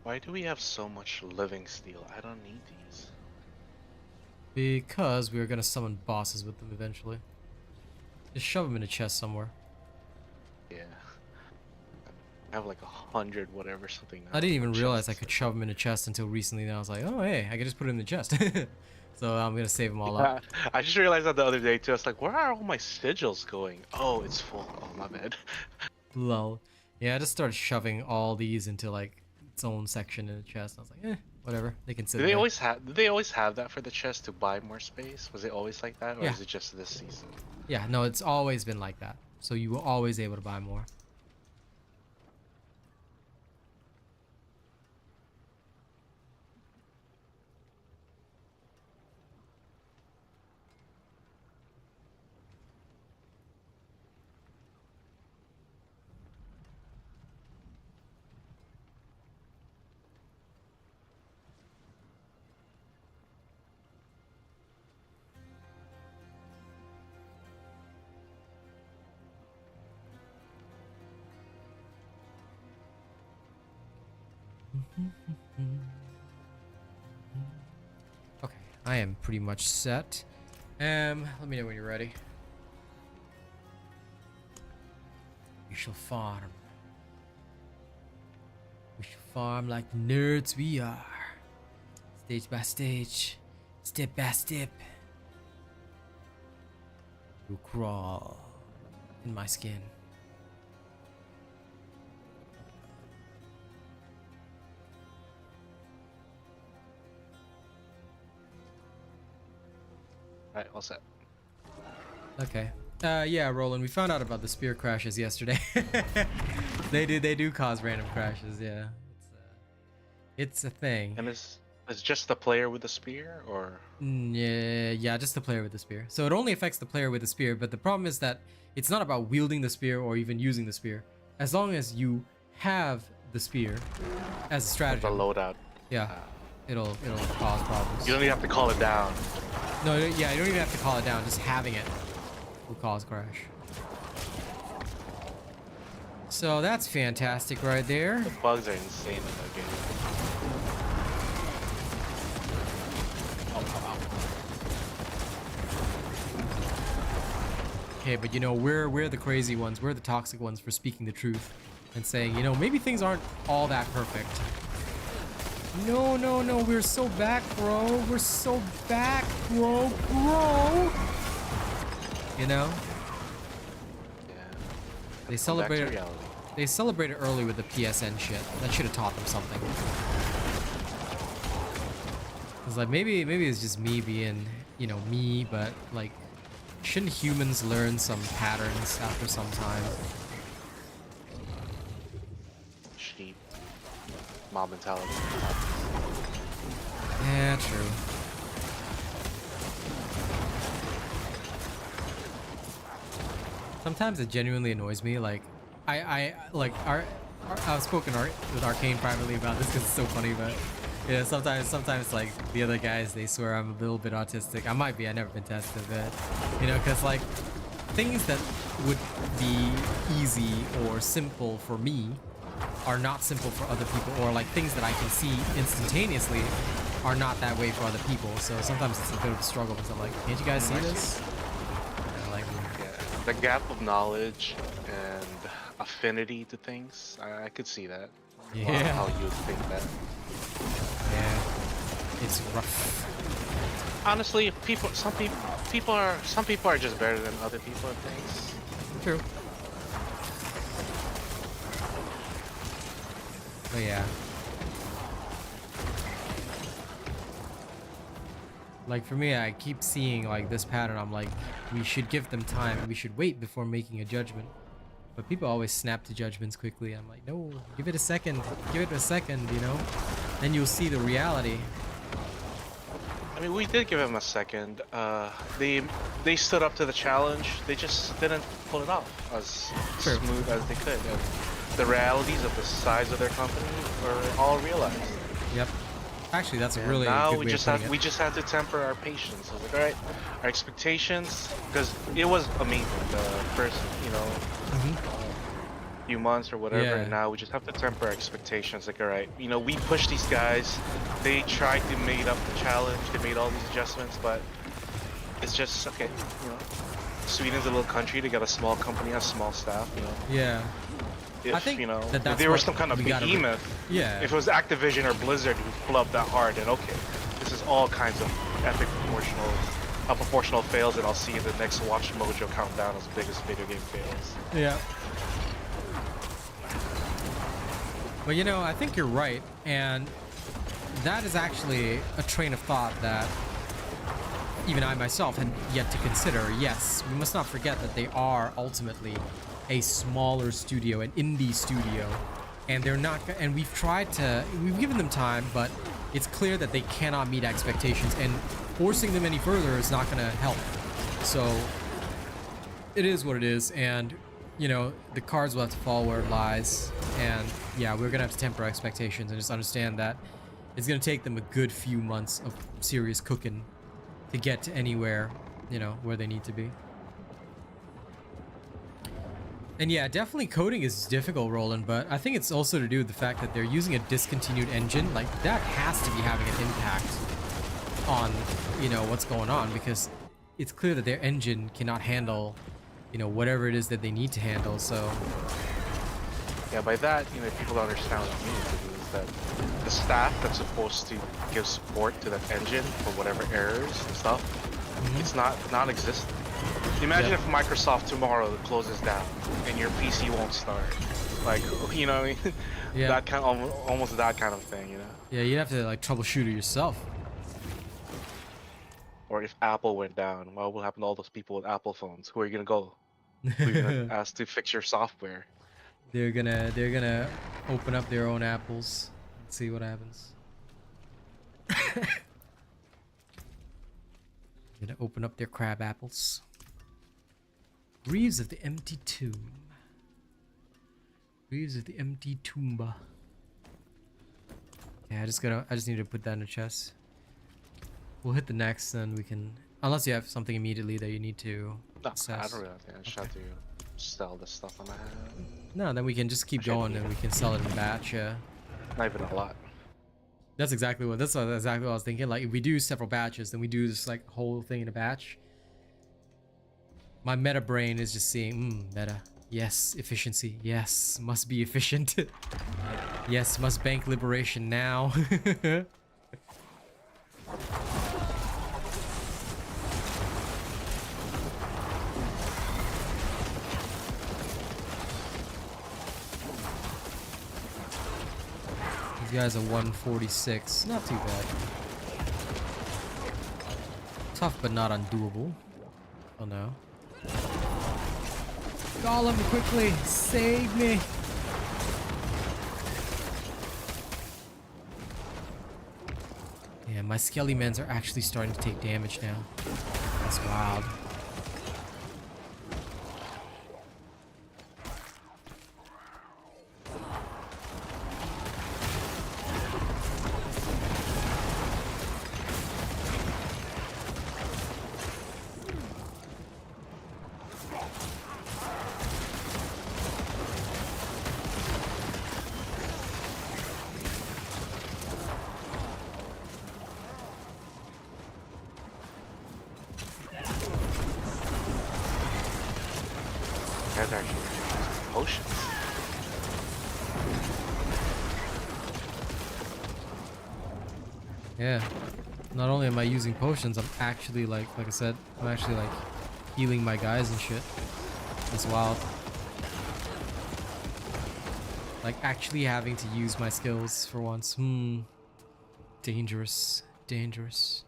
Why do we have so much living steel? I don't need these. Because we are gonna summon bosses with them eventually. Just shove them in a chest somewhere. Yeah. I have like 100 whatever something now. I didn't even realize I could shove them in a chest until recently. Now I was like, oh hey, I can just put it in the chest. So I'm gonna save them all up. I just realized that the other day too. I was like, where are all my sigils going? Oh, it's full. Oh, my bad. Lol. Yeah, I just started shoving all these into like its own section in the chest. I was like, whatever. They can sit Did they there. always have that for the chest to buy more space? Was it always like that, or Yeah. is it just this season? Yeah, no, it's always been like that. So you were always able to buy more. Okay, I am pretty much set. Let me know when you're ready. We shall farm. We shall farm like the nerds we are. Stage by stage, step by step. You crawl in my skin. Alright, all set. Okay. Yeah, Roland, we found out about the spear crashes yesterday. They do cause random crashes, yeah. It's a thing. And is just the player with the spear, or? Yeah, just the player with the spear. So it only affects the player with the spear, but the problem is that it's not about wielding the spear or even using the spear. As long as you have the spear as a strategy. The loadout. Yeah. It'll cause problems. You don't even have to call it down. No, yeah, you don't even have to call it down. Just having it will cause crash. So that's fantastic right there. The bugs are insane in that game. Okay, but you know, we're the crazy ones. We're the toxic ones for speaking the truth and saying, you know, maybe things aren't all that perfect. No, we're so back, bro. We're so back, bro. You know? Yeah. They Come back to celebrated reality. They celebrated early with the PSN shit. That should have taught them something. It's like maybe it's just me being, you know, me, but like shouldn't humans learn some patterns after some time? Sheep. Mob mentality. Yeah, true. Sometimes it genuinely annoys me. Like, I like I've spoken with Arcane privately about this because it's so funny. But yeah, sometimes like the other guys, they swear I'm a little bit autistic. I might be. I've never been tested, but you know, because like things that would be easy or simple for me are not simple for other people, or like things that I can see instantaneously are not that way for other people. So sometimes it's a bit of a struggle because I'm like, can't you guys see this? And like, The gap of knowledge and affinity to things, I could see that. yeah, How you would think that. yeah, it's rough. Honestly, some people are just better than other people at things. True. But yeah. Like for me, I keep seeing like this pattern. I'm like, we should give them time. We should wait before making a judgment. But people always snap to judgments quickly. I'm like, no, give it a second. Give it a second, you know? Then you'll see the reality. I mean, we did give them a second. They stood up to the challenge. They just didn't pull it off as True. smooth as they could. And the realities of the size of their company were all realized. Yep. Actually, that's a And really now good we way just of have putting we it. just have to temper our patience. I was like, all right, our expectations, because it was amazing the first, few months or whatever, Yeah. and now we just have to temper our expectations. Like, all right, we pushed these guys. They tried to make up the challenge. They made all these adjustments, but it's just okay. Sweden's a little country. They got a small company, a small staff. Yeah. If I think if that's they were what some kind of we gotta behemoth, Yeah. if it was Activision or Blizzard who pull up that hard, then okay, this is all kinds of epic proportional fails that I'll see in the next Watch Mojo countdown as biggest video game fails. Yeah. But you know, I think you're right, and that is actually a train of thought that even I myself had yet to consider. Yes, we must not forget that they are ultimately a smaller studio, an indie studio, and they're not, and we've given them time, but it's clear that they cannot meet expectations, and forcing them any further is not going to help. So it is what it is, and the cards will have to fall where it lies, and yeah, we're gonna have to temper expectations and just understand that it's gonna take them a good few months of serious cooking to get to anywhere, where they need to be. And yeah, definitely coding is difficult, Roland, but I think it's also to do with the fact that they're using a discontinued engine. Like, that has to be having an impact on, what's going on, because it's clear that their engine cannot handle, whatever it is that they need to handle, so... Yeah, by that, people don't understand what it means, is that the staff that's supposed to give support to that engine for whatever errors and stuff, it's not non-existent. Imagine if Microsoft tomorrow closes down and your PC won't start. Like, you know what I mean? Yeah. That kind of, almost that kind of thing, Yeah, you'd have to, like, troubleshoot it yourself. Or if Apple went down, what will happen to all those people with Apple phones? Who are you gonna go? Who are you gonna ask to fix your software? They're gonna open up their own apples and see what happens. Gonna open up their crab apples. Greaves of the Empty Tomb. Greaves of the Empty Tomba. Yeah, I just need to put that in the chest. We'll hit the next, then we can, unless you have something immediately that you need to No, assess. I don't really think I just have to sell this stuff on my head. No, then we can just keep going and we can sell it in batch. Yeah. Not even a lot. That's exactly what I was thinking. Like, if we do several batches, then we do this like whole thing in a batch. My meta brain is just seeing meta. Yes, efficiency. Yes, must be efficient. Yes, must bank liberation now. These guys are 146. Not too bad. Tough but not undoable. Oh no. Golem, quickly! Save me! Yeah, my skelly mens are actually starting to take damage now. That's wild. Guys are actually using potions. Yeah. Not only am I using potions, I'm actually like I said, I'm actually like healing my guys and shit. That's wild. Like actually having to use my skills for once. Dangerous. Dangerous.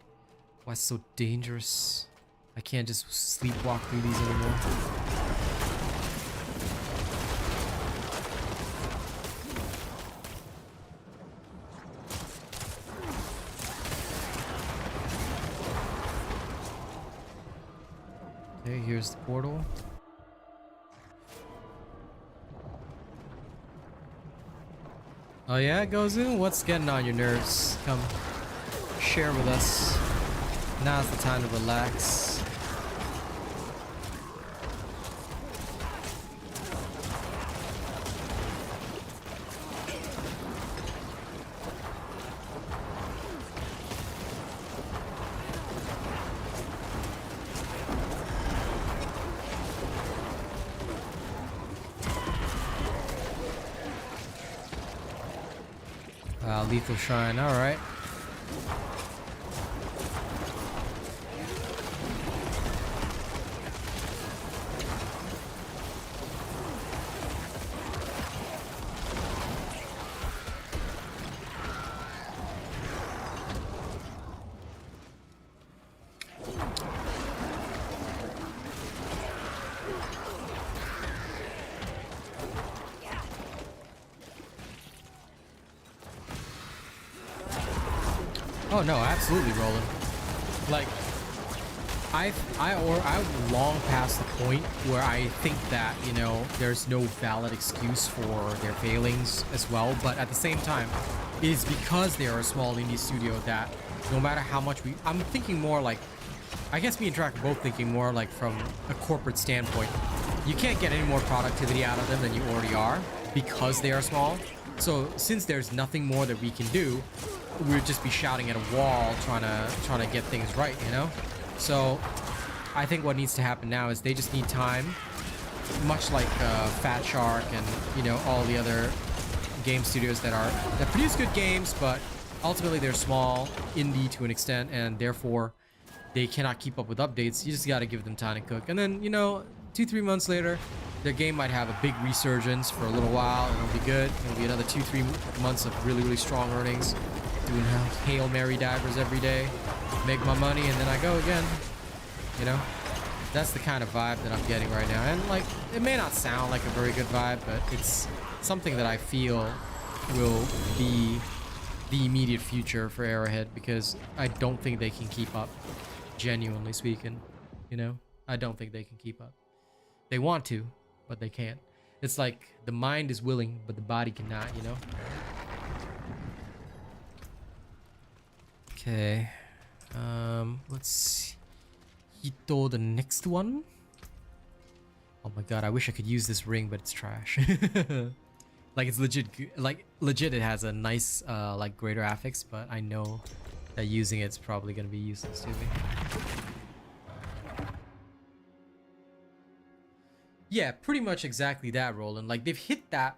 Why so dangerous? I can't just sleepwalk through these anymore. Okay, here's the portal. Oh yeah, Gozu? What's getting on your nerves? Come share with us. Now's the time to relax. Lethal Shrine, alright. Oh no, absolutely, Roland. Like, I've long past the point where I think that, you know, there's no valid excuse for their failings as well. But at the same time, it is because they are a small indie studio that no matter how much I'm thinking more like, I guess me and Track are both thinking more like from a corporate standpoint. You can't get any more productivity out of them than you already are because they are small. So since there's nothing more that we can do, we'd just be shouting at a wall trying to get things right, you know? So I think what needs to happen now is they just need time, much like Fat Shark and, you know, all the other game studios that produce good games, but ultimately they're small, indie to an extent, and therefore they cannot keep up with updates. You just got to give them time to cook. And then, you know, 2-3 months later, their game might have a big resurgence for a little while, and it'll be good. It'll be another 2-3 months of really, really strong earnings. Doing Hail Mary divers every day, make my money, and then I go again. You know, that's the kind of vibe that I'm getting right now. And like, it may not sound like a very good vibe, but it's something that I feel will be the immediate future for Arrowhead, because I don't think they can keep up. Genuinely speaking, you know, I don't think they can keep up. They want to, but they can't. It's like the mind is willing, but the body cannot, you know? Okay, let's see. Hito, the next one. Oh my god, I wish I could use this ring, but it's trash. Like, it's legit, it has a nice, like, greater affix, but I know that using it's probably gonna be useless to me. Yeah, pretty much exactly that, Roland. Like, they've hit that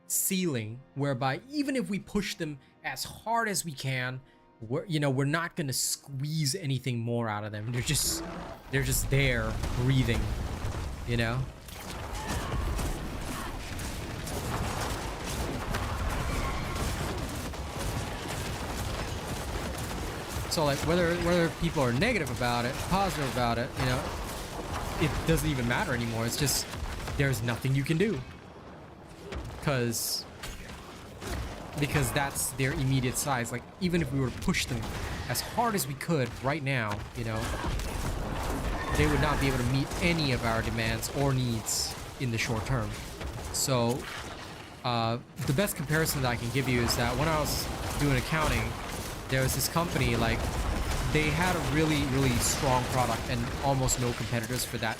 ceiling whereby even if we push them as hard as we can, we're not gonna squeeze anything more out of them. They're just there breathing, you know. So like whether people are negative about it, positive about it, you know, it doesn't even matter anymore. It's just there's nothing you can do, because because that's their immediate size. Like, even if we were to push them as hard as we could right now, you know, they would not be able to meet any of our demands or needs in the short term. So the best comparison that I can give you is that when I was doing accounting, there was this company, like, they had a really, really strong product and almost no competitors for that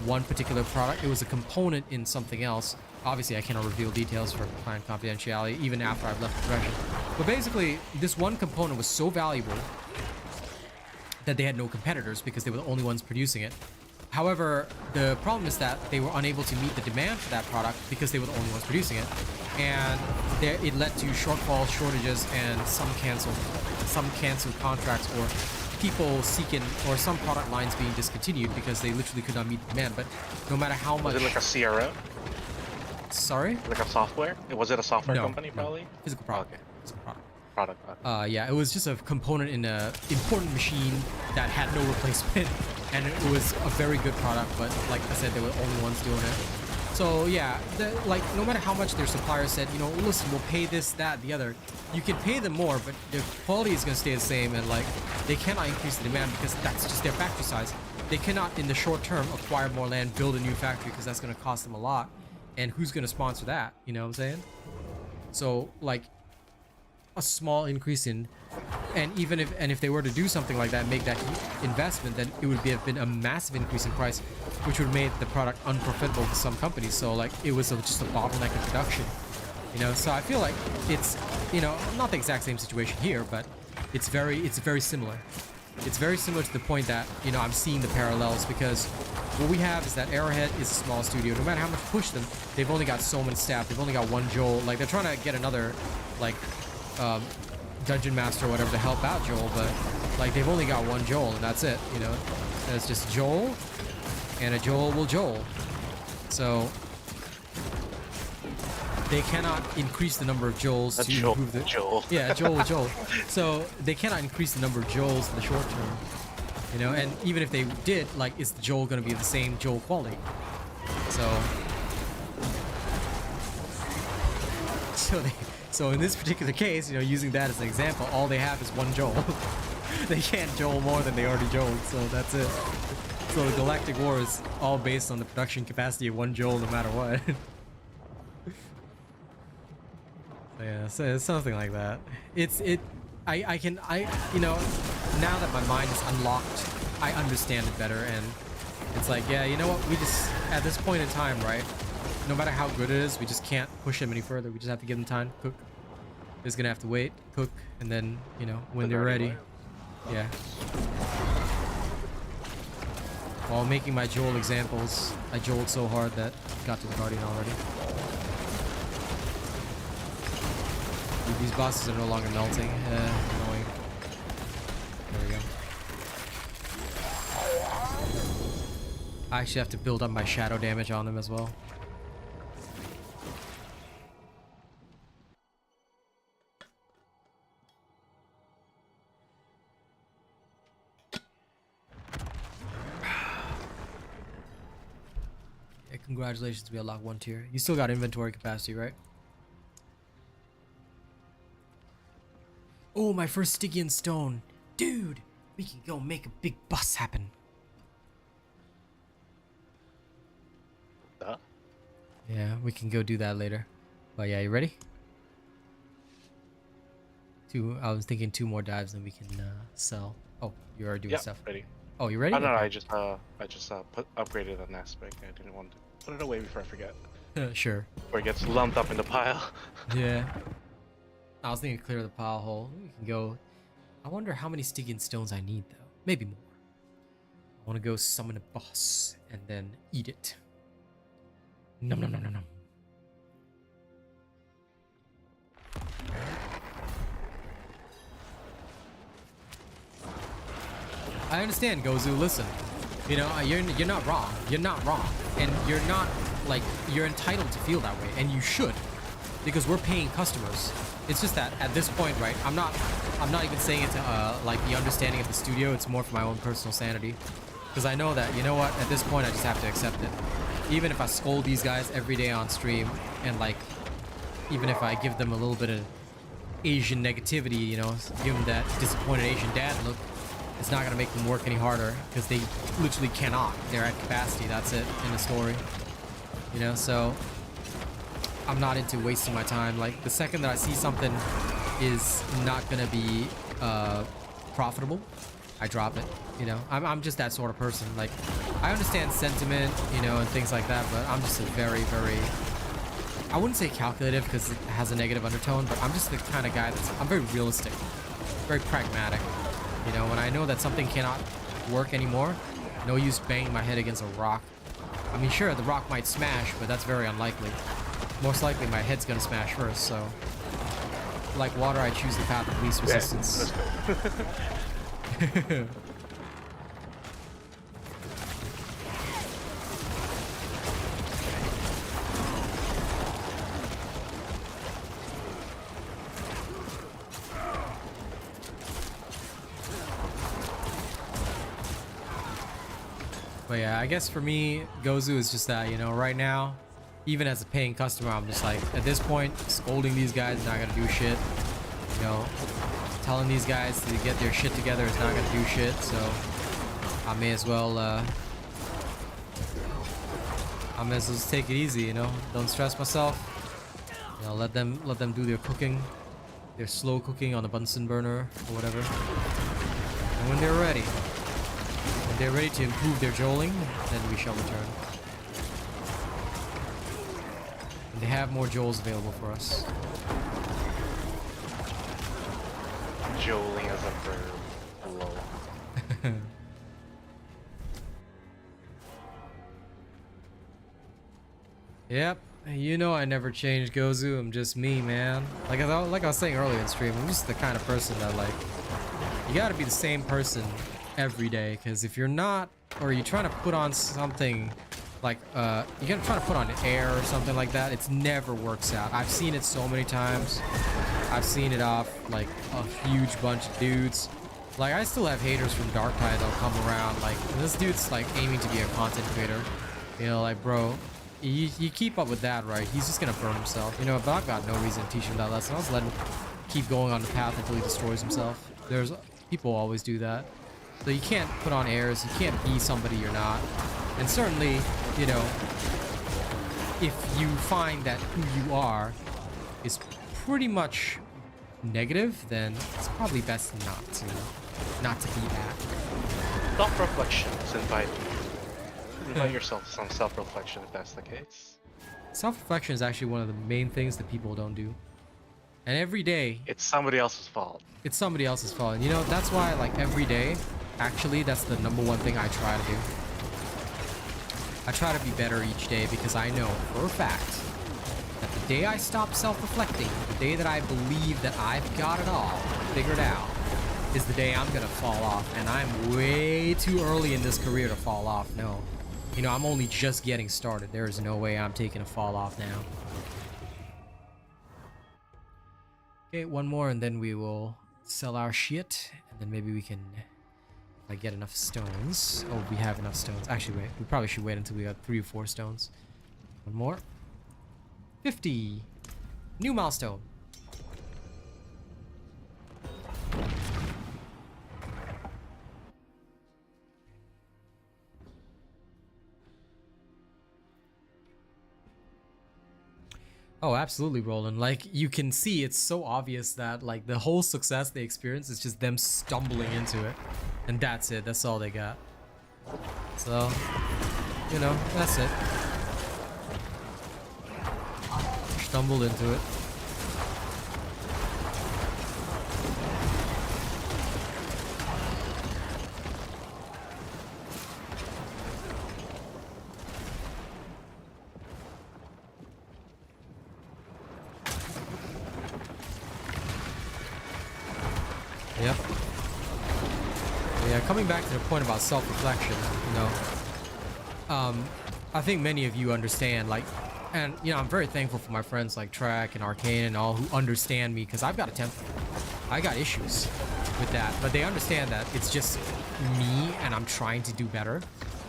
one particular product. It was a component in something else. Obviously, I cannot reveal details for client confidentiality, even after I've left the profession. But basically, this one component was so valuable that they had no competitors because they were the only ones producing it. However, the problem is that they were unable to meet the demand for that product because they were the only ones producing it. And it led to shortfalls, shortages, and some canceled contracts, or people seeking, or some product lines being discontinued because they literally could not meet the demand. But no matter how much... Was it like a CRO? Sorry? Like a software? Was it a software No, company, probably? Physical product. Okay. Physical product. Okay. Yeah, it was just a component in a important machine that had no replacement, and it was a very good product, but like I said, they were the only ones doing it. So yeah, like, no matter how much their supplier said, you know, listen, we'll pay this, that, the other, you can pay them more, but the quality is going to stay the same, and like, they cannot increase the demand because that's just their factory size. They cannot, in the short term, acquire more land, build a new factory, because that's going to cost them a lot, and who's going to sponsor that? You know what I'm saying? So like, a small increase in, and even if they were to do something like that, make that investment, then it would have been a massive increase in price, which would have made the product unprofitable for some companies. So like, it was just a bottleneck in production, you know. So I feel like it's, you know, not the exact same situation here, but it's very similar. It's very similar to the point that, you know, I'm seeing the parallels, because what we have is that Arrowhead is a small studio. No matter how much push them, they've only got so many staff. They've only got one Joel. Like, they're trying to get another, like, dungeon master or whatever to help out Joel, but like, they've only got one Joel, and that's it, you know. And it's just Joel, and a Joel will Joel. So they cannot increase the number of Joels to improve the Joel. Yeah, Joel will Joel. So they cannot increase the number of Joels in the short term, you know. And even if they did, like, is the Joel going to be the same Joel quality? So in this particular case, you know, using that as an example, all they have is one Joel. They can't Joel more than they already Joeled, so that's it. So the Galactic War is all based on the production capacity of one Joel, no matter what. So yeah, so it's something like that. You know, now that my mind is unlocked, I understand it better, and it's like, yeah, you know what, we just, at this point in time, right, no matter how good it is, we just can't push them any further. We just have to give them time to cook. They're just gonna have to wait, cook, and then, you know, when they're ready. Yeah. While making my Joel examples, I Joeled so hard that I got to the Guardian already. Dude, these bosses are no longer melting. Annoying. There we go. I actually have to build up my shadow damage on them as well. Congratulations, we unlocked one tier. You still got inventory capacity, right? Oh, my first Stygian stone. Dude, we can go make a big bus happen. Yeah, we can go do that later. But yeah, you ready? I was thinking 2 more dives, then we can sell. Oh, you're already doing stuff. Ready. Oh, you ready? Oh, no, okay. I just upgraded an aspect. I didn't want to put it away before I forget. Sure. Or it gets lumped up in the pile. Yeah. I was thinking clear the pile hole. We can go. I wonder how many Stygian stones I need, though. Maybe more. I want to go summon a boss and then eat it. Nom nom nom nom nom. I understand, Gozu. Listen, you know, you're not wrong. You're not wrong, and you're not, like, you're entitled to feel that way, and you should, because we're paying customers. It's just that at this point, right? I'm not even saying it to like the understanding of the studio. It's more for my own personal sanity, because I know that, you know what, at this point I just have to accept it. Even if I scold these guys every day on stream, and like, even if I give them a little bit of Asian negativity, you know, give them that disappointed Asian dad look. It's not gonna make them work any harder because they literally cannot. They're at capacity. That's it in the story. You know, so I'm not into wasting my time. Like the second that I see something is not gonna be profitable, I drop it. You know, I'm just that sort of person. Like I understand sentiment, you know, and things like that, but I'm just a very, very, I wouldn't say calculative because it has a negative undertone, but I'm just the kind of guy I'm very realistic, very pragmatic. You know, when I know that something cannot work anymore, no use banging my head against a rock. I mean, sure, the rock might smash, but that's very unlikely. Most likely my head's gonna smash first, so like water, I choose the path of least resistance. But yeah, I guess for me, Gozu is just that, you know, right now, even as a paying customer, I'm just like, at this point, scolding these guys is not gonna do shit. You know, telling these guys to get their shit together is not gonna do shit, so I may as well just take it easy, you know, don't stress myself. You know, let them do their cooking, their slow cooking on the Bunsen burner or whatever. And when they're ready to improve their joling, then we shall return. And they have more joels available for us. Joling as a verb. Lol. Yep, you know I never changed, Gozu. I'm just me, man. Like I was saying earlier in stream, I'm just the kind of person that, like, you gotta be the same person every day, because if you're not, or you're trying to put on something like you're gonna try to put on air or something like that, it never works out. I've seen it so many times. I've seen it off like a huge bunch of dudes. Like I still have haters from Dark Tide that'll come around, like this dude's like aiming to be a content creator, you know, like bro, you keep up with that, right? He's just gonna burn himself, you know. But I've got no reason to teach him that lesson. I'll just let him keep going on the path until he destroys himself. There's people always do that. So you can't put on airs, you can't be somebody you're not. And certainly, you know, if you find that who you are is pretty much negative, then it's probably best not to be that. Self-reflection is invited. Invite yourself to some self-reflection if that's the case. Self-reflection is actually one of the main things that people don't do. And every day, it's somebody else's fault. It's somebody else's fault. And you know, that's why, like, every day, actually, that's the #1 thing I try to do. I try to be better each day because I know for a fact that the day I stop self-reflecting, the day that I believe that I've got it all figured out, is the day I'm gonna fall off. And I'm way too early in this career to fall off. No. You know, I'm only just getting started. There is no way I'm taking a fall off now. Okay, one more and then we will sell our shit. And then maybe we can, if I get enough stones. Oh, we have enough stones. Actually, wait. We probably should wait until we got 3 or 4 stones. One more. 50. New milestone. Oh, absolutely, Roland. Like, you can see, it's so obvious that, like, the whole success they experience is just them stumbling into it. And that's it. That's all they got. So, you know, that's it. Stumbled into it. Yep. Yeah, coming back to the point about self-reflection, you know, I think many of you understand, like, and, you know, I'm very thankful for my friends like Trek and Arcane and all who understand me, because I've got a temper. I got issues with that, but they understand that it's just me and I'm trying to do better.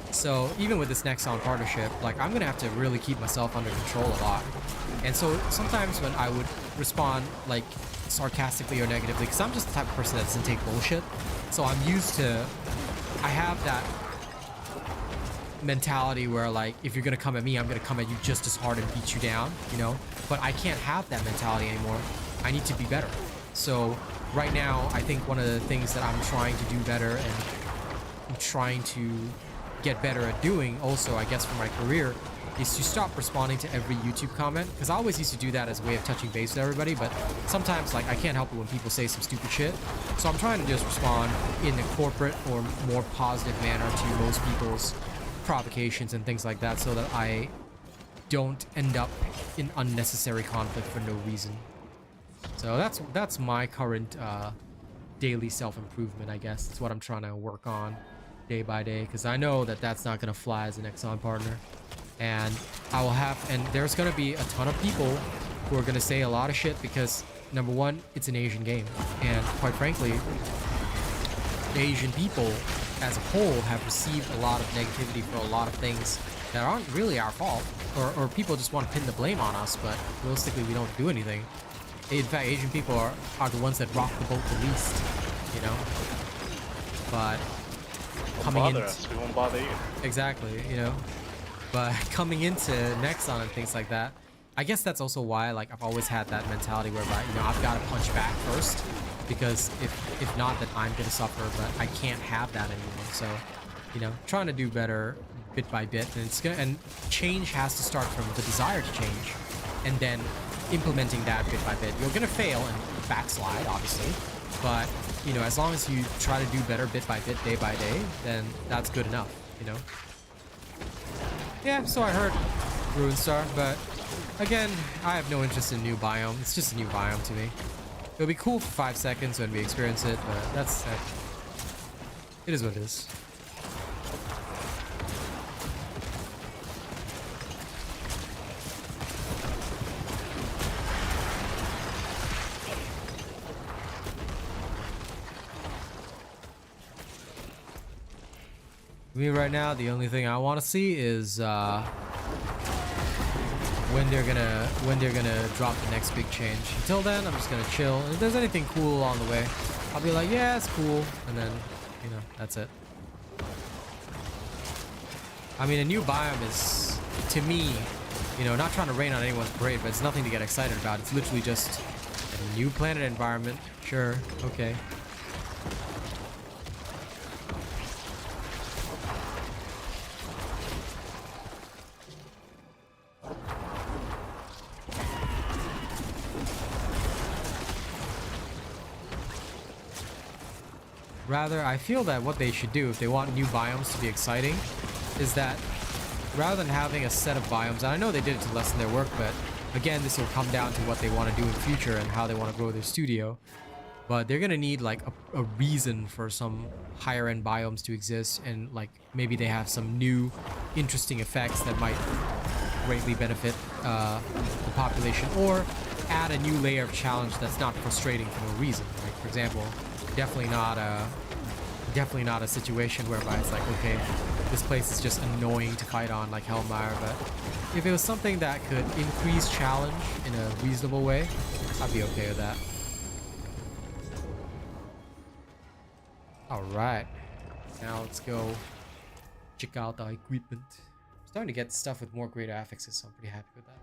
So even with this Nexon partnership, like, I'm gonna have to really keep myself under control a lot. And so sometimes when I would respond, like, sarcastically or negatively, because I'm just the type of person that doesn't take bullshit. So I'm used to, I have that mentality where like, if you're gonna come at me, I'm gonna come at you just as hard and beat you down, you know? But I can't have that mentality anymore. I need to be better. So right now, I think one of the things that I'm trying to do better and I'm trying to get better at doing also, I guess, for my career, is to stop responding to every YouTube comment, because I always used to do that as a way of touching base with everybody, but sometimes like I can't help it when people say some stupid shit. So I'm trying to just respond in a corporate or more positive manner to most people's provocations and things like that, so that I don't end up in unnecessary conflict for no reason. So that's my current daily self-improvement, I guess. It's what I'm trying to work on day by day, because I know that that's not going to fly as an Exxon partner. And and there's going to be a ton of people who are going to say a lot of shit because, number one, it's an Asian game. And quite frankly, Asian people as a whole have received a lot of negativity for a lot of things that aren't really our fault. Or people just want to pin the blame on us, but realistically, we don't do anything. In fact, Asian people are the ones that rock the boat the least, you know? But coming in, we won't bother you. exactly, you know? But coming into Nexon and things like that, I guess that's also why, like, I've always had that mentality whereby, you know, I've got to punch back first, because if not, then I'm gonna suffer. But I can't have that anymore. So, you know, trying to do better bit by bit, and change has to start from the desire to change, and then implementing that bit by bit. You're gonna fail and backslide, obviously, but you know, as long as you try to do better bit by bit, day by day, then that's good enough, you know. Yeah, so I heard Ruin Star, but again, I have no interest in new biome. It's just a new biome to me. It'll be cool for 5 seconds when we experience it, but that's it is what it is. Me right now, the only thing I want to see is when they're gonna drop the next big change. Until then, I'm just gonna chill. If there's anything cool along the way, I'll be like, yeah, it's cool, and then, you know, that's it. I mean, a new biome is, to me, you know, not trying to rain on anyone's parade, but it's nothing to get excited about. It's literally just a new planet environment. Sure, okay. Rather, I feel that what they should do if they want new biomes to be exciting is that rather than having a set of biomes, and I know they did it to lessen their work, but again, this will come down to what they want to do in the future and how they want to grow their studio. But they're going to need like a reason for some higher end biomes to exist, and like maybe they have some new interesting effects that might greatly benefit the population, or add a new layer of challenge that's not frustrating for no reason. Like, for example, definitely not a situation whereby it's like, okay, this place is just annoying to fight on like Hellmire, but if it was something that could increase challenge in a reasonable way, I'd be okay with that. Alright, now let's go check out the equipment. I'm starting to get stuff with more greater affixes, so I'm pretty happy with that.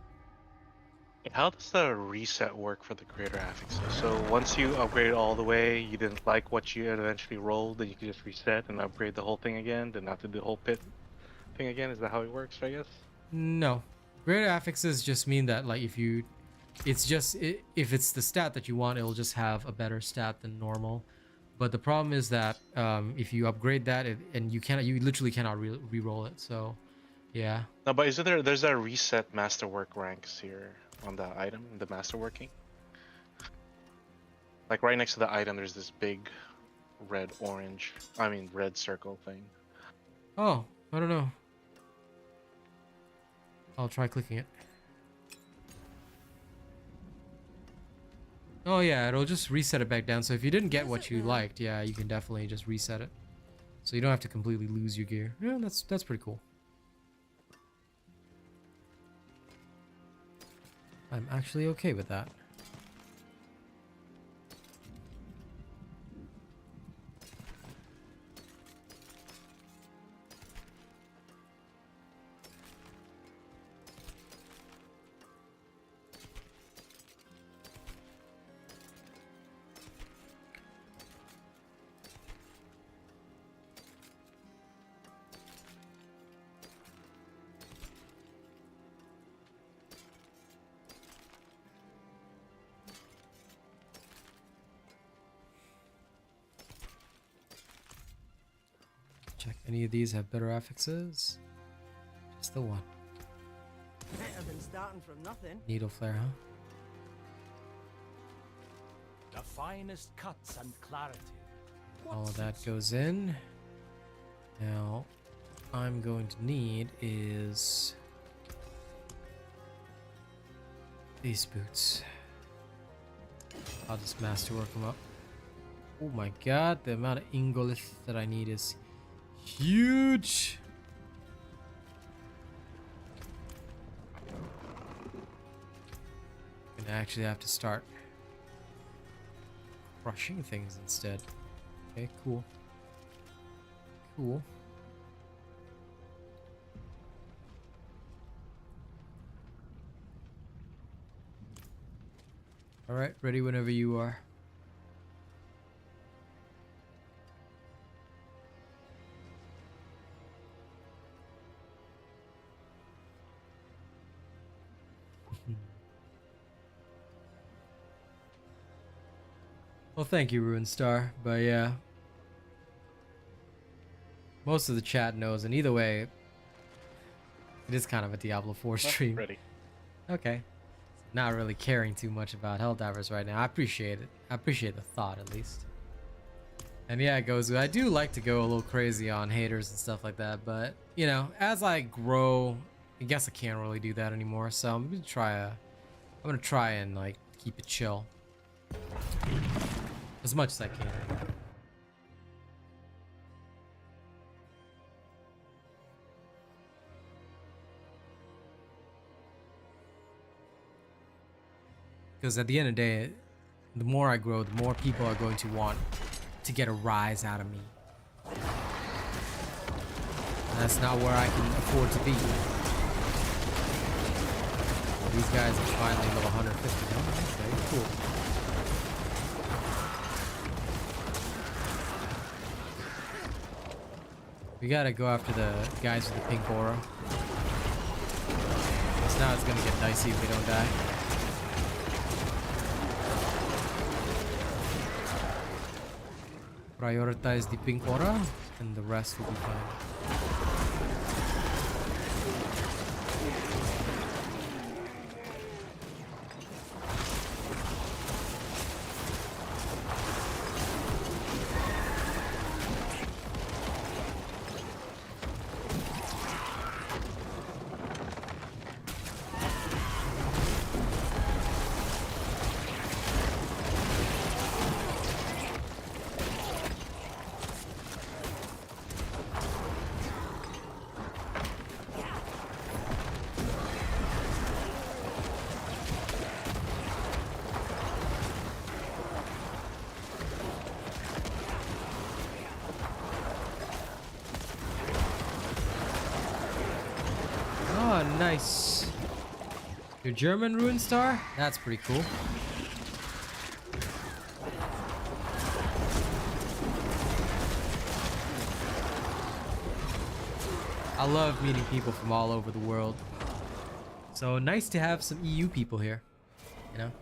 How does the reset work for the greater affixes? So once you upgrade all the way, you didn't like what you had eventually rolled, then you can just reset and upgrade the whole thing again, then have to do the whole pit thing again? Is that how it works, I guess? No. Greater affixes just mean that, like, if it's the stat that you want, it'll just have a better stat than normal. But the problem is that if you upgrade that, and you literally cannot re-roll it. So, yeah. No, but there's a reset masterwork ranks here on the item, the masterworking? Like right next to the item, there's this big red circle thing. Oh, I don't know. I'll try clicking it. Oh yeah, it'll just reset it back down. So if you didn't get what you liked, yeah, you can definitely just reset it. So you don't have to completely lose your gear. Yeah, that's pretty cool. I'm actually okay with that. Check any of these have better affixes. Just the one. Better than starting from nothing. Needle flare, huh? The finest cuts and clarity. All of that goes in. Now, I'm going to need is these boots. I'll just masterwork them up. Oh my god, the amount of ingolith that I need is huge. I'm gonna actually have to start crushing things instead. Okay, cool. Cool. All right, ready whenever you are. Well, thank you, Ruin Star. But yeah, most of the chat knows, and either way, it is kind of a Diablo 4 stream. Ready. Okay. Not really caring too much about Helldivers right now. I appreciate it. I appreciate the thought, at least. And yeah, Gozu, I do like to go a little crazy on haters and stuff like that, but you know, as I grow, I guess I can't really do that anymore. So I'm gonna try and like keep it chill as much as I can. Because at the end of the day, the more I grow, the more people are going to want to get a rise out of me. And that's not where I can afford to be. These guys are finally level 150. Oh, okay, cool. We gotta go after the guys with the pink aura. Because now it's gonna get dicey if we don't die. Prioritize the pink aura, and the rest will be fine. Nice. Your German Ruin Star? That's pretty cool. I love meeting people from all over the world. So nice to have some EU people here, you know?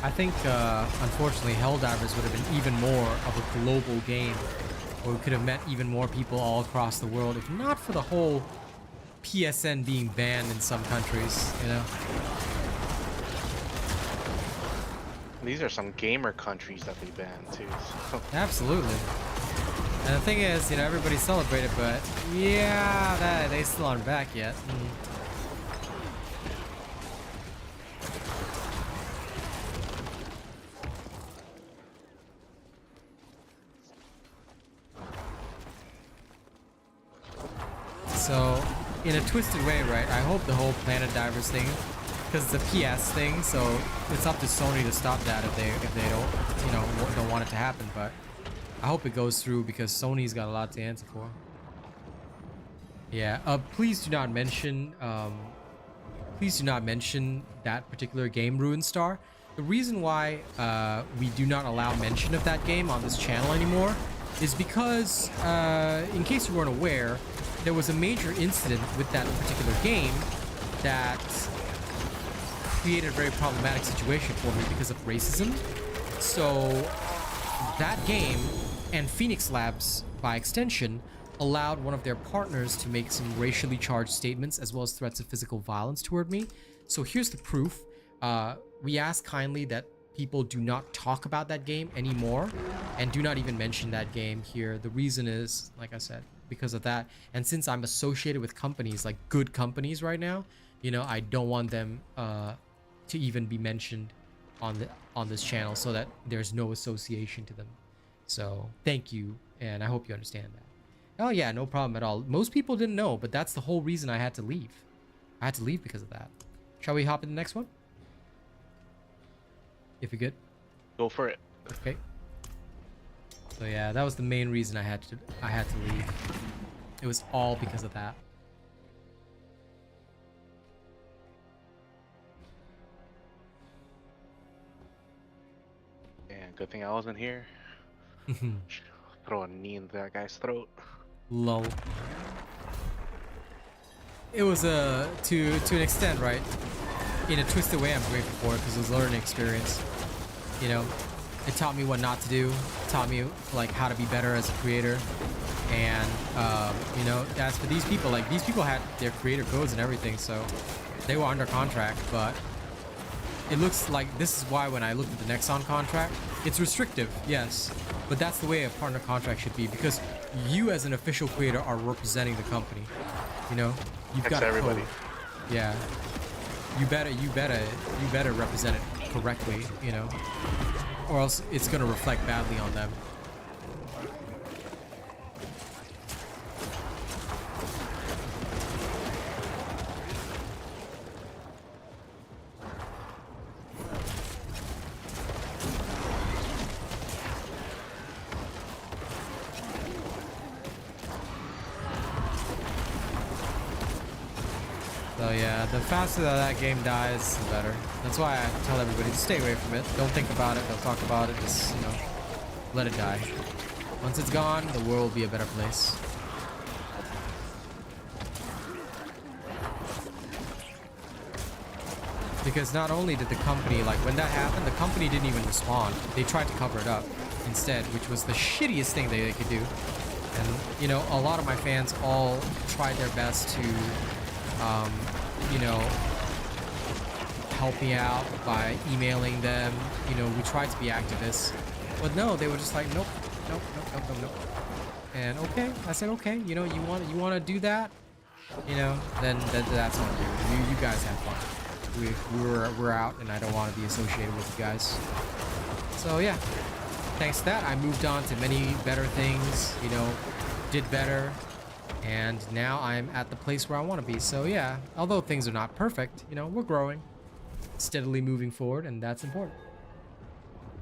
I think, unfortunately, Helldivers would have been even more of a global game, where we could have met even more people all across the world, if not for the whole PSN being banned in some countries, you know? These are some gamer countries that they banned too. So. Absolutely. And the thing is, you know, everybody celebrated, but yeah, they still aren't back yet. So, in a twisted way, right, I hope the whole Planet Divers thing, because it's a PS thing, so it's up to Sony to stop that if they don't, you know, don't want it to happen, but I hope it goes through because Sony's got a lot to answer for. Yeah, please do not mention please do not mention that particular game, Ruin Star. The reason why we do not allow mention of that game on this channel anymore is because, in case you weren't aware, there was a major incident with that particular game that created a very problematic situation for me because of racism. So that game, and Phoenix Labs by extension, allowed one of their partners to make some racially charged statements as well as threats of physical violence toward me. So here's the proof. We ask kindly that people do not talk about that game anymore and do not even mention that game here. The reason is, like I said, because of that. And since I'm associated with companies, like good companies right now, you know, I don't want them to even be mentioned on this channel so that there's no association to them. So thank you, and I hope you understand that. Oh yeah, no problem at all. Most people didn't know, but that's the whole reason I had to leave. I had to leave because of that. Shall we hop in the next one? If you're good. Go for it. Okay. So yeah, that was the main reason I had to leave. It was all because of that. And good thing I wasn't here. Throw a knee into that guy's throat. Lol. It was to an extent, right? In a twisted way, I'm grateful for it because it was a learning experience. You know, it taught me what not to do. It taught me like how to be better as a creator. And you know, as for these people, like these people had their creator codes and everything, so they were under contract. But it looks like this is why when I looked at the Nexon contract, it's restrictive, yes, but that's the way a partner contract should be because you as an official creator are representing the company. You know, you've got everybody. Yeah. You better represent it correctly, you know, or else it's gonna reflect badly on them. So yeah, the faster that game dies, the better. That's why I tell everybody to stay away from it. Don't think about it, don't talk about it, just, you know, let it die. Once it's gone, the world will be a better place. Because not only did the company, like when that happened, the company didn't even respond. They tried to cover it up instead, which was the shittiest thing they could do. And, you know, a lot of my fans all tried their best to you know, help me out by emailing them. You know, we tried to be activists, but no, they were just like, nope. And okay, I said, okay, you know, you want to do that, you know, then that's on you. You guys have fun. We're out, and I don't want to be associated with you guys. So yeah, thanks to that, I moved on to many better things. You know, did better. And now I'm at the place where I want to be. So yeah, although things are not perfect, you know, we're growing, steadily moving forward, and that's important.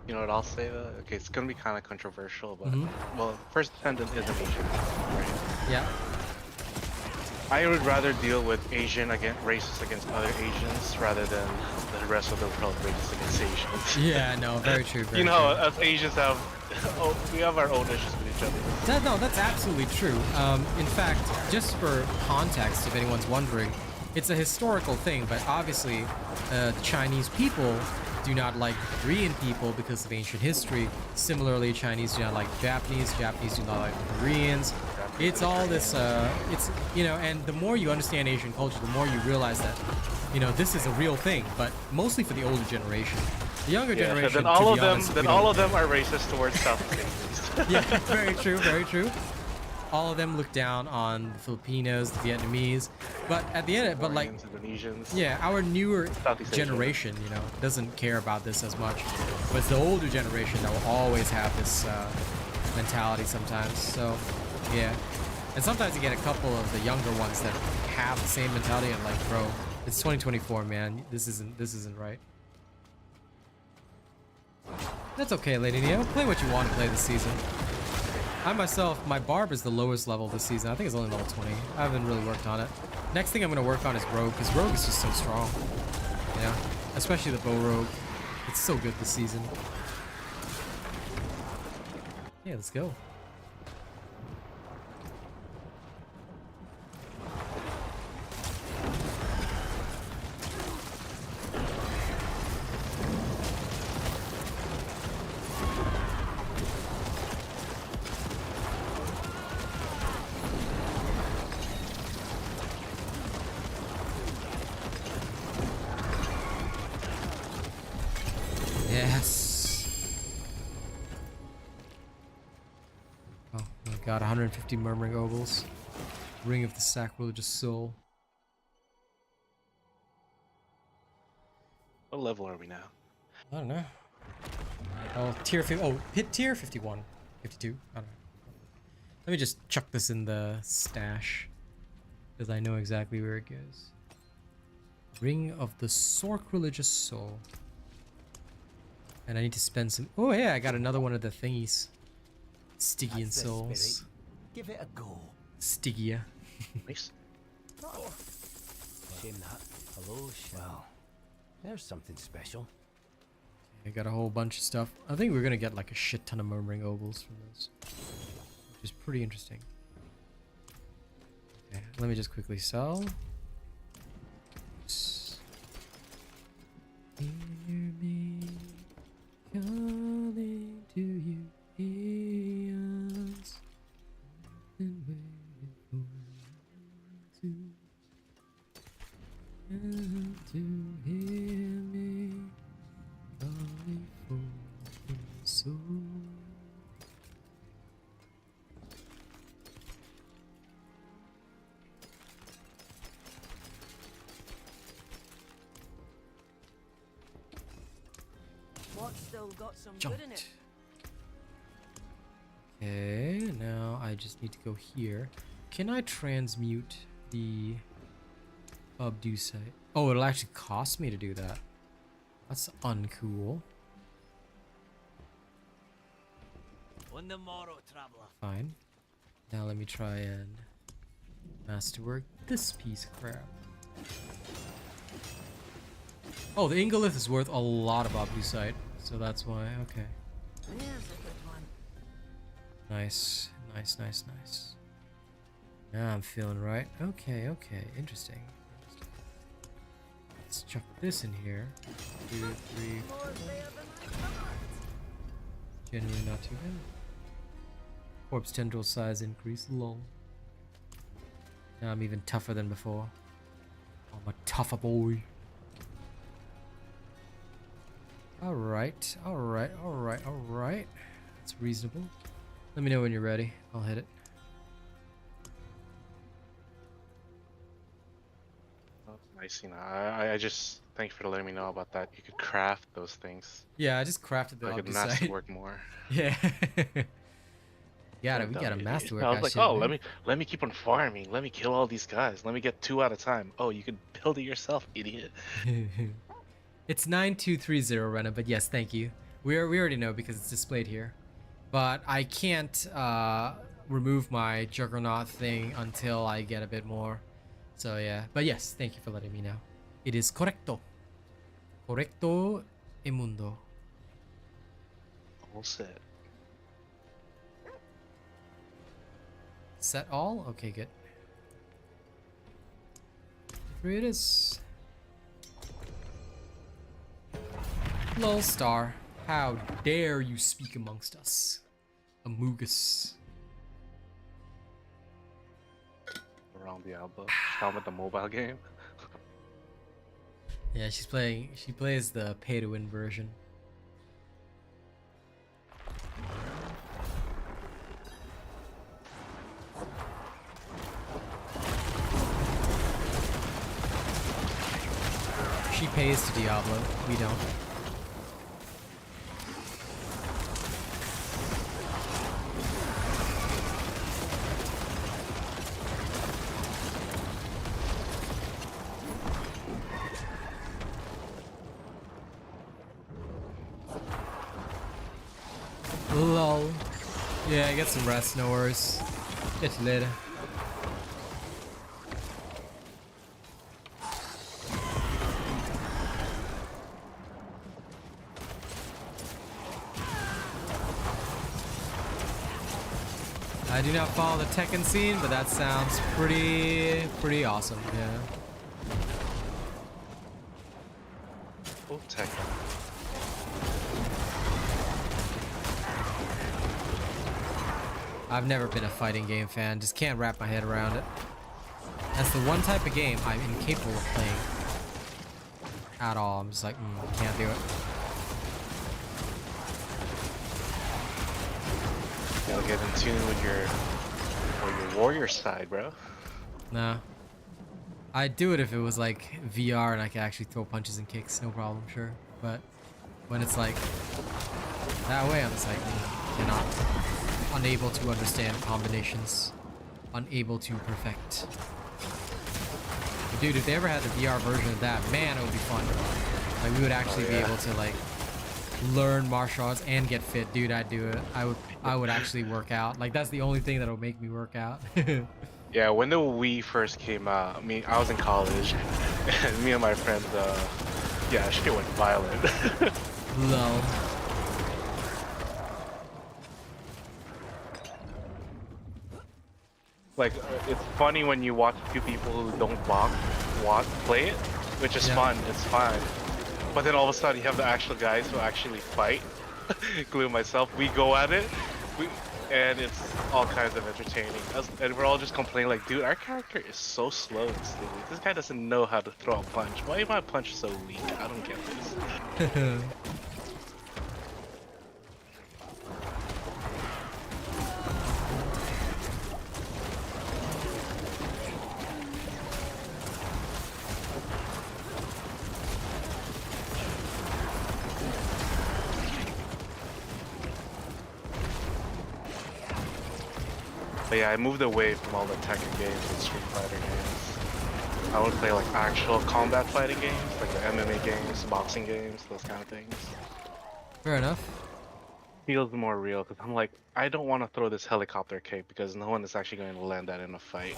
You know what I'll say though? Okay, it's gonna be kind of controversial, but well, First Descendant is an Asian, right? Yeah. I would rather deal with racists against other Asians rather than the rest of the world racists against Asians. Yeah, no, very true. Very you know, true. us Asians have, we have our own issues with each other. No, that's absolutely true. In fact, just for context, if anyone's wondering, it's a historical thing, but obviously the Chinese people do not like Korean people because of ancient history. Similarly, Chinese do not like Japanese do not like Koreans. It's all this, it's, you know, and the more you understand Asian culture, the more you realize that, you know, this is a real thing, but mostly for the older generation. The younger generation, then all of them are racist towards Southeast Asians. Yeah, very true, very true. All of them look down on the Filipinos, the Vietnamese, but at the end, but like, Indonesians. yeah, our newer Southeast Asia. generation, you know, doesn't care about this as much. But it's the older generation that will always have this mentality sometimes. So, yeah, and sometimes you get a couple of the younger ones that have the same mentality and like, bro, it's 2024, man. This isn't right. That's okay, Lady Neo. Play what you want to play this season. I myself, my barb is the lowest level this season. I think it's only level 20. I haven't really worked on it. Next thing I'm gonna work on is Rogue, because Rogue is just so strong. Yeah, especially the Bow Rogue. It's so good this season. Yeah, let's go. Yes. Oh my god, 150 Murmuring Ovals. Ring of the Sacrilegious Soul. What level are we now? I don't know. Oh, tier 50. Oh, Pit tier 51. 52. I don't know. Let me just chuck this in the stash, because I know exactly where it goes. Ring of the Sacrilegious Soul. And I need to spend some. Oh yeah, I got another one of the thingies. Stygian That's the souls. spirit. Give it a go. Stygia. Nice. Shame that. Hello, well, there's something special. I got a whole bunch of stuff. I think we're gonna get like a shit ton of Murmuring Ovals from those, which is pretty interesting. Okay, let me just quickly sell. Hear me calling to you, eons. Been waiting for you to hear me calling for your soul. What's still got some good in it? Jumped. Okay, now I just need to go here. Can I transmute the Obducite? Oh, it'll actually cost me to do that. That's uncool. On the morrow, traveler. Fine. Now let me try and masterwork this piece of crap. Oh, the Ingolith is worth a lot of Obducite, so that's why. Okay. There's a good one. Nice, nice, nice, nice. Now I'm feeling right. Okay, okay, interesting. Let's chuck this in here. 2, 3, 4. Generally not too bad. Corpse tendril size increase, lol. Now I'm even tougher than before. I'm a tougher boy. Alright, alright, alright, alright. That's reasonable. Let me know when you're ready. I'll hit it. Nice, you know. I just thank you for letting me know about that. You could craft those things. Yeah, I just crafted the I could Obducite. masterwork more. Yeah. We gotta masterwork. I was that like, shit, oh, man. let me keep on farming. Let me kill all these guys. Let me get 2 at a time. Oh, you could build it yourself, idiot. It's 9230, Rena, but yes, thank you. We already know because it's displayed here. But I can't remove my Juggernaut thing until I get a bit more. So yeah, but yes, thank you for letting me know. It is correcto. Correcto e mundo. All set. Set all? Okay, good. 3 it is. Lol star, how dare you speak amongst us, Amogus. Around Diablo. Down with the mobile game. Yeah, she plays the pay-to-win version. She pays to Diablo, we don't. Lol. Yeah, get some rest, no worries. Catch you later. I do not follow the Tekken scene, but that sounds pretty awesome. Yeah. Oh, Tekken. I've never been a fighting game fan. Just can't wrap my head around it. That's the one type of game I'm incapable of playing at all. I'm just like, can't do it. Gotta get in tune with your warrior side, bro. Nah. I'd do it if it was like VR and I could actually throw punches and kicks, no problem, sure. But when it's like that way, I'm just like, cannot. Unable to understand combinations. Unable to perfect. But dude, if they ever had the VR version of that, man, it would be fun. Like, we would actually be able to like learn martial arts and get fit. Dude, I'd do it. I would actually work out. Like, that's the only thing that'll make me work out. Yeah, when the Wii first came out, I was in college, and me and my friends, yeah, shit went violent. Lol. Like, it's funny when you watch two people who don't box play it, which is fun, it's fine. But then all of a sudden you have the actual guys who actually fight, including myself, we go at it, and it's all kinds of entertaining. And we're all just complaining like, dude, our character is so slow and silly. This guy doesn't know how to throw a punch. Why is my punch so weak? I don't get this. But yeah, I moved away from all the Tekken games and Street Fighter games. I would play like actual combat fighting games, like the MMA games, boxing games, those kind of things. Fair enough. Feels more real because I'm like, I don't want to throw this helicopter cape because no one is actually going to land that in a fight.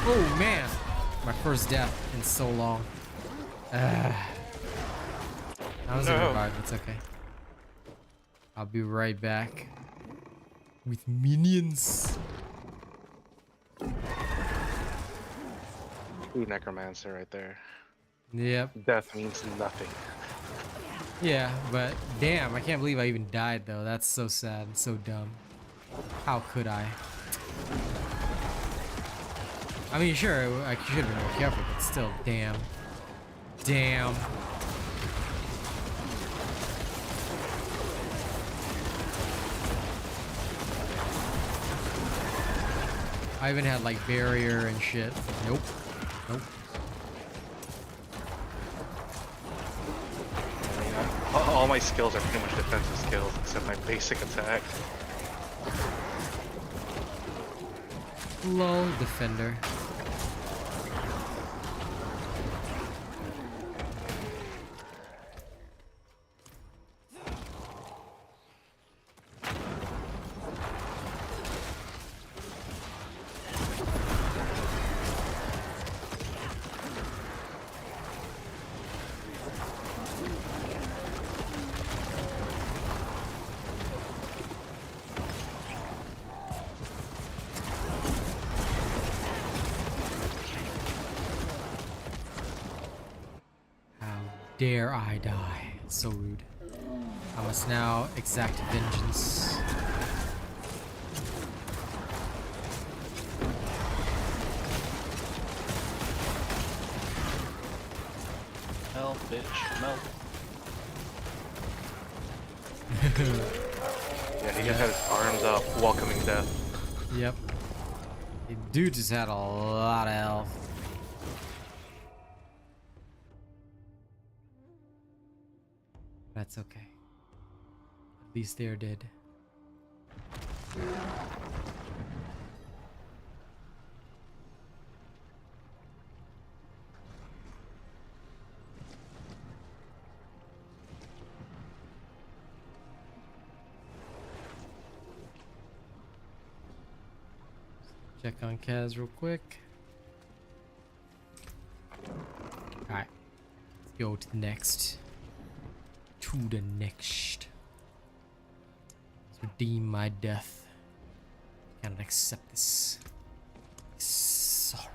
Oh man, my first death in so long. That was a revive. It's okay. I'll be right back with minions. Ooh, Necromancer right there. Yep. Death means nothing. Yeah, but damn, I can't believe I even died though. That's so sad and so dumb. How could I? I mean, sure, I should have been more careful, but still, damn. Damn. I even had like barrier and shit. Nope. Nope. All my skills are pretty much defensive skills except my basic attack. Lol, defender. Dare I die? So rude. I must now exact vengeance. Melt, bitch, melt. Yeah, he just had his arms up, welcoming death. Yep. The dude just had a lot of health. That's okay. At least they're dead. Check on Kaz real quick. Go to the next. To the next. Let's redeem my death. Cannot accept this sorrow.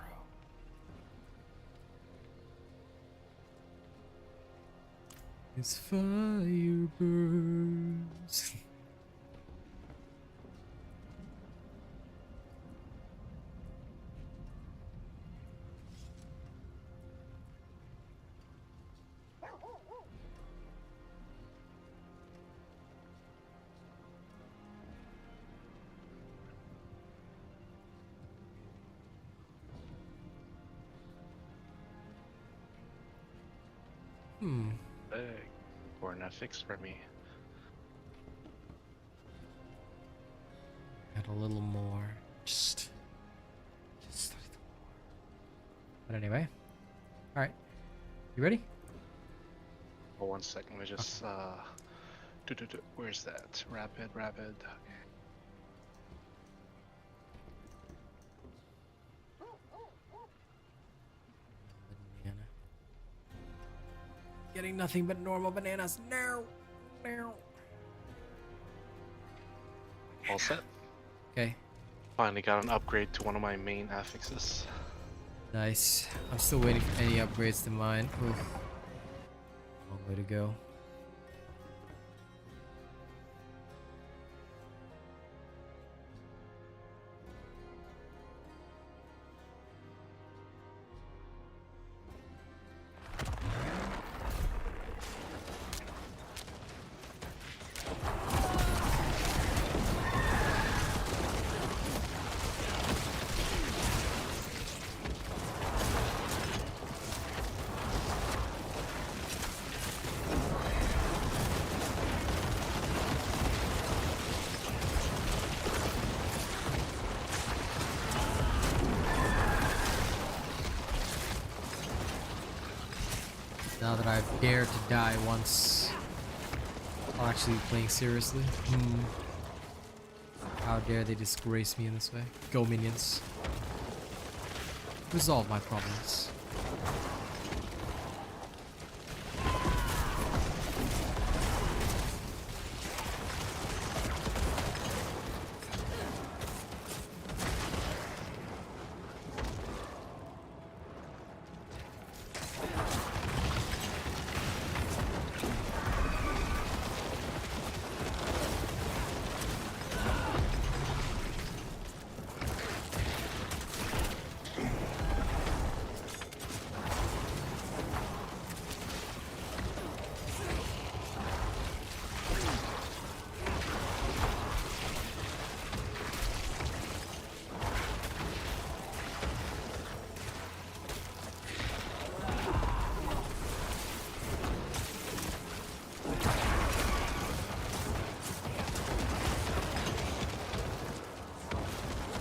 This fire burns. Big. Or not fixed for me. Add a little more. Just a little more. But anyway. Alright. You ready? Oh, 1 second. Let me just where's that? Rapid. Okay. Banana. Getting nothing but normal bananas. No. No. All set. Okay. Finally got an upgrade to one of my main affixes. Nice. I'm still waiting for any upgrades to mine. Oof. Long way to go. Now that I've dared to die once, I'll actually be playing seriously. How dare they disgrace me in this way? Go minions. Resolve my problems.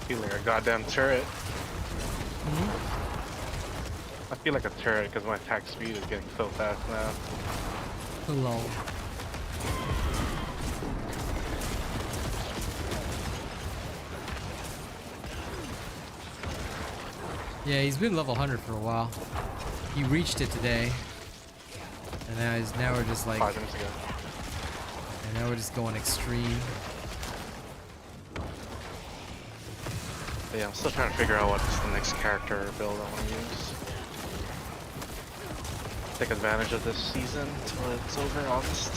Feel like a goddamn turret. I feel like a turret because my attack speed is getting so fast now. Hello. Yeah, he's been level 100 for a while. He reached it today. And now we're just like... 5 minutes ago. And now we're just going extreme. But yeah, I'm still trying to figure out what's the next character or build I want to use. Take advantage of this season until it's over August.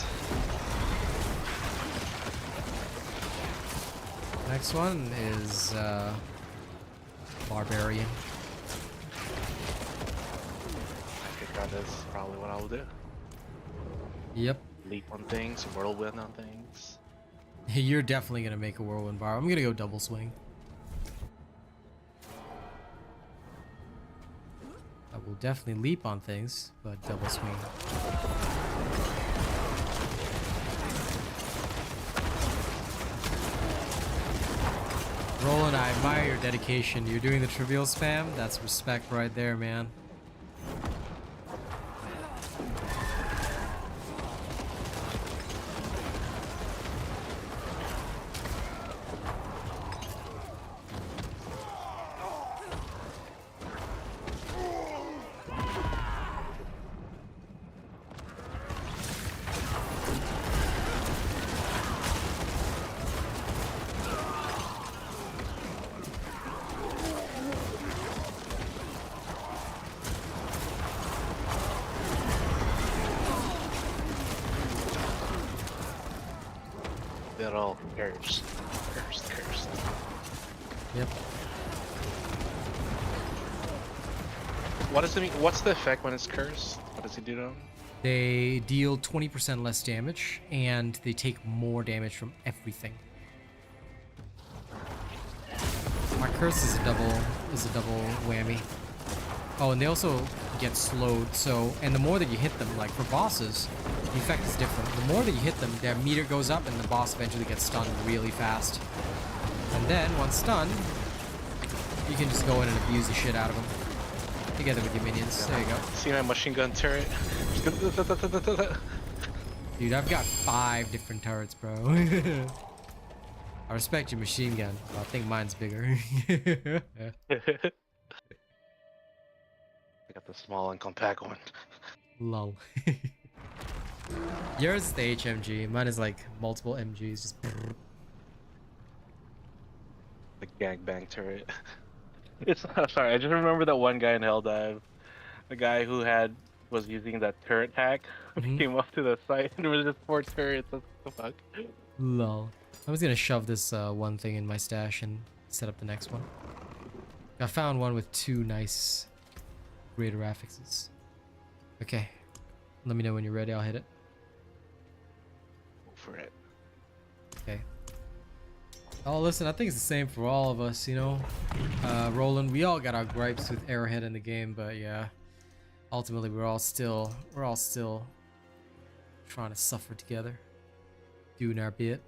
Next one is Barbarian. I think that is probably what I'll do. Yep. Leap on things, whirlwind on things. You're definitely gonna make a whirlwind bar. I'm gonna go double swing. I will definitely leap on things, but double swing. Roland, I admire your dedication. You're doing the trivial spam. That's respect right there, man. They're all cursed. Cursed. Yep. What does it mean? What's the effect when it's cursed? What does he do to them? They deal 20% less damage, and they take more damage from everything. My curse is a double whammy. Oh, and they also get slowed. So, and the more that you hit them, like for bosses, the effect is different. The more that you hit them, their meter goes up, and the boss eventually gets stunned really fast. And then, once stunned, you can just go in and abuse the shit out of them. Together with your minions. There you go. See my machine gun turret? Dude, I've got 5 different turrets, bro. I respect your machine gun, but I think mine's bigger. I got the small and compact one. Lol. Yours is the HMG. Mine is like multiple MGs. Just The gangbang turret. It's sorry, I just remember that one guy in Helldive. The guy who was using that turret hack came up to the site and there was just 4 turrets. What the fuck? lol. I was gonna shove this one thing in my stash and set up the next one. I found one with 2 nice greater affixes. Okay. Let me know when you're ready, I'll hit it. Go for it. Okay. Oh, listen, I think it's the same for all of us, you know? Roland, we all got our gripes with Arrowhead in the game, but yeah. Ultimately, we're all still trying to suffer together. Doing our bit.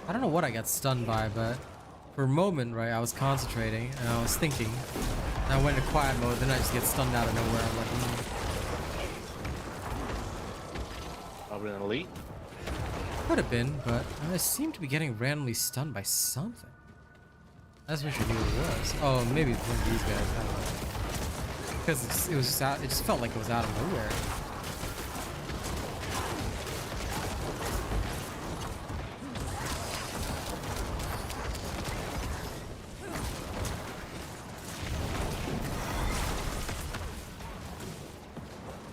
I don't know what I got stunned by, but for a moment, right, I was concentrating and I was thinking. And I went into quiet mode, then I just get stunned out of nowhere. I'm like, Probably an elite. Could have been, but I seem to be getting randomly stunned by something. I just wish I knew what it was. Oh, maybe it's one of these guys. I don't know. Because it was just out. It just felt like it was out of nowhere.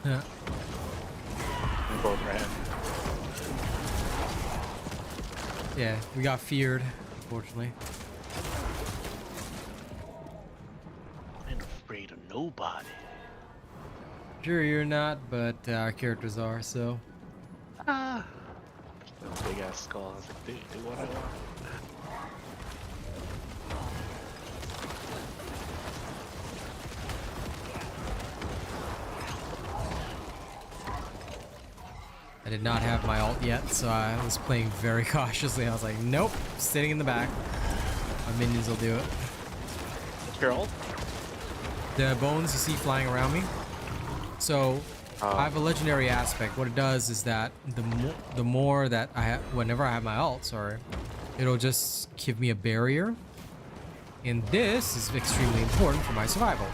Yeah. We both ran. Yeah, we got feared, unfortunately. I ain't afraid of nobody. Sure, you're not, but our characters are, so. Ah. That big ass skull. I was like, dude, do what I want. did not have my ult yet, so I was playing very cautiously. I was like, nope, sitting in the back. My minions will do it. What's your ult? The bones you see flying around me. So I have a legendary aspect. What it does is that the more that I have, whenever I have my ult, sorry, it'll just give me a barrier. And this is extremely important for my survival.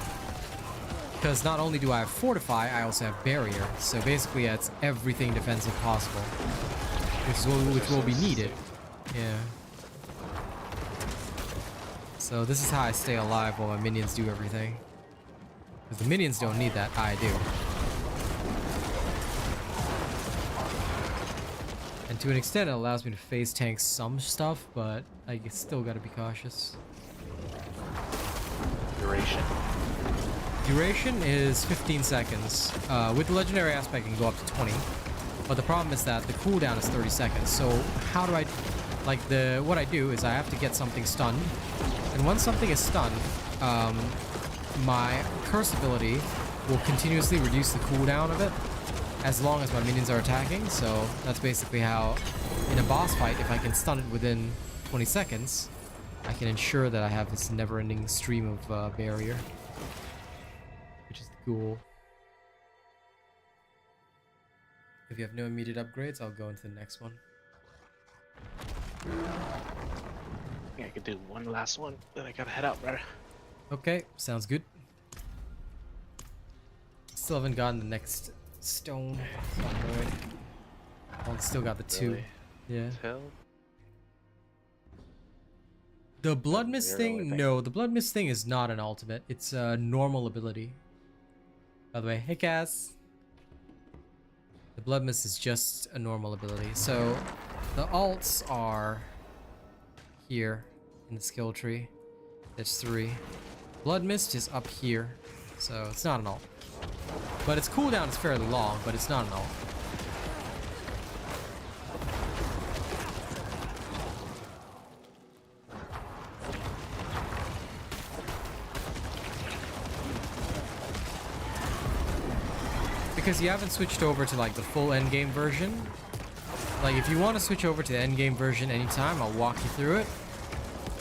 Because not only do I have Fortify, I also have Barrier. So basically, it's everything defensive possible. Which will be needed. Yeah. So this is how I stay alive while my minions do everything. Because the minions don't need that, I do. And to an extent, it allows me to phase tank some stuff, but I still gotta be cautious. Duration. Duration is 15 seconds. With the legendary aspect, it can go up to 20. But the problem is that the cooldown is 30 seconds. So how do I, like what I do is I have to get something stunned. And once something is stunned, my curse ability will continuously reduce the cooldown of it as long as my minions are attacking. So that's basically how, in a boss fight, if I can stun it within 20 seconds, I can ensure that I have this never-ending stream of barrier. Which is the goal. If you have no immediate upgrades, I'll go into the next one. Yeah, I could do one last one, then I gotta head out, brother. Okay, sounds good. Still haven't gotten the next stone. Oh, still got the two. Really? Yeah. Hell? The blood mist Zero, thing? I think. No, the blood mist thing is not an ultimate. It's a normal ability. By the way, hey Cass. The blood mist is just a normal ability. So the alts are here in the skill tree. There's 3. Blood mist is up here, so it's not an ult. But its cooldown is fairly long, but it's not an ult. Because you haven't switched over to like the full endgame version. Like if you want to switch over to the endgame version anytime, I'll walk you through it.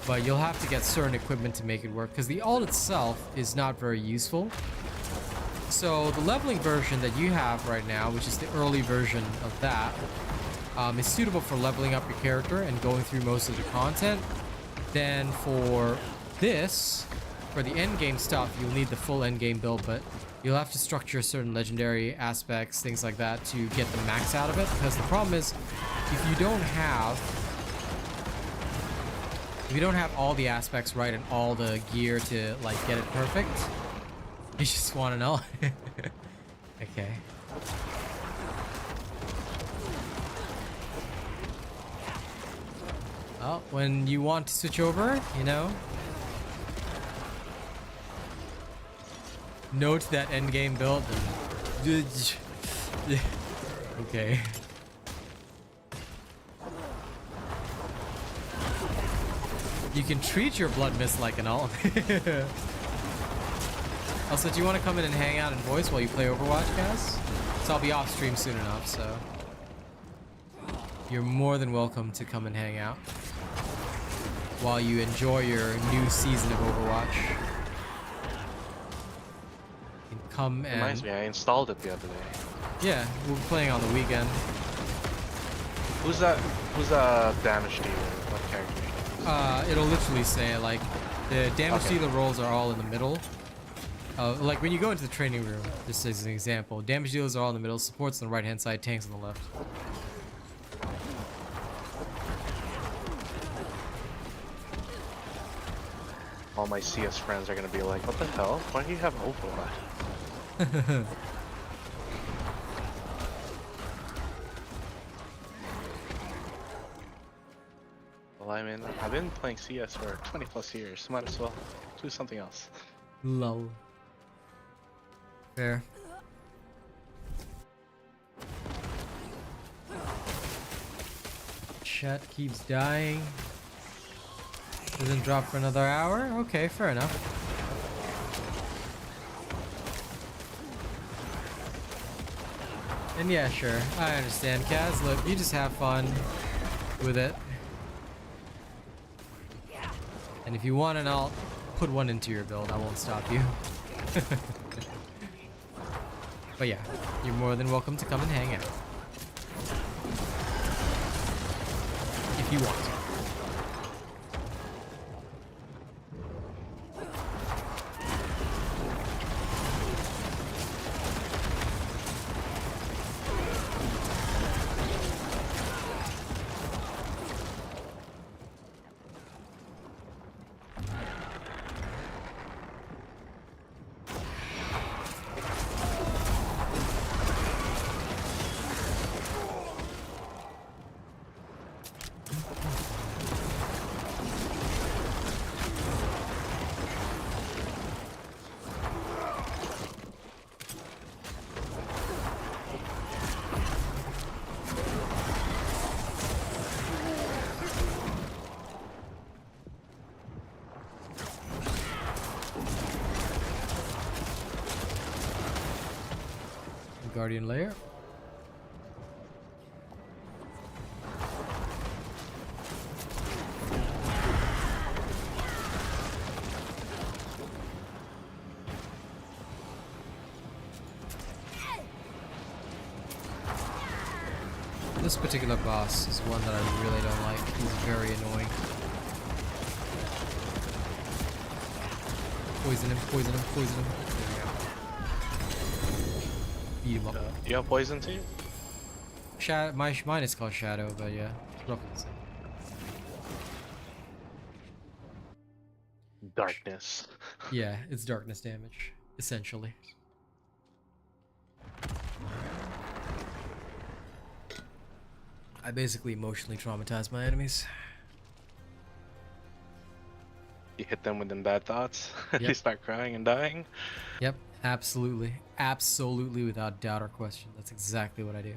But you'll have to get certain equipment to make it work, because the ult itself is not very useful. So the leveling version that you have right now, which is the early version of that, is suitable for leveling up your character and going through most of the content. Then for this, for the endgame stuff, you'll need the full endgame build, but you'll have to structure certain legendary aspects, things like that, to get the max out of it. Because the problem is, if you don't have all the aspects right and all the gear to like get it perfect, you just want to know. Okay. Well, when you want to switch over, you know, note that endgame build and okay. You can treat your blood mist like an ult. Also, do you want to come in and hang out and voice while you play Overwatch, guys? So I'll be off stream soon enough, so you're more than welcome to come and hang out while you enjoy your new season of Overwatch. You can come and... Reminds me, I installed it the other day. Yeah, we'll be playing on the weekend. Who's that? Who's the damage dealer? What character? It'll literally say, like, the damage dealer roles are all in the middle. Like when you go into the training room, this is an example. Damage dealers are all in the middle, supports on the right hand side, tanks on the left. All my CS friends are gonna be like, what the hell? Why do you have Overwatch? Well, I mean, I've been playing CS for 20 plus years. Might as well do something else. Lol. Fair. Chat keeps dying. Doesn't drop for another hour? Okay, fair enough. And yeah, sure, I understand, Kaz. Look, you just have fun with it. And if you want, and I'll put one into your build. I won't stop you. But yeah, you're more than welcome to come and hang out. If you want. Guardian layer. This particular boss is one that I really don't like. He's very annoying. Poison him, poison him, poison him. Beat him up. You have poison too? Mine is called Shadow, but yeah, roughly the same. Darkness. Yeah, it's darkness damage, essentially. I basically emotionally traumatize my enemies. You hit them with them bad thoughts. Yep. They start crying and dying. Yep, absolutely. Absolutely, without doubt or question. That's exactly what I do.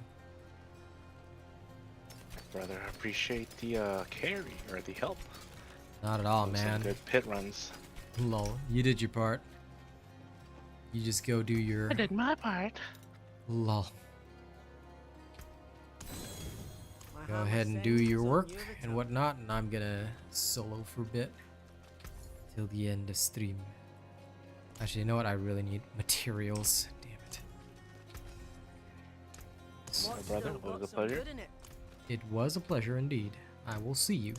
Brother, I appreciate the carry or the help. Not at all, Some man. good pit runs. Lol, you did your part. You just go do your... I did my part. Lol. My Go hammer ahead and sings do your on work you every and time. whatnot, and I'm gonna solo for a bit. Till the end of stream. Actually, you know what? I really need materials. Damn it. What's brother, still it was got a some pleasure. good in it? It was a pleasure indeed. I will see you.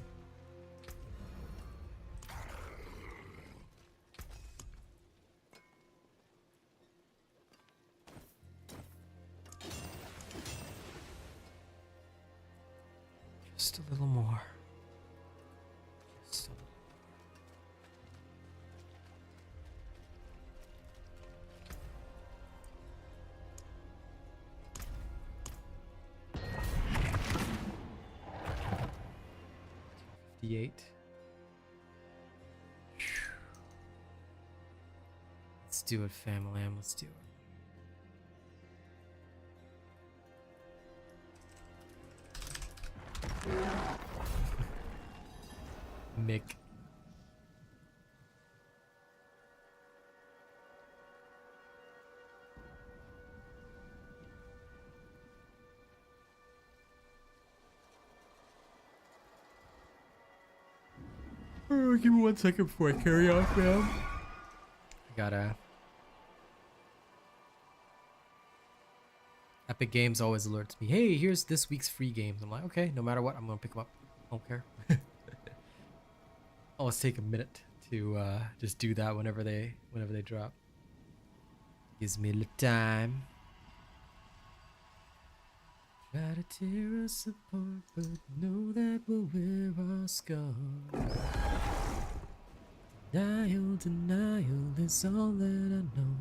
Just a little more. Just a little. $58. Let's do it, family. Let's do it. Mick. Give me 1 second before I carry off, man. I gotta... Epic Games always alerts me, hey, here's this week's free games. I'm like, okay, no matter what, I'm gonna pick them up. I don't care. Always take a minute to just do that whenever they drop. Gives me a little time. Try to tear us apart, but know that we'll wear our scars. Denial is all that I know.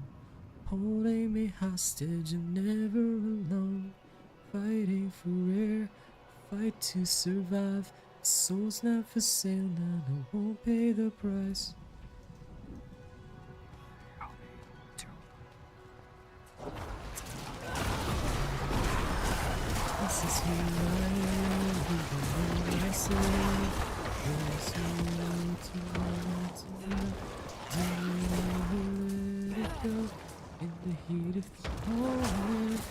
Holding me hostage and never alone. Fighting for air, fight to survive. Soul's not for sale, now I won't pay the price. This is who I am, even when I say there's no tomorrow tonight. Do you let it go in the heat of the moment?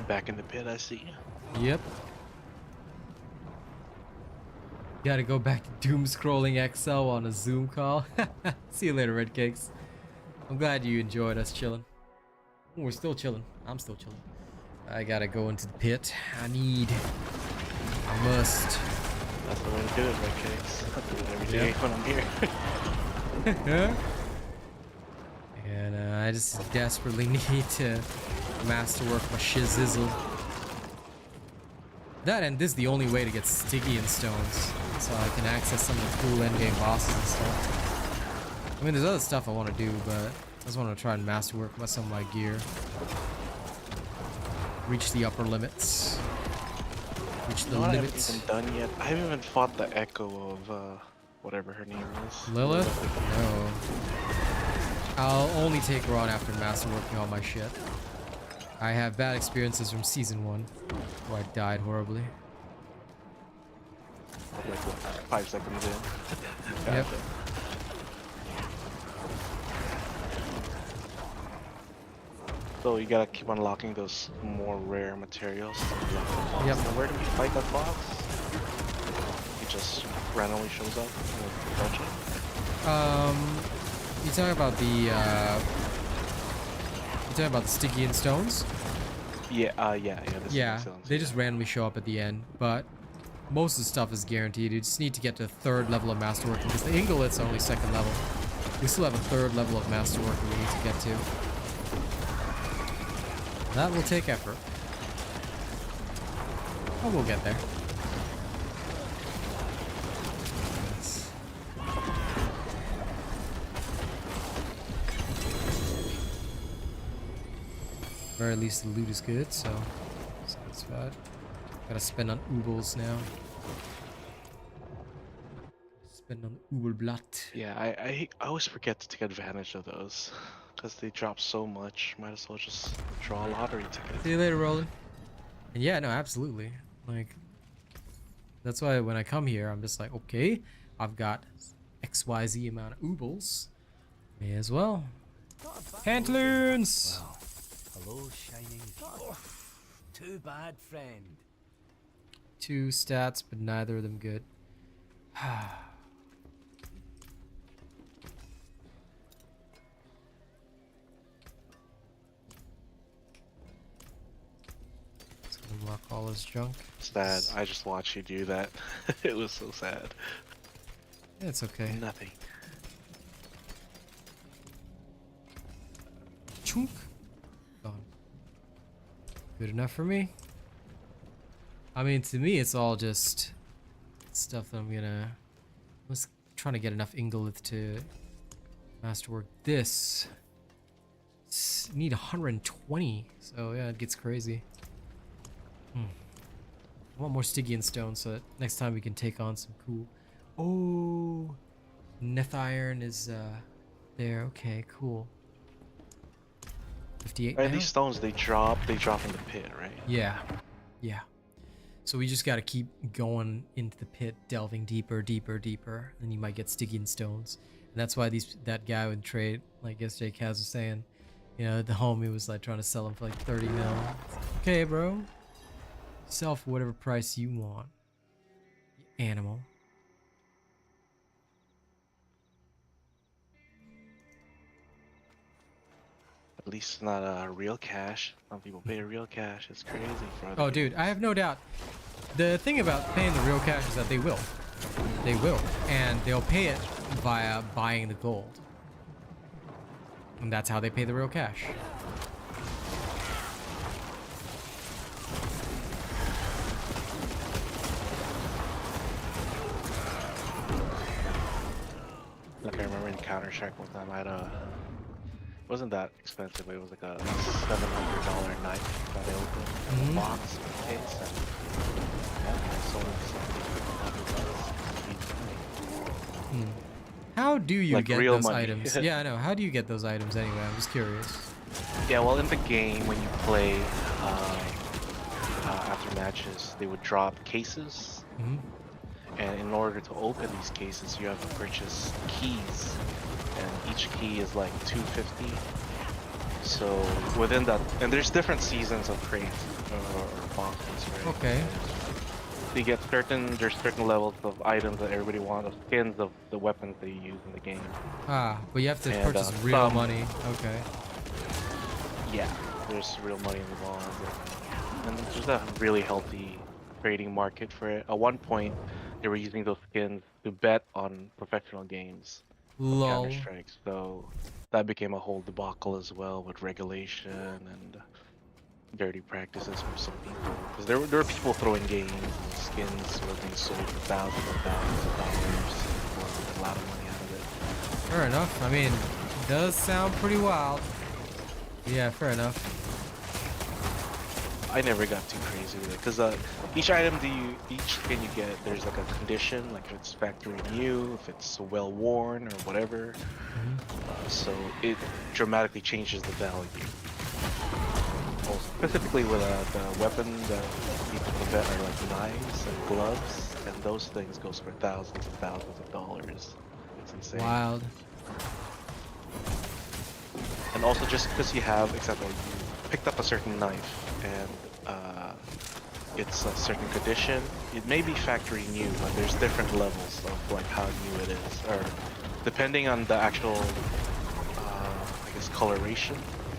Back in the pit, I see. Yep. Gotta go back to doom scrolling XL on a Zoom call. See you later, Red Cakes. I'm glad you enjoyed us chilling. We're still chilling. I'm still chilling. I gotta go into the pit. I must. That's the way to do it, Red Cakes. I do it every day when I'm here. And I just desperately need to masterwork my shizzle. That and this is the only way to get sticky and stones, so I can access some of the cool endgame bosses and stuff. I mean, there's other stuff I want to do, but I just want to try and masterwork with some of my gear. Reach the upper limits. Reach the I haven't limits. even done yet. I haven't even fought the echo of whatever her name is. Lilith? No. I'll only take her on after masterworking all my shit. I have bad experiences from season 1, where I died horribly. Like what, 5 seconds in. Yep. So you gotta keep unlocking those more rare materials. Yep. So where do we fight that boss? It just randomly shows up in the dungeon. You talking about the sticky and stones? Yeah, yeah. Yeah, they just randomly show up at the end, but most of the stuff is guaranteed. You just need to get to 3rd level of masterworking because the Ingoliths are only 2nd level. We still have a 3rd level of masterworking we need to get to. That will take effort. But we'll get there. Or at least the loot is good, so satisfied. Gotta spend on Ubels now. Spend on Ubelblatt. Yeah, I always forget to take advantage of those because they drop so much. Might as well just draw a lottery ticket. See you later, Roland. And yeah, no, absolutely. Like, that's why when I come here, I'm just like, okay, I've got XYZ amount of Ubels. May as well. Pantaloons! Well, hello, shining. Too bad, friend. 2 stats, but neither of them good. Let's unlock all this junk. Sad. I just watched you do that. It was so sad. Yeah, it's okay. Nothing. Chunk. Gone. Good enough for me. I mean, to me, it's all just stuff that I'm gonna. I was trying to get enough Ingolith to masterwork this. Need 120, so yeah, it gets crazy. I want more Stygian stone so that next time we can take on some cool. Oh, Neth Iron is there. Okay, cool. 58 Right, now? these stones they drop in the pit, right? Yeah, yeah. So we just gotta keep going into the pit, delving deeper, deeper, deeper. Then you might get Stygian stones. And that's why that guy would trade, like yesterday Kaz was saying, you know, the homie was like trying to sell him for like 30 mil. Okay, bro. Sell for whatever price you want. You animal. At least not real cash. Some people pay real cash. It's crazy for other Oh, dude, games. I have no doubt. The thing about paying the real cash is that they will. They will. And they'll pay it via buying the gold. And that's how they pay the real cash. Like I remember in Counter-Strike one time I had a... It wasn't that expensive, but it was like a $700 knife that I opened in a box case, and yeah, I sold it for $700. How do you Like get real those money. items? Yeah, I know. How do you get those items anyway? I'm just curious. Yeah, well, in the game, when you play after matches, they would drop cases, and in order to open these cases, you have to purchase keys, and each key is like $250. So within that, and there's different seasons of crates or boxes, right? Okay. You get there's certain levels of items that everybody wants, of skins of the weapons they use in the game. Ah, but you have to And, purchase real some- money. Okay. Yeah, there's real money involved, and there's a really healthy trading market for it. At one point, they were using those skins to bet on professional games, Lol. Counter-Strike. So that became a whole debacle as well with regulation and dirty practices from some people. Because there were people throwing games and skins were being sold for thousands and thousands of dollars for a lot of money out of it. Fair enough. I mean, it does sound pretty wild. Yeah, fair enough. I never got too crazy with it because each skin you get, there's like a condition, like if it's factory new, if it's well worn or whatever. So it dramatically changes the value. Well, specifically with the weapon that people can bet are like knives and gloves, and those things goes for thousands and thousands of dollars. It's insane. Wild. And also just because you have, example, you picked up a certain knife and it's a certain condition, it may be factory new, but there's different levels of like how new it is, or depending on the actual, I guess, coloration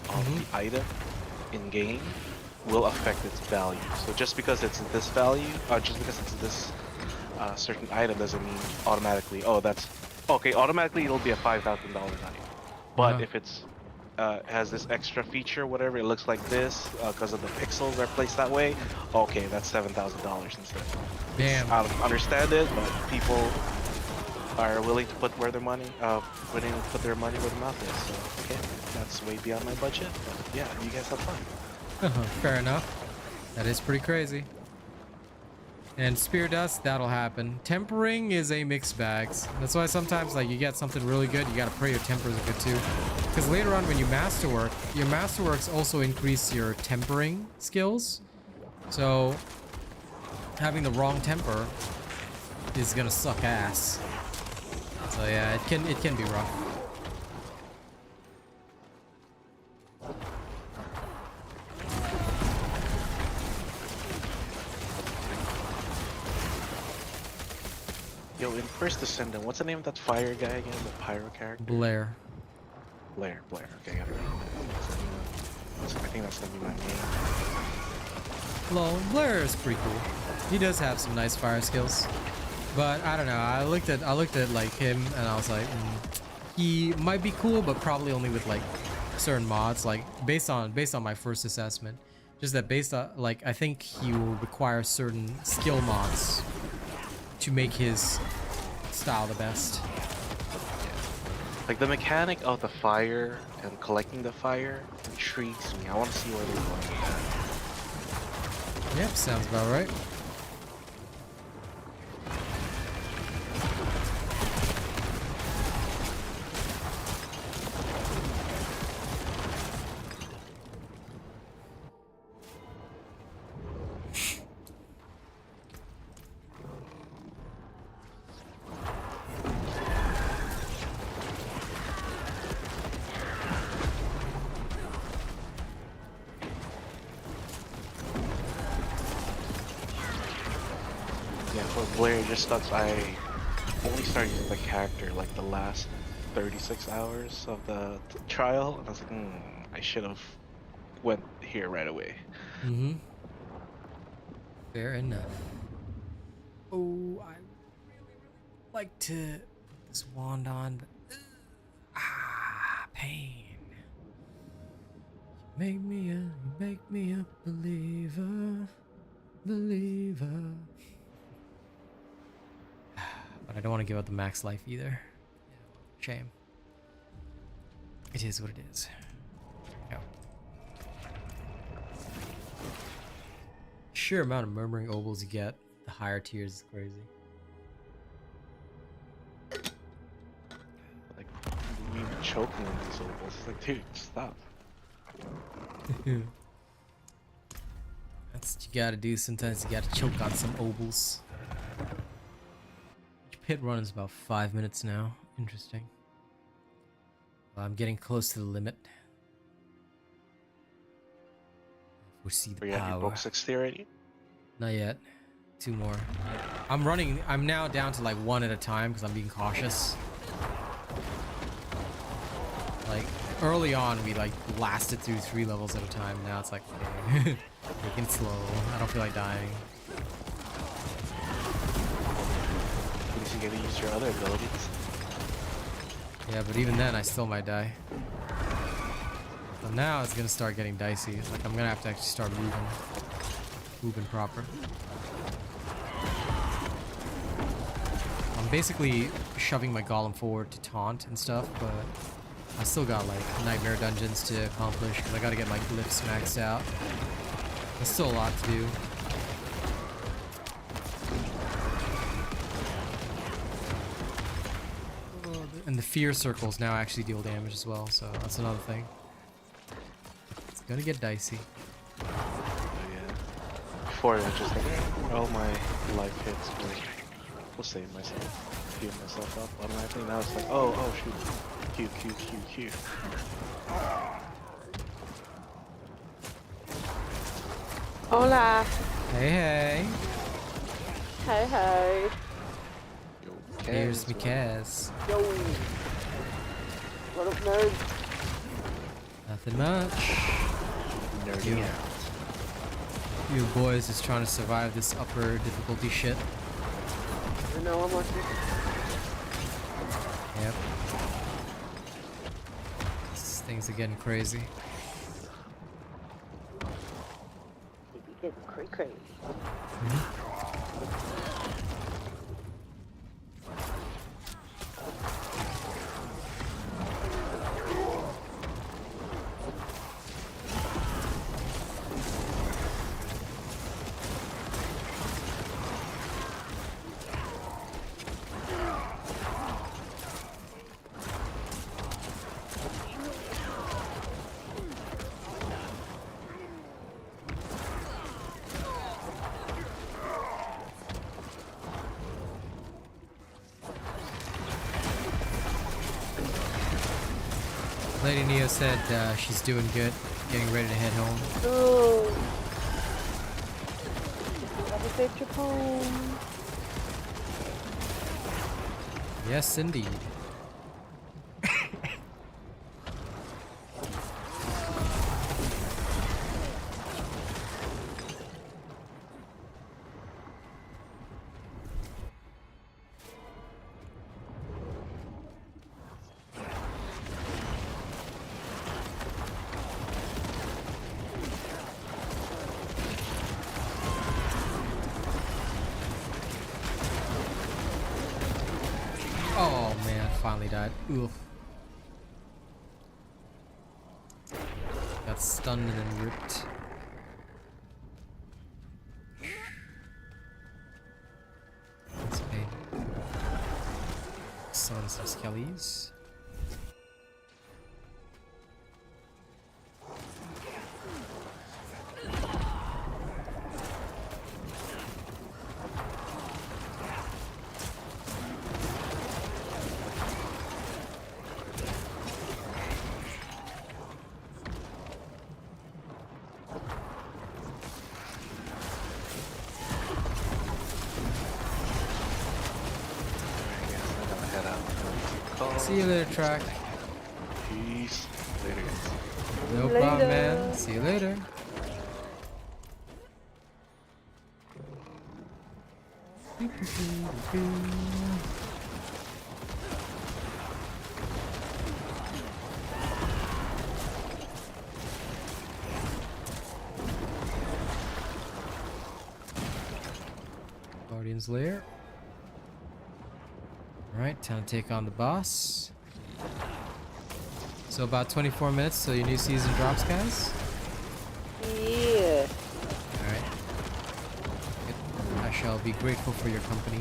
of the item in game will affect its value. So just because it's this value, just because it's this certain item doesn't mean automatically, oh that's, okay, automatically it'll be a $5,000 knife. But if it's has this extra feature, whatever, it looks like this because of the pixels are placed that way. Okay, that's $7,000 instead. Damn. I don't understand it, but people are willing to put their money where their mouth is. So okay, that's way beyond my budget. But yeah, you guys have fun. Fair enough. That is pretty crazy. And spear dust, that'll happen. Tempering is a mixed bag. That's why sometimes like you get something really good, you gotta pray your tempers are good too. Because later on when you masterwork, your masterworks also increase your tempering skills. So having the wrong temper is gonna suck ass. So yeah, it can be rough. Yo, in First Descendant, what's the name of that fire guy again? The pyro character? Blair. Blair. Okay, I got it. I think that's gonna be my name. Lol, Blair is pretty cool. He does have some nice fire skills. But I don't know, I looked at like him and I was like, he might be cool, but probably only with like certain mods, like based on my first assessment. Just that based on like I think he will require certain skill mods to make his style the best. Like the mechanic of the fire and collecting the fire intrigues me. I want to see where they're going with that. Yep, sounds about right. Yeah, for Blair, it just sucks. I only started using the character like the last 36 hours of the trial, and I was like, I should have went here right away. Mm-hmm. Fair enough. Oh, I really like to put this wand on, but pain. You make me a believer, believer. But I don't want to give up the max life either. Shame. It is what it is. Go. Sheer amount of murmuring obols you get, the higher tiers is crazy. Like, you choking on these levels. It's like, dude, stop. That's what you gotta do. Sometimes you gotta choke on some obols. Pit run is about 5 minutes now. Interesting. Well, I'm getting close to the limit. We see the Are you at your power. book 60 already? Not yet. 2 more. I'm now down to like 1 at a time because I'm being cautious. Like early on we like blasted through 3 levels at a time. Now it's like okay. Taking it slow. I don't feel like dying. At least you gotta use your other abilities. Yeah, but even then I still might die. So now it's gonna start getting dicey. It's like I'm gonna have to actually start moving proper. I'm basically shoving my golem forward to taunt and stuff, but I still got like nightmare dungeons to accomplish because I gotta get my glyphs maxed out. There's still a lot to do. And the fear circles now actually deal damage as well, so that's another thing. It's gonna get dicey. Oh, yeah. Before it was just like, all my life hits will save myself, heal myself up automatically. Now it's like, oh shoot. Q. Hola. Hey. Hey. Yo, Here's me Kaz. Yo. What up, nerd? Nothing much. Nerdy You. out. You boys is trying to survive this upper difficulty shit. I know I'm lucky. Yep. Things are getting crazy. Getting crazy. Lady Neo said she's doing good, getting ready to head home. Oh. Have a safe trip home. Yes, indeed. Oh man, I finally died. Oof. Got stunned and then ripped. That's pain. Summon some skellies. See you later, Track. Peace. Later, guys. No problem, man. See you later. Guardian's Lair. Alright, time to take on the boss. So about 24 minutes till your new season drops, guys. Yeah. Alright. I shall be grateful for your company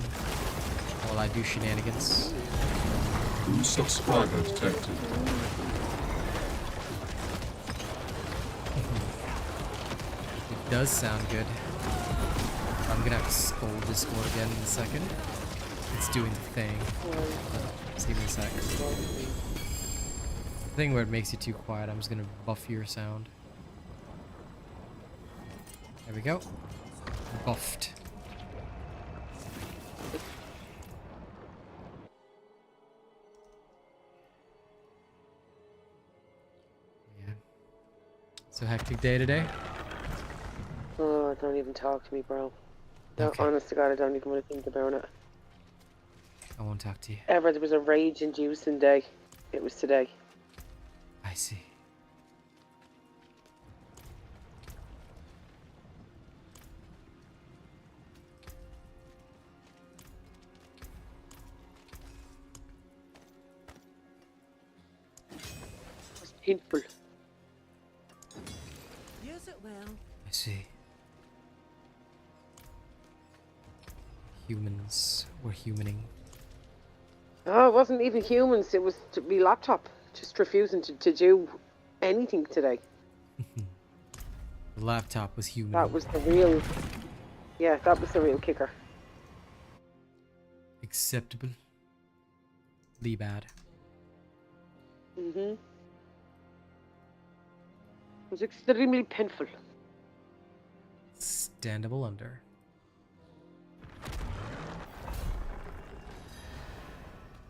while I do shenanigans. New subscriber detected. It does sound good. I'm gonna have to scold Discord again in a second. It's doing the thing. Just give me a sec. The thing where it makes you too quiet, I'm just gonna buff your sound. There we go. Buffed. Yeah. So hectic day today? Oh, don't even talk to me, bro. No, Okay. honest to God, I don't even want to think about it. I won't talk to you. Ever there was a rage-inducing day. It was today. I see. It was painful. Use it well. I see. Humans were humaning. Oh, it wasn't even humans. It was my laptop just refusing to do anything today. The laptop was human. That was the real... Yeah, that was the real kicker. Acceptable. Bad. Mm-hmm. It was extremely painful. Standable under.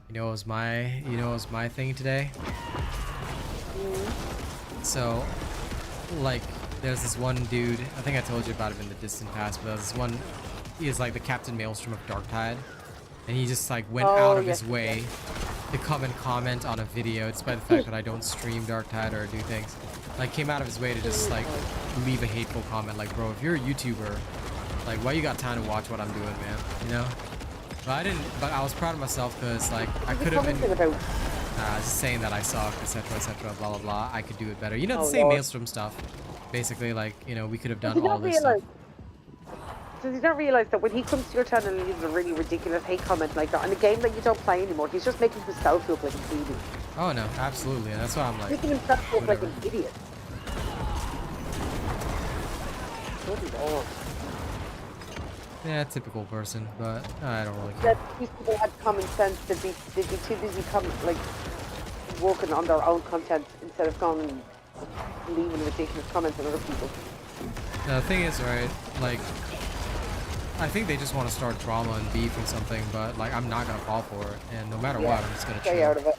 You know what was my thing today? So, like, there's this one dude, I think I told you about him in the distant past, but there's this one, he is like the Captain Maelstrom of Darktide, and he just like went out of his way to come and comment on a video, despite the fact that I don't stream Darktide or do things. Like, came out of his way to just like leave a hateful comment, like, bro, if you're a YouTuber, like, why you got time to watch what I'm doing, man? You know? But I didn't. But I was proud of myself because, like, I could have been just saying that I suck, etc., blah blah blah. I could do it better. You know, the same Maelstrom stuff. Basically, like, you know, we could have done all this stuff. Does he not realize that when he comes to your channel and leaves a really ridiculous hate comment like that on a game that you don't play anymore, he's just making himself look like an idiot. Oh no, absolutely, and that's why I'm like, making himself look like an idiot. Yeah, typical person, but I don't really care. That these people had common sense. They'd be too busy working on their own content instead of going and leaving ridiculous comments on other people. The thing is, right, like, I think they just want to start drama and beef and something, but like, I'm not gonna fall for it, and no matter what, I'm just gonna stay chill. out of it.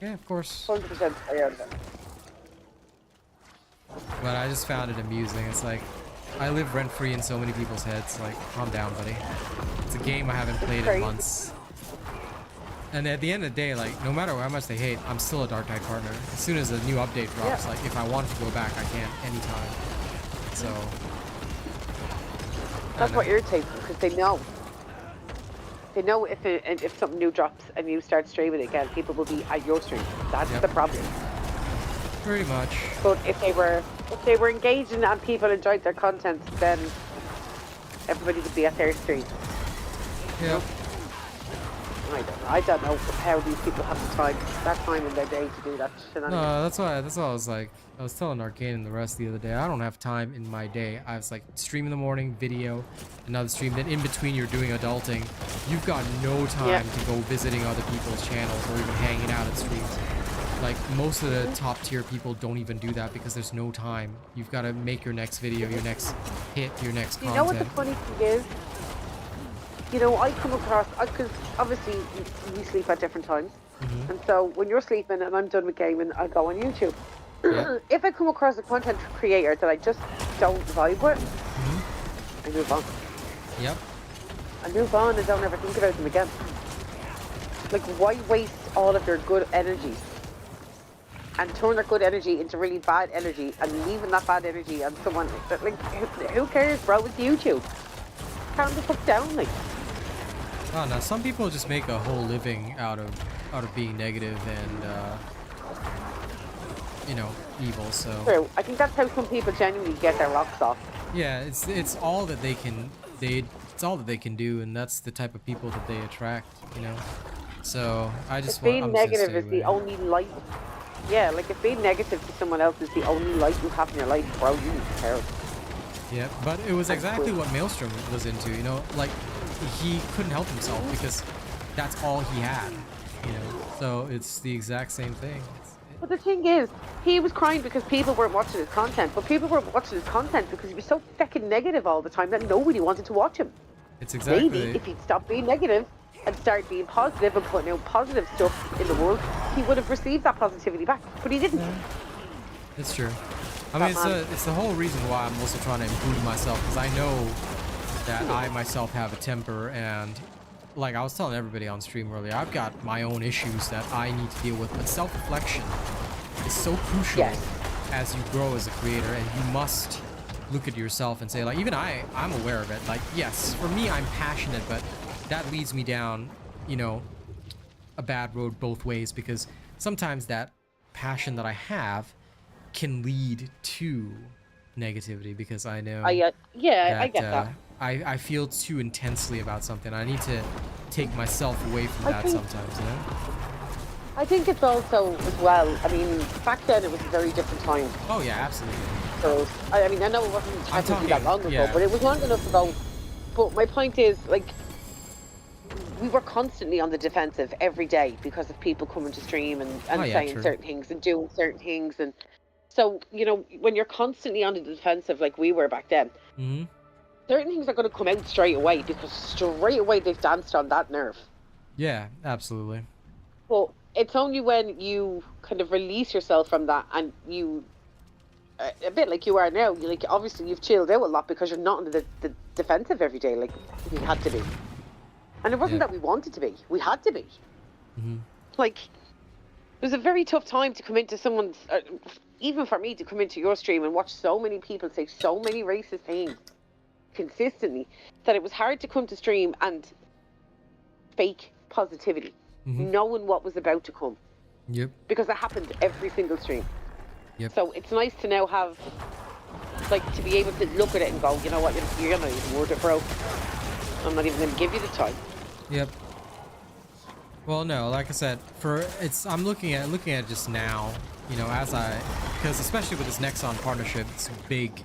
Yeah, of course. 100% stay out of it. But I just found it amusing. It's like, I live rent-free in so many people's heads. Like, calm down, buddy. It's a game I haven't played in months. And at the end of the day, like, no matter how much they hate, I'm still a Darktide partner. As soon as a new update drops, like, if I want to go back, I can anytime. So... That's what irritates them, because they know. They know if something new drops and you start streaming again, people will be at your stream. That's the problem. Pretty much. But if they were engaging and people enjoyed their content, then everybody would be at their stream. Yep. I don't know how these people have the time, that time in their day to do that. No, that's why I was like, I was telling Arcane and the rest the other day, I don't have time in my day. I was like, stream in the morning, video, another stream, then in between you're doing adulting. You've got no time to go visiting other people's channels or even hanging out at streams. Like, most of the top tier people don't even do that because there's no time. You've got to make your next video, your next hit, your next content. You know what the funny thing is? You know, I come across, because obviously we sleep at different times. And so when you're sleeping and I'm done with gaming, I go on YouTube. Yeah. If I come across a content creator that I just don't vibe with, I move on. Yep. I move on and don't ever think about them again. Like, why waste all of their good energy and turn their good energy into really bad energy and leaving that bad energy on someone? Like, who cares, bro? It's YouTube. Calm the fuck down, like. Oh no, some people just make a whole living out of being negative and you know, evil. So True. I think that's how some people genuinely get their rocks off. yeah, it's all that they can it's all that they can do, and that's the type of people that they attract, you know. So I just If being I'm just gonna negative stay is the away. only light. Yeah, like if being negative to someone else is the only light you have in your life, bro, you need to care. Yeah, but it was exactly what Maelstrom was into, you know, like he couldn't help himself because that's all he had, you know. So it's the exact same thing. But the thing is, he was crying because people weren't watching his content, but people weren't watching his content because he was so fucking negative all the time that nobody wanted to watch him. It's exactly. Maybe if he'd stop being negative and start being positive and putting out positive stuff in the world, he would have received that positivity back. But he didn't. It's true. I mean, it's the whole reason why I'm also trying to improve myself, because I know that I myself have a temper, and like I was telling everybody on stream earlier, I've got my own issues that I need to deal with, but self-reflection is so crucial as you grow as a creator, and you must look at yourself and say, like, even I'm aware of it. Like, yes, for me, I'm passionate, but that leads me down, you know, a bad road both ways, because sometimes that passion that I have can lead to negativity, because I know I get that. I feel too intensely about something. I need to take myself away from that sometimes, you know? I think it's also, as well, I mean, back then it was a very different time. Oh yeah, absolutely. So, I mean, I know it wasn't technically that long ago, but it was long enough ago. But my point is, like, we were constantly on the defensive every day because of people coming to stream and saying certain things and doing certain things. And so, you know, when you're constantly on the defensive like we were back then, certain things are going to come out straight away because straight away they've danced on that nerve. Yeah, absolutely. But it's only when you kind of release yourself from that and you, a bit like you are now, you like, obviously you've chilled out a lot because you're not on the defensive every day like we had to be. And it wasn't that we wanted to be, we had to be. Like, it was a very tough time to come into someone's, even for me to come into your stream and watch so many people say so many racist things consistently, that it was hard to come to stream and fake positivity, knowing what was about to come. Yep. Because it happened every single stream. Yep. So it's nice to now have, like, to be able to look at it and go, you know what, you're not even worth it, bro. I'm not even going to give you the time. Yep. Well, no, like I said, I'm looking at it just now, you know, because especially with this Nexon partnership, it's big,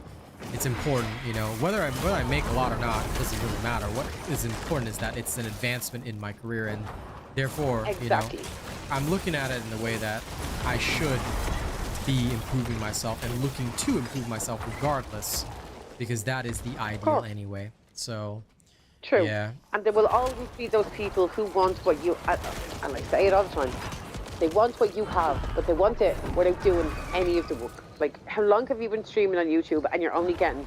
it's important, you know, whether I make a lot or not, it doesn't really matter. What is important is that it's an advancement in my career, and therefore, you know, I'm looking at it in the way that I should be improving myself and looking to improve myself regardless, because that is the ideal anyway. So true. Yeah. And there will always be those people who want what you, and I say it all the time, they want what you have, but they want it without doing any of the work. Like, how long have you been streaming on YouTube and you're only getting,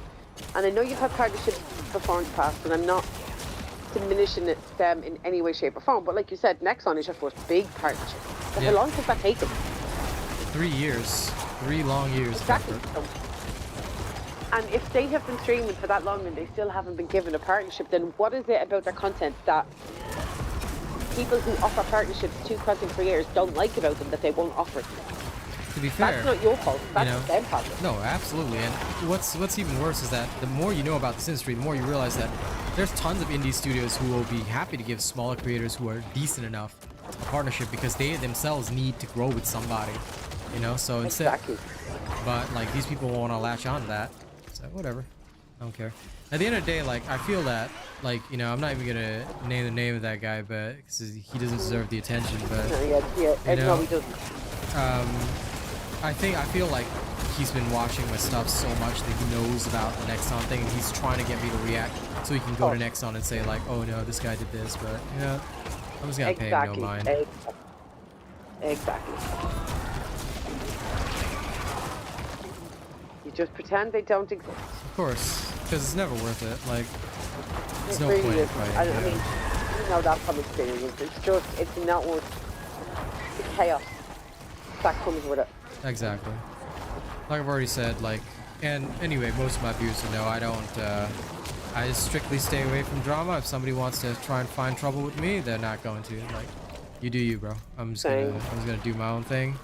and I know you've had partnerships before in the past, and I'm not diminishing them in any way, shape or form, but like you said, Nexon is your first big partnership. So how long has that taken? 3 years. 3 long years. Exactly. And if they have been streaming for that long and they still haven't been given a partnership, then what is it about their content that people who offer partnerships to content creators don't like about them that they won't offer it to them? To be fair, that's not your fault. That's you know, their problem. No, absolutely. And what's even worse is that the more you know about this industry, the more you realize that there's tons of indie studios who will be happy to give smaller creators who are decent enough a partnership because they themselves need to grow with somebody. You know, so instead, but like these people want to latch on to that. So whatever, I don't care. At the end of the day, like I feel that, like, you know, I'm not even gonna name the name of that guy, but because he doesn't deserve the attention. But you know, he doesn't. I feel like he's been watching my stuff so much that he knows about the Nexon thing, and he's trying to get me to react so he can go to Nexon and say like, oh no, this guy did this, but you know, I'm just gonna pay him no mind. Exactly. You just pretend they don't exist. Of course, because it's never worth it. Like, there's It no really point in isn't. fighting. I Yeah. mean, you know that from experience. It's not worth the chaos that comes with it. Exactly. Like I've already said, like, and anyway, most of my viewers will know I don't, I just strictly stay away from drama. If somebody wants to try and find trouble with me, they're not going to. Like, you do you, bro. I'm just gonna do my own thing.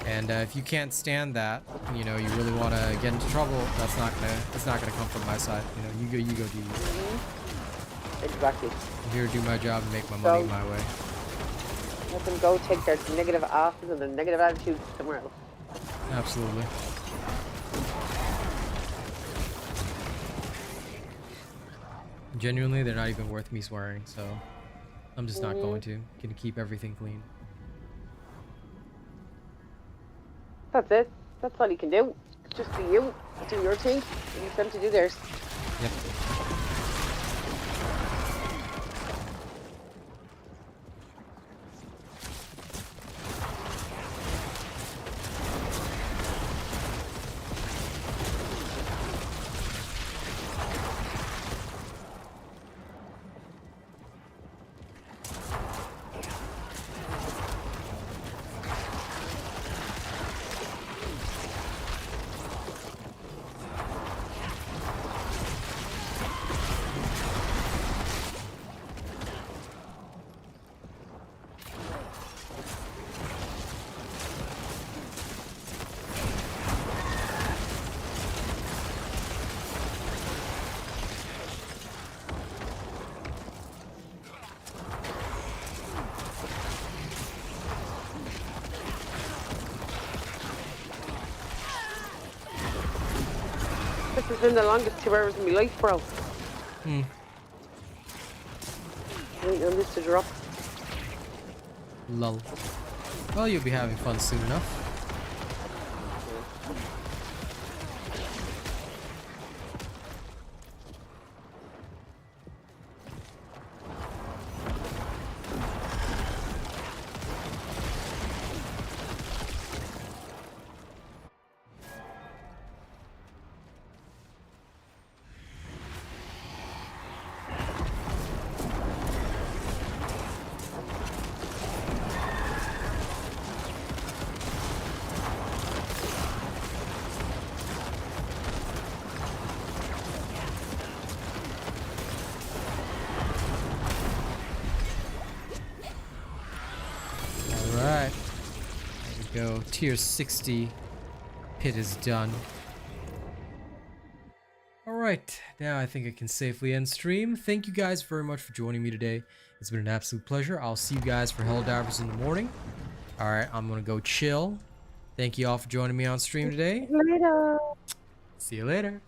And if you can't stand that, you know, you really want to get into trouble, it's not gonna come from my side. You know, you go do you. Exactly. I'm here to do my job and make my money my way. Let them go take their negative asses and their negative attitudes somewhere else. Absolutely. Genuinely, they're not even worth me swearing, so I'm just not going to. Gonna keep everything clean. That's it. That's all you can do. Just be you. Do your thing. And leave them to do theirs. Yep. This has been the longest 2 hours of my life, bro. Waiting on this to drop. Lull. Well, you'll be having fun soon enough. Alright. There we go. Tier 60 pit is done. Alright, now I think I can safely end stream. Thank you guys very much for joining me today. It's been an absolute pleasure. I'll see you guys for Helldivers in the morning. Alright, I'm gonna go chill. Thank you all for joining me on stream today. Later. See you later.